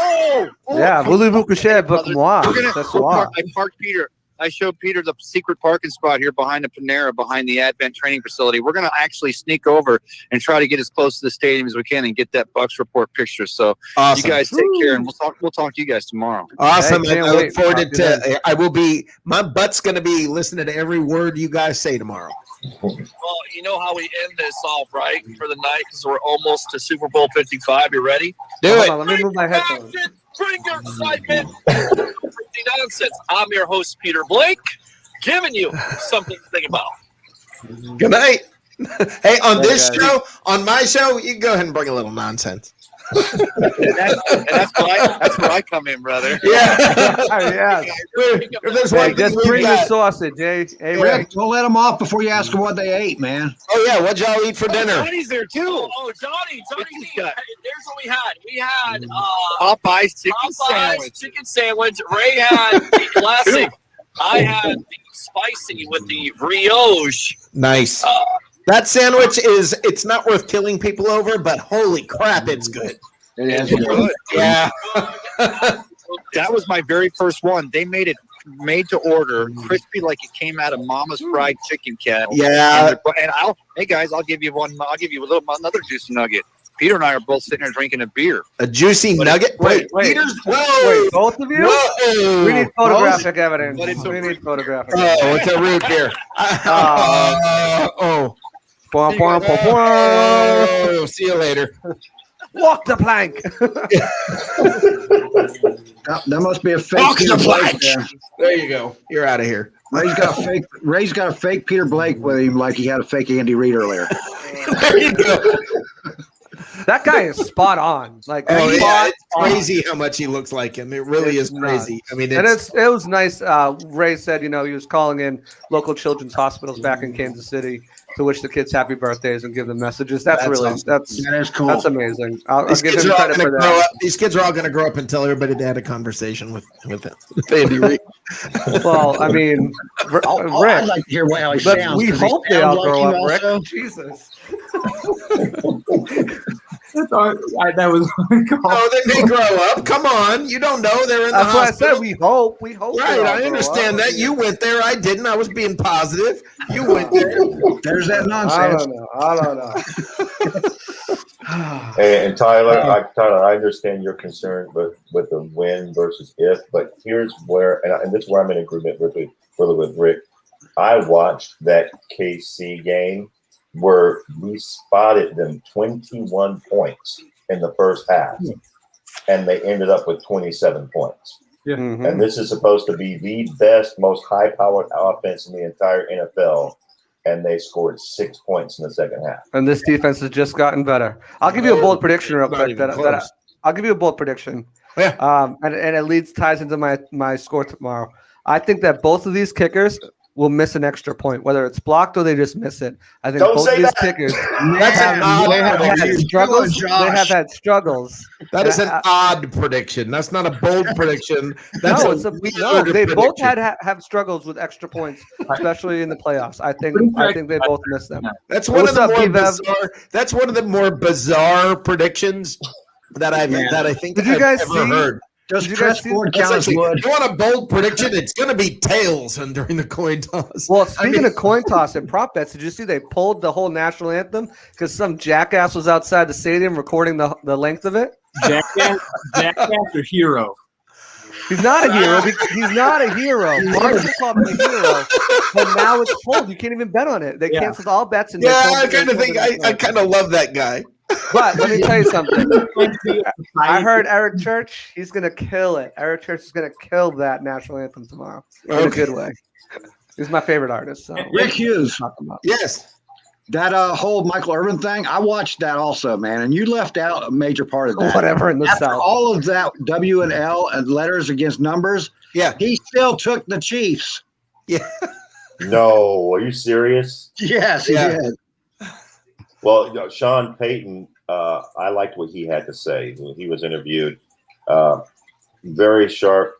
Yeah, voulez-vous coucher avec moi? I parked Peter. I showed Peter the secret parking spot here behind the Panera, behind the Advent training facility. We're going to actually sneak over and try to get as close to the stadium as we can and get that Bucs report picture. So you guys take care, and we'll talk to you guys tomorrow. Awesome. I look forward to I will be, my butt's going to be listening to every word you guys say tomorrow. Well, you know how we end this off, right? For the night, because we're almost to Super Bowl 55. You ready? Hold on, let me move my headphones. Bring your excitement. Nonsense. I'm your host, Peter Blake, giving you something to think about. Good night. Hey, on on my show, you can go ahead and bring a little nonsense. That's where I come in, brother. Yeah. Just bring the sausage, eh? Hey, Rick, don't let them off before you ask them what they ate, man. Oh yeah, what'd y'all eat for dinner? Johnny's there too. Oh, Johnny, here's what we had. We had Popeye's chicken sandwich. Ray had the classic. I had the spicy with the brioche. Nice. That sandwich it's not worth killing people over, but holy crap, it's good. It is good. Yeah. That was my very first one. They made it made to order, crispy like it came out of Mama's fried chicken kettle. Yeah. And hey guys, I'll give you one. I'll give you another juicy nugget. Peter and I are both sitting there drinking a beer. A juicy nugget? Wait. Peter's, whoa. Wait, both of you? Whoa. We need photographic evidence. We need photographic evidence. Oh, it's a root beer. Oh, see you later. Walk the plank. That must be a fake. Walk Peter the Blake plank. There you go. You're out of here. Ray's got a fake Peter Blake with him, like he had a fake Andy Reid earlier. There you go. That guy is spot on. Like, it's crazy how much he looks like him. It really is nuts. crazy. I mean, it was nice. Ray said, he was calling in local children's hospitals back in Kansas City to wish the kids happy birthdays and give them messages. That's really awesome. that is cool. That's amazing. I'll These give kids him are all credit gonna for grow that. up. These kids are all going to grow up and tell everybody they had a conversation with Andy Reid. Well, I mean, Rick, I'd like to hear how he sounds. We Does he hope they sound all like grow you up, Rick. also? Jesus. That was No, they may grow up. Come on, you don't know. They're in the That's why I hospital. said we hope. We hope. Right, they all I grow understand up. that. You went there. I didn't. I was being positive. You went there. There's that nonsense. I don't know. And Tyler, I understand your concern with the when versus if, but here's where, and this is where I'm in agreement with Rick. I watched that KC game where we spotted them 21 points in the first half, and they ended up with 27 points. Yeah. And this is supposed to be the best, most high-powered offense in the entire NFL, and they scored 6 points in the second half. And this defense has just gotten better. I'll give you a bold prediction real quick. I'll give you a bold prediction. Yeah. And it ties into my score tomorrow. I think that both of these kickers will miss an extra point, whether it's blocked or they just miss it. I think both of these kickers have struggles. They have had struggles. That is an odd prediction. That's not a bold prediction. That's they both have struggles with extra points, especially in the playoffs. I think they both miss them. That's one of the more bizarre. That's one of the more bizarre predictions that I think Did you guys I've ever heard. Does Chris Ford count as wood? You want a bold prediction? It's going to be tails during the coin toss. Well, speaking of coin toss and prop bets, did you see they pulled the whole national anthem because some jackass was outside the stadium recording the length of it? Jackass or hero? He's not a hero. He's not a hero. Mark called him a hero, but now it's pulled. You can't even bet on it. They canceled all bets. And I kind of think I kind of love that guy. But let me tell you something. I heard Eric Church. He's going to kill it. Eric Church is going to kill that national anthem tomorrow in a good way. He's my favorite artist. So. Rick Hughes. Yes. That whole Michael Irvin thing, I watched that also, man. And you left out a major part of that. Whatever in the After South. all of that W and L and letters against numbers, he still took the Chiefs. Yeah. No, are you serious? Yes, he did. Well, Sean Payton, I liked what he had to say when he was interviewed. Very sharp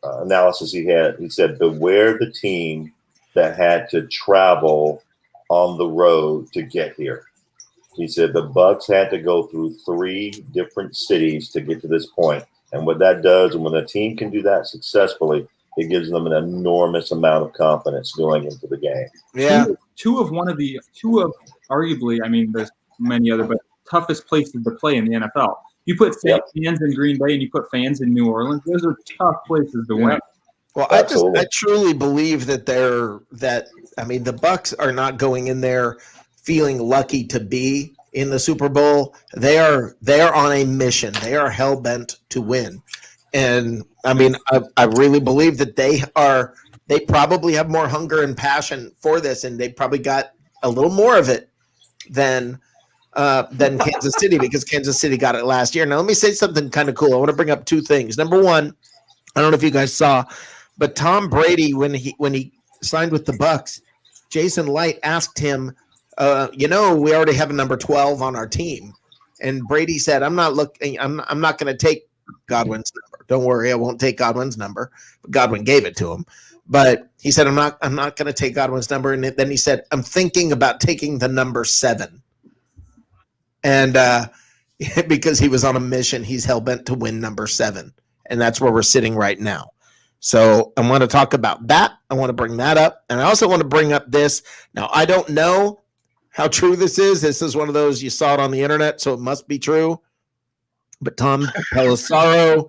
analysis he had. He said, beware the team that had to travel on the road to get here. He said the Bucs had to go through 3 different cities to get to this point. And what that does, and when a team can do that successfully, it gives them an enormous amount of confidence going into the game. Yeah. Two of arguably, I mean, there's many other, but toughest places to play in the NFL. You put fans in Green Bay and you put fans in New Orleans. Those are tough places to win. Well, I truly believe that the Bucs are not going in there feeling lucky to be in the Super Bowl. They are on a mission. They are hell bent to win. And I mean, I really believe that they probably have more hunger and passion for this, and they probably got a little more of it than Kansas City, because Kansas City got it last year. Now, let me say something kind of cool. I want to bring up 2 things. Number one, I don't know if you guys saw, but Tom Brady, when he signed with the Bucs, Jason Light asked him, we already have a number 12 on our team, and Brady said, I'm not going to take Godwin's number. Don't worry, I won't take Godwin's number. But Godwin gave it to him. But he said, I'm not going to take Godwin's number. And then he said, I'm thinking about taking the number 7. And because he was on a mission, he's hell-bent to win number 7. And that's where we're sitting right now. So I want to talk about that. I want to bring that up. And I also want to bring up this. Now, I don't know how true this is. This is one of those, you saw it on the internet, so it must be true. But Tom Pelissero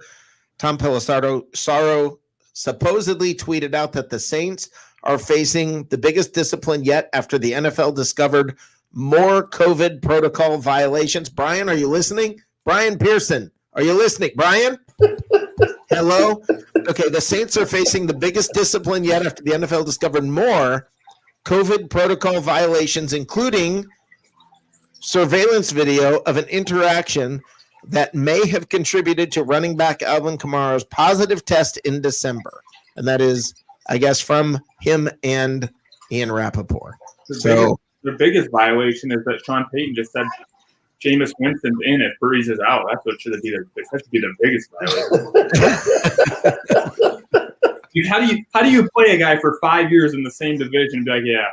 supposedly tweeted out that the Saints are facing the biggest discipline yet after the NFL discovered more COVID protocol violations. Brian, are you listening? Brian Pearson, are you listening? Brian? Hello? Okay, the Saints are facing the biggest discipline yet after the NFL discovered more COVID protocol violations, including surveillance video of an interaction that may have contributed to running back Alvin Kamara's positive test in December. And that is, I guess, from him and Ian Rappaport. The biggest violation is that Sean Payton just said Jameis Winston's in if Breeze is out. That's what should be the biggest violation. Dude, how do you play a guy for 5 years in the same division and be like, yeah,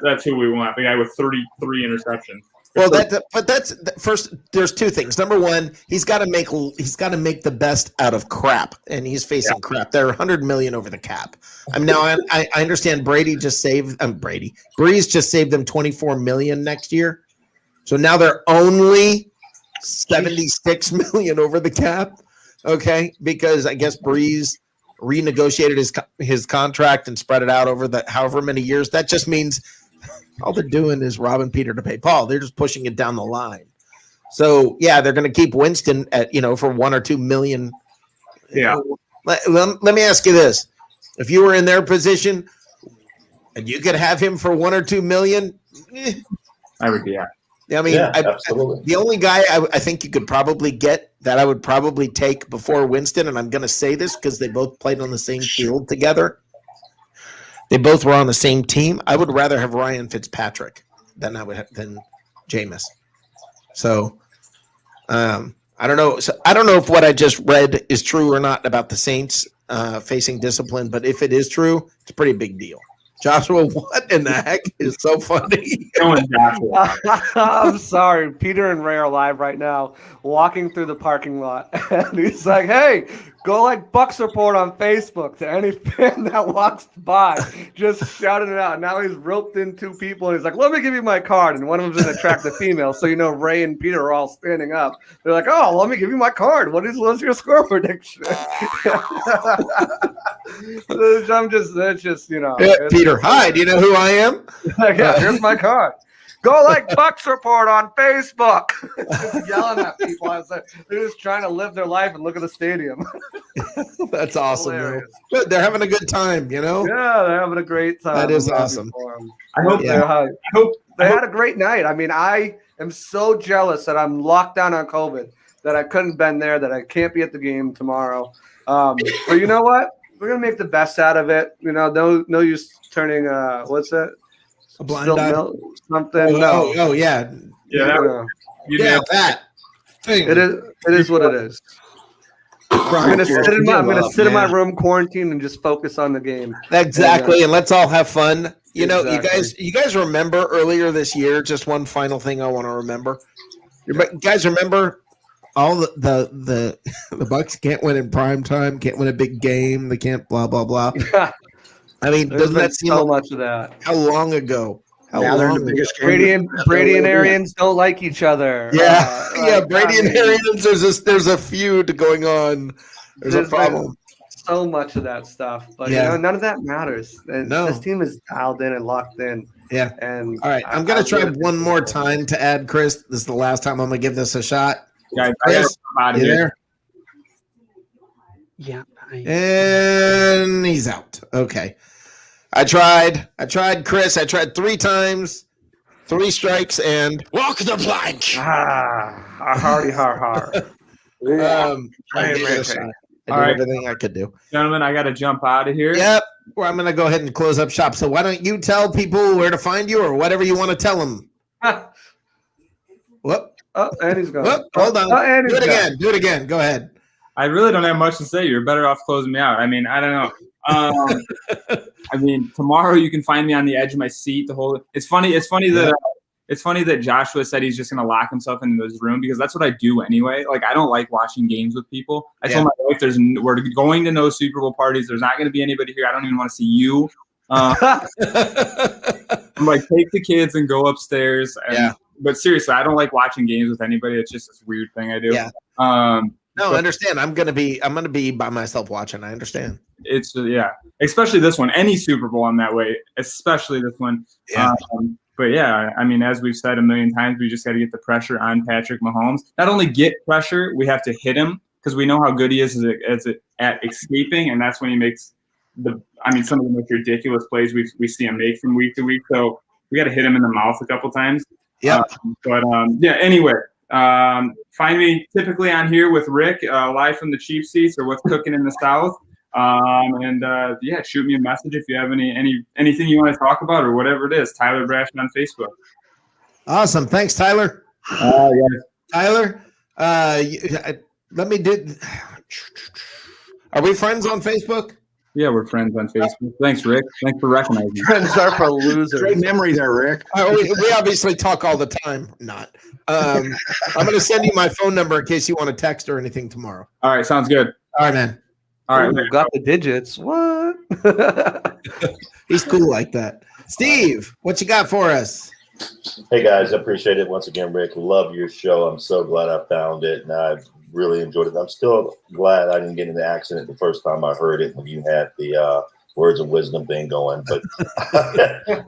that's who we want, the guy with 33 interceptions? Well, that's first. There's two things. Number one, he's got to make the best out of crap, and he's facing crap. They're $100 million over the cap. Now I understand Breeze just saved them $24 million next year, so now they're only $76 million over the cap. Okay, because I guess Breeze renegotiated his contract and spread it out over the however many years. That just means all they're doing is robbing Peter to pay Paul. They're just pushing it down the line. So yeah, they're going to keep Winston at for $1 or $2 million. Yeah. Let me ask you this: if you were in their position and you could have him for $1 or $2 million, I would be. Yeah. I mean, absolutely. The only guy I think you could probably get that I would probably take before Winston, and I'm going to say this because they both played on the same field together. They both were on the same team. I would rather have Ryan Fitzpatrick than Jameis. So, I don't know. So I don't know if what I just read is true or not about the Saints facing discipline, but if it is true, it's a pretty big deal. Joshua, what in the heck is so funny? I'm sorry. Peter and Ray are live right now, walking through the parking lot. And he's like, hey, go like Bucks Report on Facebook to any fan that walks by. Just shouting it out. Now he's roped in two people, and he's like, let me give you my card. And one of them's an attractive female. So, Ray and Peter are all standing up. They're like, oh, let me give you my card. What's your score prediction? That's just. Peter, hi, do you know who I am? Yeah, here's my card. Go like Bucks Report on Facebook. Just yelling at people. They're just trying to live their life and look at the stadium. That's awesome. Good. They're having a good time, Yeah, they're having a great time. That is awesome. I hope they had a great night. I mean, I am so jealous that I'm locked down on COVID, that I couldn't been there, that I can't be at the game tomorrow. But you know what? We're gonna make the best out of it. No use turning what's that? A blind eye? Something. Oh yeah. That thing. It is what it is. I'm gonna sit in my room, quarantine, and just focus on the game. Exactly, and let's all have fun. You guys remember earlier this year? Just one final thing I want to remember. You guys remember? All the Bucks can't win in prime time, can't win a big game, they can't blah blah blah. I mean, doesn't that seem so much of that? How long ago? They're in the biggest game. Brady and Arians don't like each other. Yeah, Brady and Arians. There's a feud going on. There's a problem. So much of that stuff, but none of that matters. And this team is dialed in and locked in. Yeah. And all right, I'm gonna try one more time to add Chris. This is the last time I'm gonna give this a shot. Guys, Chris, you there? Yeah. And he's out. Okay. I tried, Chris. I tried 3 times, 3 strikes, and walk the plank. Hardy har. I did everything I could do. Gentlemen, I got to jump out of here. Yep. Well, I'm going to go ahead and close up shop. So why don't you tell people where to find you or whatever you want to tell them? Whoop. Oh, and he's gone. Whoop, hold on. Do it again. Do it again. Go ahead. I really don't have much to say. You're better off closing me out. I mean, I don't know. I mean, tomorrow you can find me on the edge of my seat. It's funny that Joshua said he's just going to lock himself into his room, because that's what I do anyway. Like, I don't like watching games with people. I told my wife, we're going to no Super Bowl parties. There's not going to be anybody here. I don't even want to see you. I'm like, take the kids and go upstairs. But seriously, I don't like watching games with anybody. It's just this weird thing I do. Yeah. No, I understand. I'm gonna be by myself watching. I understand. It's especially this one. Any Super Bowl, I'm that way. Especially this one. Yeah. But yeah, I mean, as we've said a million times, we just got to get the pressure on Patrick Mahomes. Not only get pressure, we have to hit him, because we know how good he is at escaping, and that's when he makes some of the most ridiculous plays we see him make from week to week. So we got to hit him in the mouth a couple times. Yeah. Yeah. Anyway, find me typically on here with Rick, live from the cheap seats or what's cooking in the South. Yeah, shoot me a message if you have anything you want to talk about or whatever it is. Tyler Brashman on Facebook. Awesome. Thanks, Tyler. Yes. Tyler, let me do. Are we friends on Facebook? Yeah, we're friends on Facebook. Thanks, Rick. Thanks for recognizing me. Friends are for losers. Great memory there, Rick. We obviously talk all the time. Not. I'm going to send you my phone number in case you want to text or anything tomorrow. All right, sounds good. All right, man. All right, Ooh, got the digits. What? He's cool like that. Steve, what you got for us? Hey guys, I appreciate it once again, Rick. Love your show. I'm so glad I found it, and I've really enjoyed it. I'm still glad I didn't get in the accident the first time I heard it when you had the words of wisdom thing going. But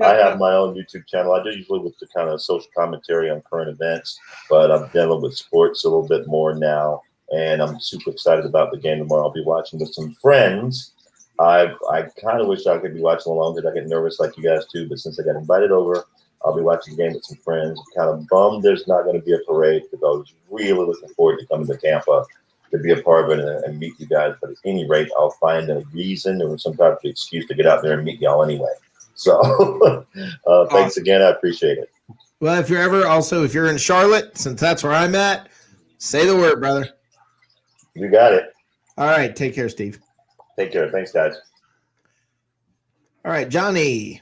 I have my own YouTube channel. I do usually with the kind of social commentary on current events, but I'm dealing with sports a little bit more now, and I'm super excited about the game tomorrow. I'll be watching with some friends. I kind of wish I could be watching along because I get nervous like you guys too, but since I got invited over, I'll be watching the game with some friends. Kind of bummed there's not going to be a parade because I was really looking forward to coming to Tampa to be a part of it and meet you guys. But at any rate, I'll find a reason or some type of excuse to get out there and meet y'all anyway. So thanks again. I appreciate it. Well, if you're in Charlotte, since that's where I'm at, say the word, brother. You got it. All right. Take care, Steve. Take care. Thanks, guys. All right, Johnny.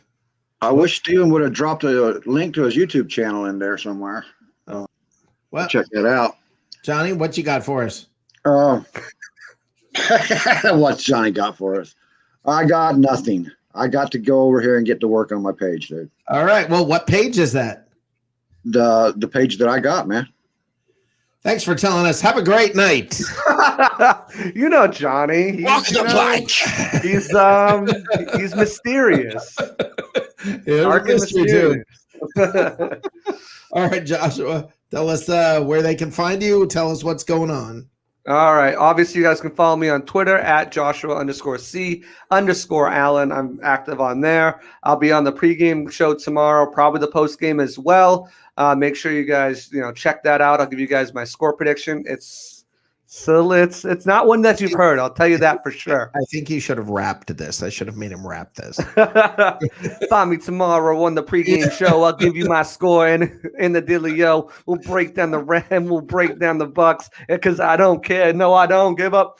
I wish Steven would have dropped a link to his YouTube channel in there somewhere. Well, check that out. Johnny, what you got for us? What's Johnny got for us? I got nothing. I got to go over here and get to work on my page, dude. All right. Well, what page is that? The page that I got, man. Thanks for telling us. Have a great night. You know Johnny. Walk the plank. He's mysterious. Yeah, Dark and mysterious. All right, Joshua. Tell us where they can find you. Tell us what's going on. All right. Obviously, you guys can follow me on Twitter at Joshua_C_Allen. I'm active on there. I'll be on the pregame show tomorrow, probably the postgame as well. Make sure you guys, check that out. I'll give you guys my score prediction. It's not one that you've heard. I'll tell you that for sure. I think you should have rapped this. I should have made him rap this. Find me tomorrow on the pregame show. I'll give you my score in the Dilly-O. We'll break down the Ram. We'll break down the Bucks because I don't care. No, I don't give up.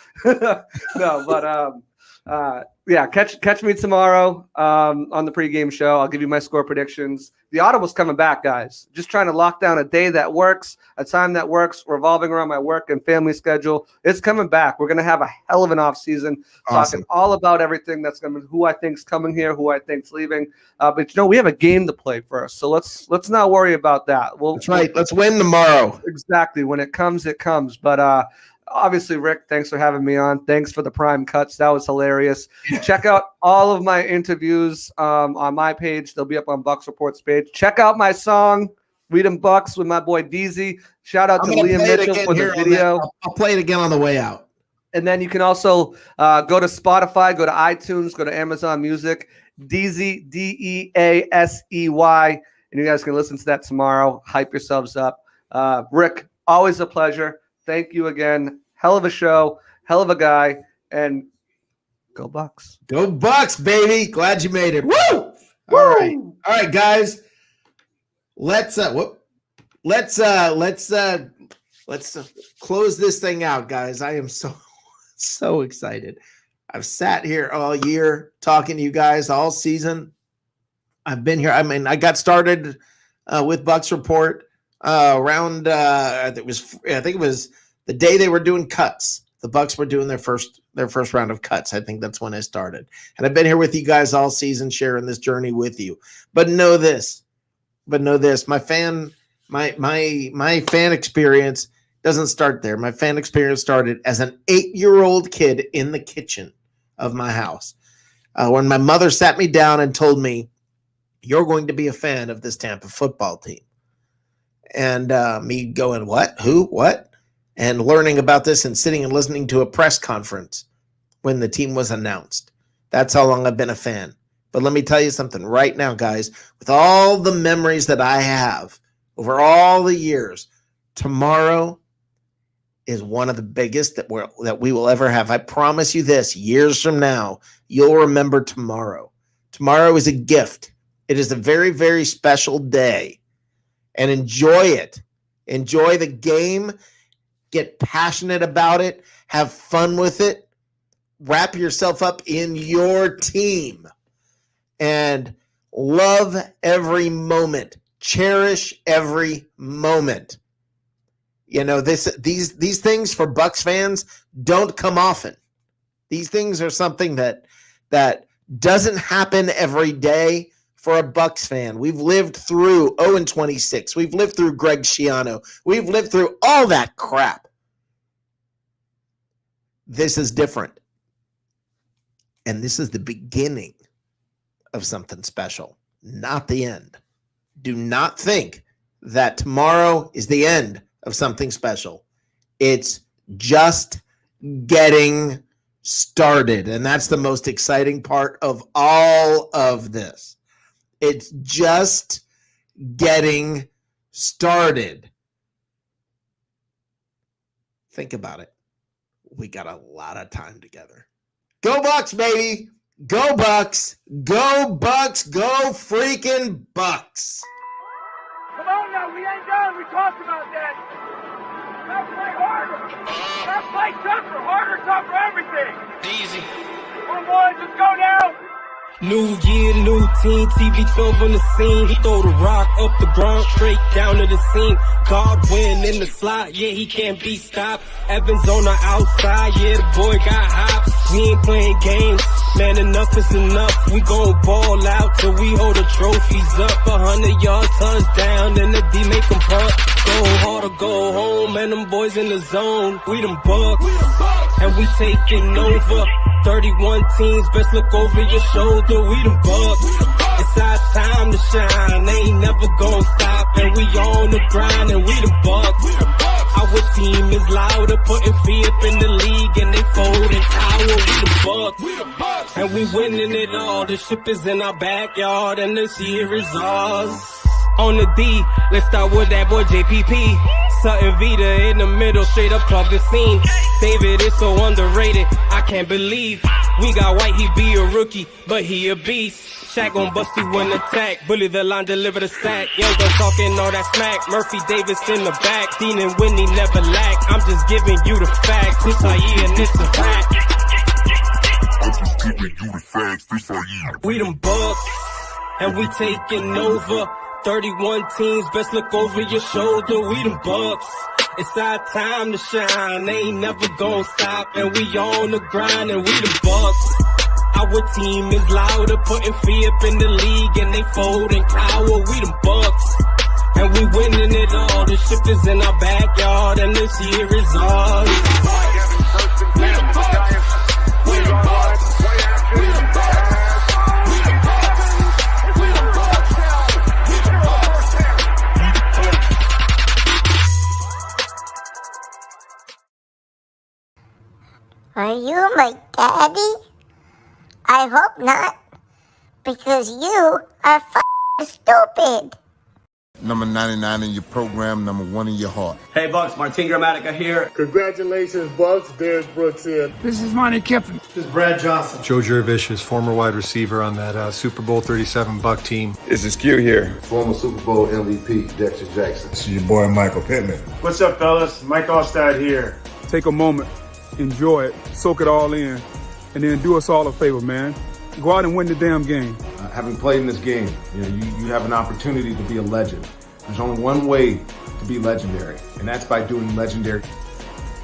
Yeah, catch me tomorrow on the pregame show. I'll give you my score predictions. The audible's coming back, guys. Just trying to lock down a day that works, a time that works, revolving around my work and family schedule. It's coming back. We're going to have a hell of an off season, talking all about everything that's going to, who I think's coming here, who I think's leaving. But we have a game to play first, so let's not worry about that. That's right. Let's win tomorrow. Exactly. When it comes, it comes. But obviously, Rick, thanks for having me on. Thanks for the prime cuts. That was hilarious. Check out all of my interviews on my page. They'll be up on Bucks Report's page. Check out my song, Read 'em Bucks, with my boy DZ. Shout out to Liam Mitchell for the video. I'll play it again on the way out. And then you can also go to Spotify, go to iTunes, go to Amazon Music, DZ, DEASEY. And you guys can listen to that tomorrow. Hype yourselves up. Rick, always a pleasure. Thank you again. Hell of a show. Hell of a guy. And go Bucks. Go Bucks, baby. Glad you made it. Woo! All right, guys. Let's close this thing out, guys. I am so excited. I've sat here all year talking to you guys all season. I've been here. I mean, I got started with Bucks Report around I think it was the day they were doing cuts. The Bucks were doing their first round of cuts. I think that's when I started. And I've been here with you guys all season, sharing this journey with you. But know this. My fan experience doesn't start there. My fan experience started as an 8-year-old kid in the kitchen of my house. When my mother sat me down and told me, "You're going to be a fan of this Tampa football team." And me going, "What? Who? What?" And learning about this and sitting and listening to a press conference when the team was announced. That's how long I've been a fan. But let me tell you something right now, guys. With all the memories that I have over all the years. Tomorrow is one of the biggest that we will ever have. I promise you this, years from now, you'll remember tomorrow. Tomorrow is a gift. It is a very, very special day. And enjoy it. Enjoy the game. Get passionate about it. Have fun with it. Wrap yourself up in your team. And love every moment. Cherish every moment. You know, these things for Bucs fans don't come often. These things are something that doesn't happen every day for a Bucs fan. We've lived through 0-26. We've lived through Greg Schiano. We've lived through all that crap. This is different. And this is the beginning of something special, not the end. Do not think that tomorrow is the end of something special. It's just getting started. And that's the most exciting part of all of this. It's just getting started. Think about it. We got a lot of time together. Go Bucs, baby. Go Bucs. Go Bucs. Go freaking Bucs. Come on now, we ain't done. We talked about that. Gotta play harder. Gotta play tougher. Harder, tougher, everything. Easy. Come on, boys, let's go now. New year, new team, TB12 on the scene. He throw the rock up the ground, straight down to the seam. Godwin in the slot, yeah, he can't be stopped. Evans on the outside, yeah, the boy got hops. We ain't playing games, man, enough is enough. We gon' ball out till we hold the trophies up. 100-yard touchdown, and the D make them punt. Go hard or go home, and them boys in the zone. We them Bucs, and we taking over. 31 teams, best look over your shoulder. We them Bucs. It's our time to shine. They ain't never gonna stop. And we on the grind, and we the Bucs. Our team is louder, putting feet up in the league, and they folding tower. We the Bucs. And we winning it all. The ship is in our backyard, and this year is ours. On the D, let's start with that boy JPP. Sutton Vita in the middle, straight up plug the scene. David is so underrated, I can't believe. We got White, he be a rookie, but he a beast. Shaq gon' bust you in attack. Bully the line, deliver the sack. Young gun talking all that smack. Murphy Davis in the back. Dean and Whitney never lack. I'm just giving you the facts. This our year and it's a fact. I'm just giving you the facts. This our year. We them Bucs, and we taking over. 31 teams, best look over your shoulder. We them Bucs. It's our time to shine. They ain't never gonna stop. And we on the grind, and we the Bucs. Our team is louder, putting feet up in the league, and they folding cower. We them Bucs, and we winning it all. The ship is in our backyard, and this year is ours. We them Bucs. We them Bucs. We them Bucs. Are you my daddy? I hope not, because you are f***ing stupid. Number 99 in your program, number 1 in your heart. Hey, Bucs, Martin Gramatica here. Congratulations, Bucs. Derek Brooks here. This is Monty Kiffin. This is Brad Johnson. Joe Jurevicius, former wide receiver on that Super Bowl 37 Buck team. This is Q here. Former Super Bowl MVP, Dexter Jackson. This is your boy, Michael Pittman. What's up, fellas? Mike Allstad here. Take a moment, enjoy it, soak it all in, and then do us all a favor, man. Go out and win the damn game. Having played in this game, you have an opportunity to be a legend. There's only one way to be legendary, and that's by doing legendary.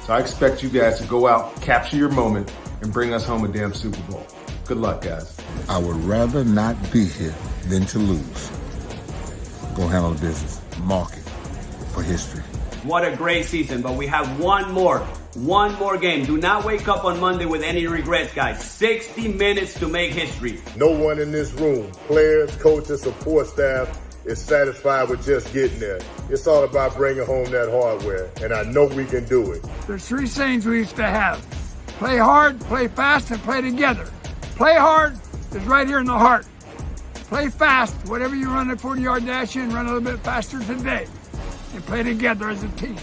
So I expect you guys to go out, capture your moment, and bring us home a damn Super Bowl. Good luck, guys. I would rather not be here than to lose. Go handle the business. Mark it for history. What a great season, but we have one more game. Do not wake up on Monday with any regrets, guys. 60 minutes to make history. No one in this room, players, coaches, support staff, is satisfied with just getting there. It's all about bringing home that hardware, and I know we can do it. There's 3 sayings we used to have. Play hard, play fast, and play together. Play hard is right here in the heart. Play fast. Whatever you run a 40-yard dash in, run a little bit faster today. and play together as a team.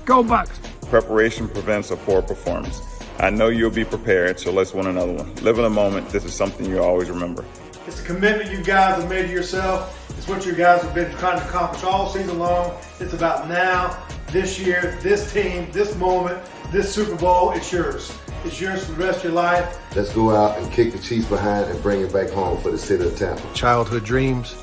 Go Bucks! Preparation prevents a poor performance. I know you'll be prepared, so let's win another one. Live in the moment. This is something you always remember. It's a commitment you guys have made to yourself. It's what you guys have been trying to accomplish all season long. It's about now, this year, this team, this moment, this Super Bowl. It's yours. It's yours for the rest of your life. Let's go out and kick the Chiefs behind and bring it back home for the city of Tampa. Childhood dreams,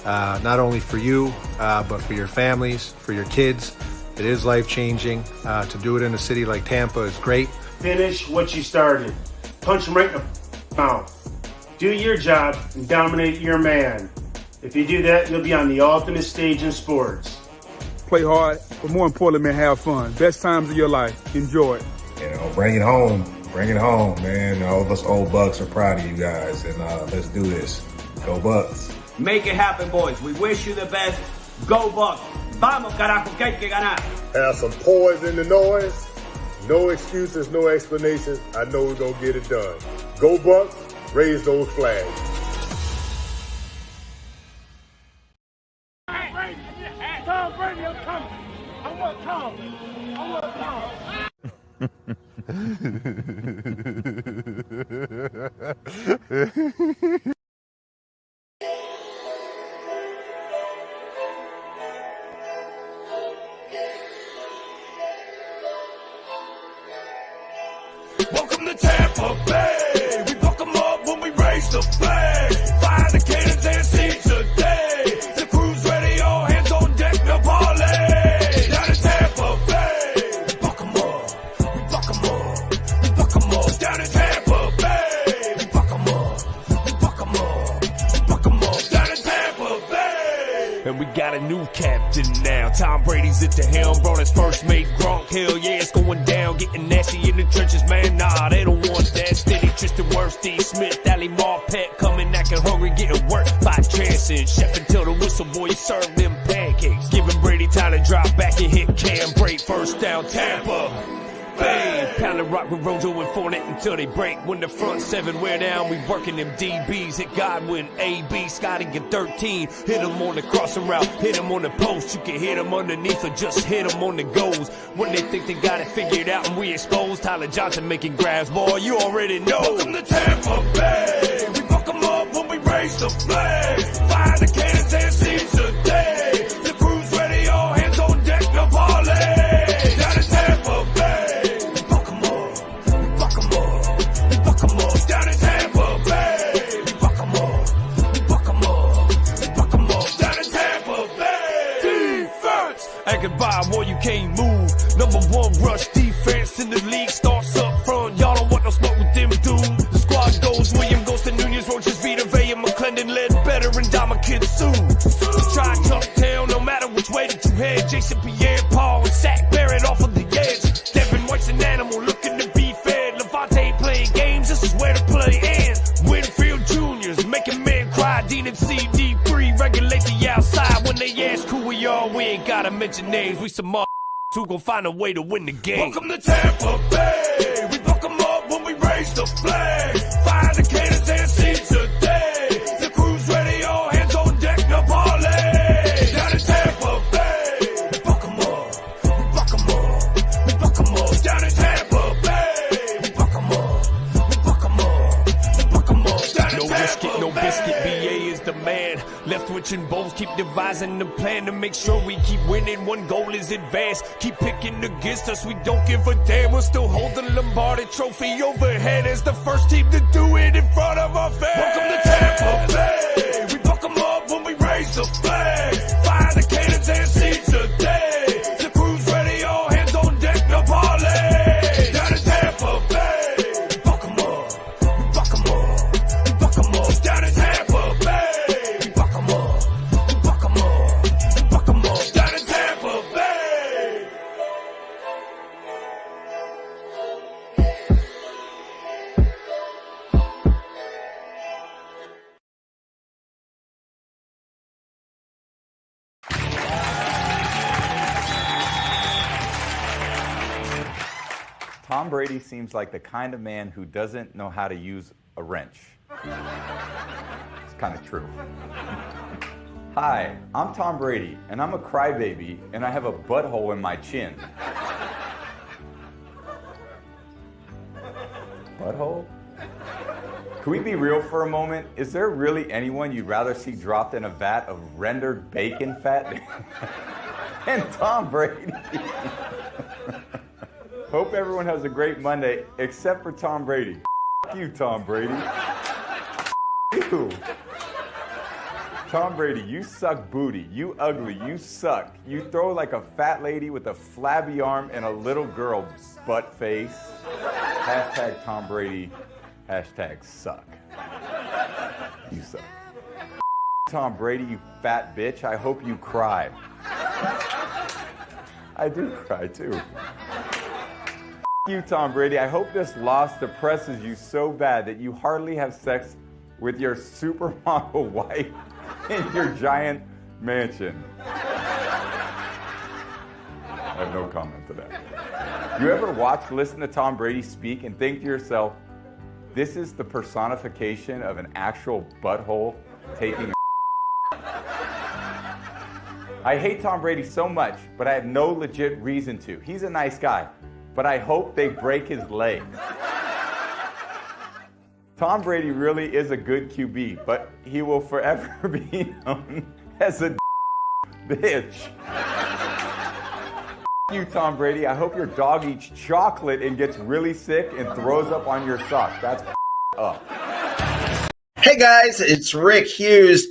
not only for you, but for your families, for your kids. It is life-changing. To do it in a city like Tampa is great. Finish what you started. Punch them right in the mouth. Do your job and dominate your man. If you do that, you'll be on the ultimate stage in sports. Play hard, but more importantly, man, have fun. Best times of your life. Enjoy it. You know, bring it home. Bring it home, man. All of us old Bucks are proud of you guys, and let's do this. Go Bucks. Make it happen, boys. We wish you the best. Go Bucks. Vamos, carajo, que hay que ganar. Have some poise in the noise. No excuses, no explanations. I know we're going to get it done. Go Bucks. Raise those flags. Tom Brady, I'm coming. I want Tom. I want Tom. Welcome to Tampa Bay. We buck 'em up when we raise the flag. Fire the cannons and seize the day. The crew's ready, all hands on deck, no parlay. Down in Tampa Bay. We buck 'em up. We buck 'em up. We buck 'em up. Down in Tampa Bay. We buck 'em up. We buck 'em up. We buck 'em up. Down in Tampa Bay. And we got a new captain now. Tom Brady's at the helm. Brought his first mate Gronk. Hell yeah, it's going down. Getting nasty in the trenches, man. Nah, they don't want that. Steady Tristan Wirfs, Steve Smith, Ali Marpet coming acting hungry, getting worked by Jansen. Chef until the whistle boy serve them pancakes. Giving Brady time to drop back and hit Cam break. First down Tampa Bay. Pounding rock with Rojo and Fournette until they break. When the front seven wear down, we working them DBs. Hit Godwin, AB, Scotty get 13. Hit him on the crossing route, hit him on the post. You can hit him underneath or just hit him on the goals. When they think they got it figured out and we exposed, Tyler Johnson making grabs, boy, you already know. Welcome to Tampa Bay. We buck 'em up when we raise the flag. Fire the cannons and seize the day. The crew's ready, all hands on deck, no parlay. Down in Tampa Bay. We buck 'em up. We buck 'em up. We buck 'em up. Down in Tampa Bay. We buck 'em up. We buck 'em up. We buck 'em up. Down in Tampa Bay. Defense. Anchored by boy, you can't move. Number one rush defense in the league starts up front. Y'all don't want no smoke with them dudes. The squad goes William, goes to Nunez, Roaches, Vita, Vea, McClendon, led better, and Dama Kitsu. Try Tucktail, no matter which way that you head. Jason Pierre, Paul, and Sack Barrett off of the edge. Devin White's an animal looking to be fed. Levante ain't playing games, this is where the play ends. Winfield Juniors, making men cry. Dean and CD3 regulate the outside. When they ask who we are, we ain't gotta mention names. We some who gon' find a way to win the game. Welcome to Tampa Bay. We buck 'em up when we raise the flag. Fire the cannons and seize the day. The crew's ready, all hands on deck, no parlay. Down in Tampa Bay. We buck 'em up. We buck 'em up. We buck 'em up. Down in Tampa Bay. We buck 'em up. We buck 'em up. We buck 'em up. Down in no biscuit, no biscuit. BA is the man. Left switching bowls, keep devising the plan to make sure we keep winning. One goal is advance. Keep picking against us, we don't give a damn. We'll still hold the Lombardi trophy overhead as the first team to do it in front of our fans. Welcome to Tampa Bay. We buck 'em up when we raise the flag. Fire the cannons and seize the day. The crew's ready, all hands on deck, no parlay. Down in Tampa Bay. We buck 'em up. We buck 'em up. We buck 'em up. Down in Tampa Bay. We buck 'em up. We buck 'em up. We buck 'em up. Down in Tampa Bay. Tom Brady seems like the kind of man who doesn't know how to use a wrench. It's kind of true. Hi, I'm Tom Brady, and I'm a crybaby, and I have a butthole in my chin. Butthole? Can we be real for a moment? Is there really anyone you'd rather see dropped in a vat of rendered bacon fat than Tom Brady? Hope everyone has a great Monday, except for Tom Brady. F you, Tom Brady. You. Tom Brady, you suck booty. You ugly. You suck. You throw like a fat lady with a flabby arm and a little girl butt face. Hashtag Tom Brady. Hashtag suck. You suck. Tom Brady, you fat bitch. I hope you cry. I do cry too. You, Tom Brady. I hope this loss depresses you so bad that you hardly have sex with your supermodel wife in your giant mansion. I have no comment to that. You ever listen to Tom Brady speak and think to yourself, this is the personification of an actual butthole taking a I hate Tom Brady so much, but I have no legit reason to. He's a nice guy, but I hope they break his leg. Tom Brady really is a good QB, but he will forever be known as a bitch. You, Tom Brady. I hope your dog eats chocolate and gets really sick and throws up on your sock. That's up. Hey guys, it's Rick Hughes.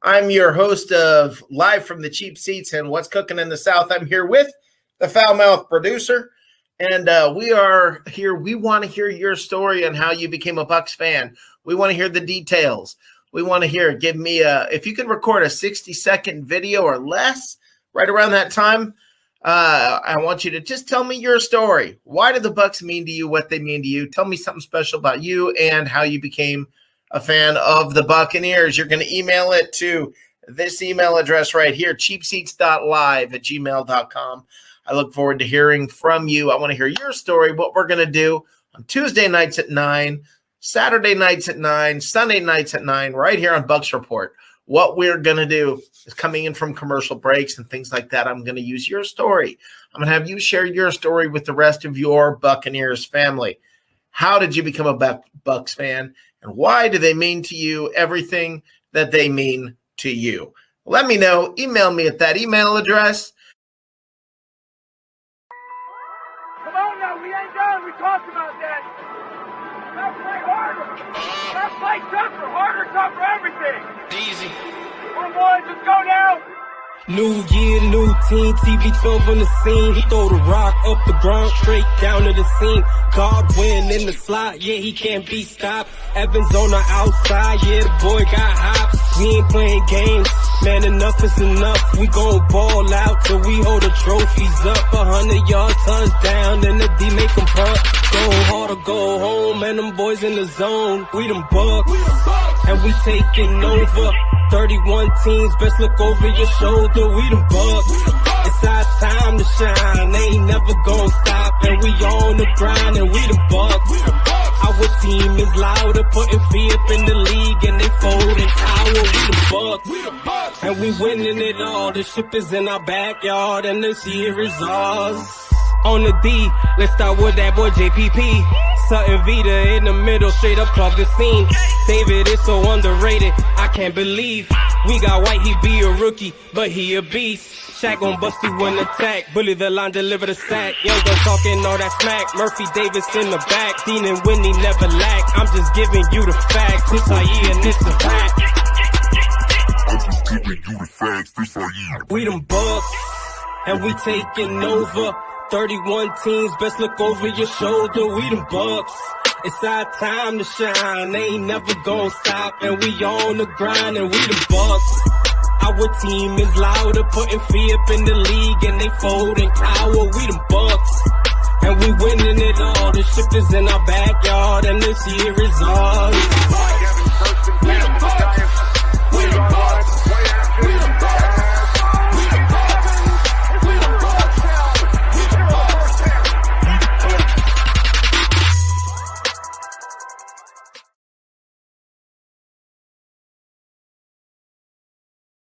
I'm your host of Live from the Cheap Seats and What's Cooking in the South. I'm here with the foul-mouthed producer, and we are here. We want to hear your story on how you became a Bucs fan. We want to hear the details. We want to hear, give me if you can record a 60-second video or less right around that time, I want you to just tell me your story. Why do the Bucs mean to you what they mean to you? Tell me something special about you and how you became a fan of the Buccaneers. You're going to email it to this email address right here, cheapseats.live@gmail.com. I look forward to hearing from you. I want to hear your story, what we're going to do on Tuesday nights at 9, Saturday nights at 9, Sunday nights at 9, right here on Bucs Report. What we're going to do is coming in from commercial breaks and things like that. I'm going to use your story. I'm going to have you share your story with the rest of your Buccaneers family. How did you become a Bucs fan? And why do they mean to you everything that they mean to you? Let me know. Email me at that email address. Come on now, we ain't done. We talked about that. Gotta play harder. Gotta play tougher, harder, tougher, everything. Easy. Come on, boys, let's go now. New year, new team, TB12 on the scene. He throw the rock up the ground, straight down to the seam. Godwin in the slot, yeah, he can't be stopped. Evans on the outside, yeah, the boy got hops. We ain't playing games, man, enough is enough. We gon' ball out till we hold the trophies up. 100-yard touchdown, then the D make them punt. Go hard or go home, and them boys in the zone. We them Bucs, and we taking over. 31 teams, best look over your shoulder. We them Bucs. It's our time to shine. They ain't never gonna stop, and we on the grind, and we them Bucs. Our team is louder, putting fear up in the league, and they folding power. We the Bucs, and we winning it all. The ship is in our backyard, and this year is ours. On the D, let's start with that boy JPP. Sutton Vita in the middle, straight up plug the scene. David is so underrated, I can't believe. We got White, he be a rookie, but he a beast. Shaq gon' bust you in attack. Bully the line, deliver the sack. Young gun talking all that smack. Murphy Davis in the back. Dean and Whitney never lack. I'm just giving you the facts. This our year and this a fact. I'm just giving you the facts. This our year. We them Bucs, and we taking over. 31 teams, best look over your shoulder. We them Bucs. It's our time to shine. They ain't never gonna stop, and we on the grind, and we the Bucs. Our team is louder, putting fear up in the league, and they folding power. We them Bucs, and we winning it all. The ship is in our backyard, and this year is ours.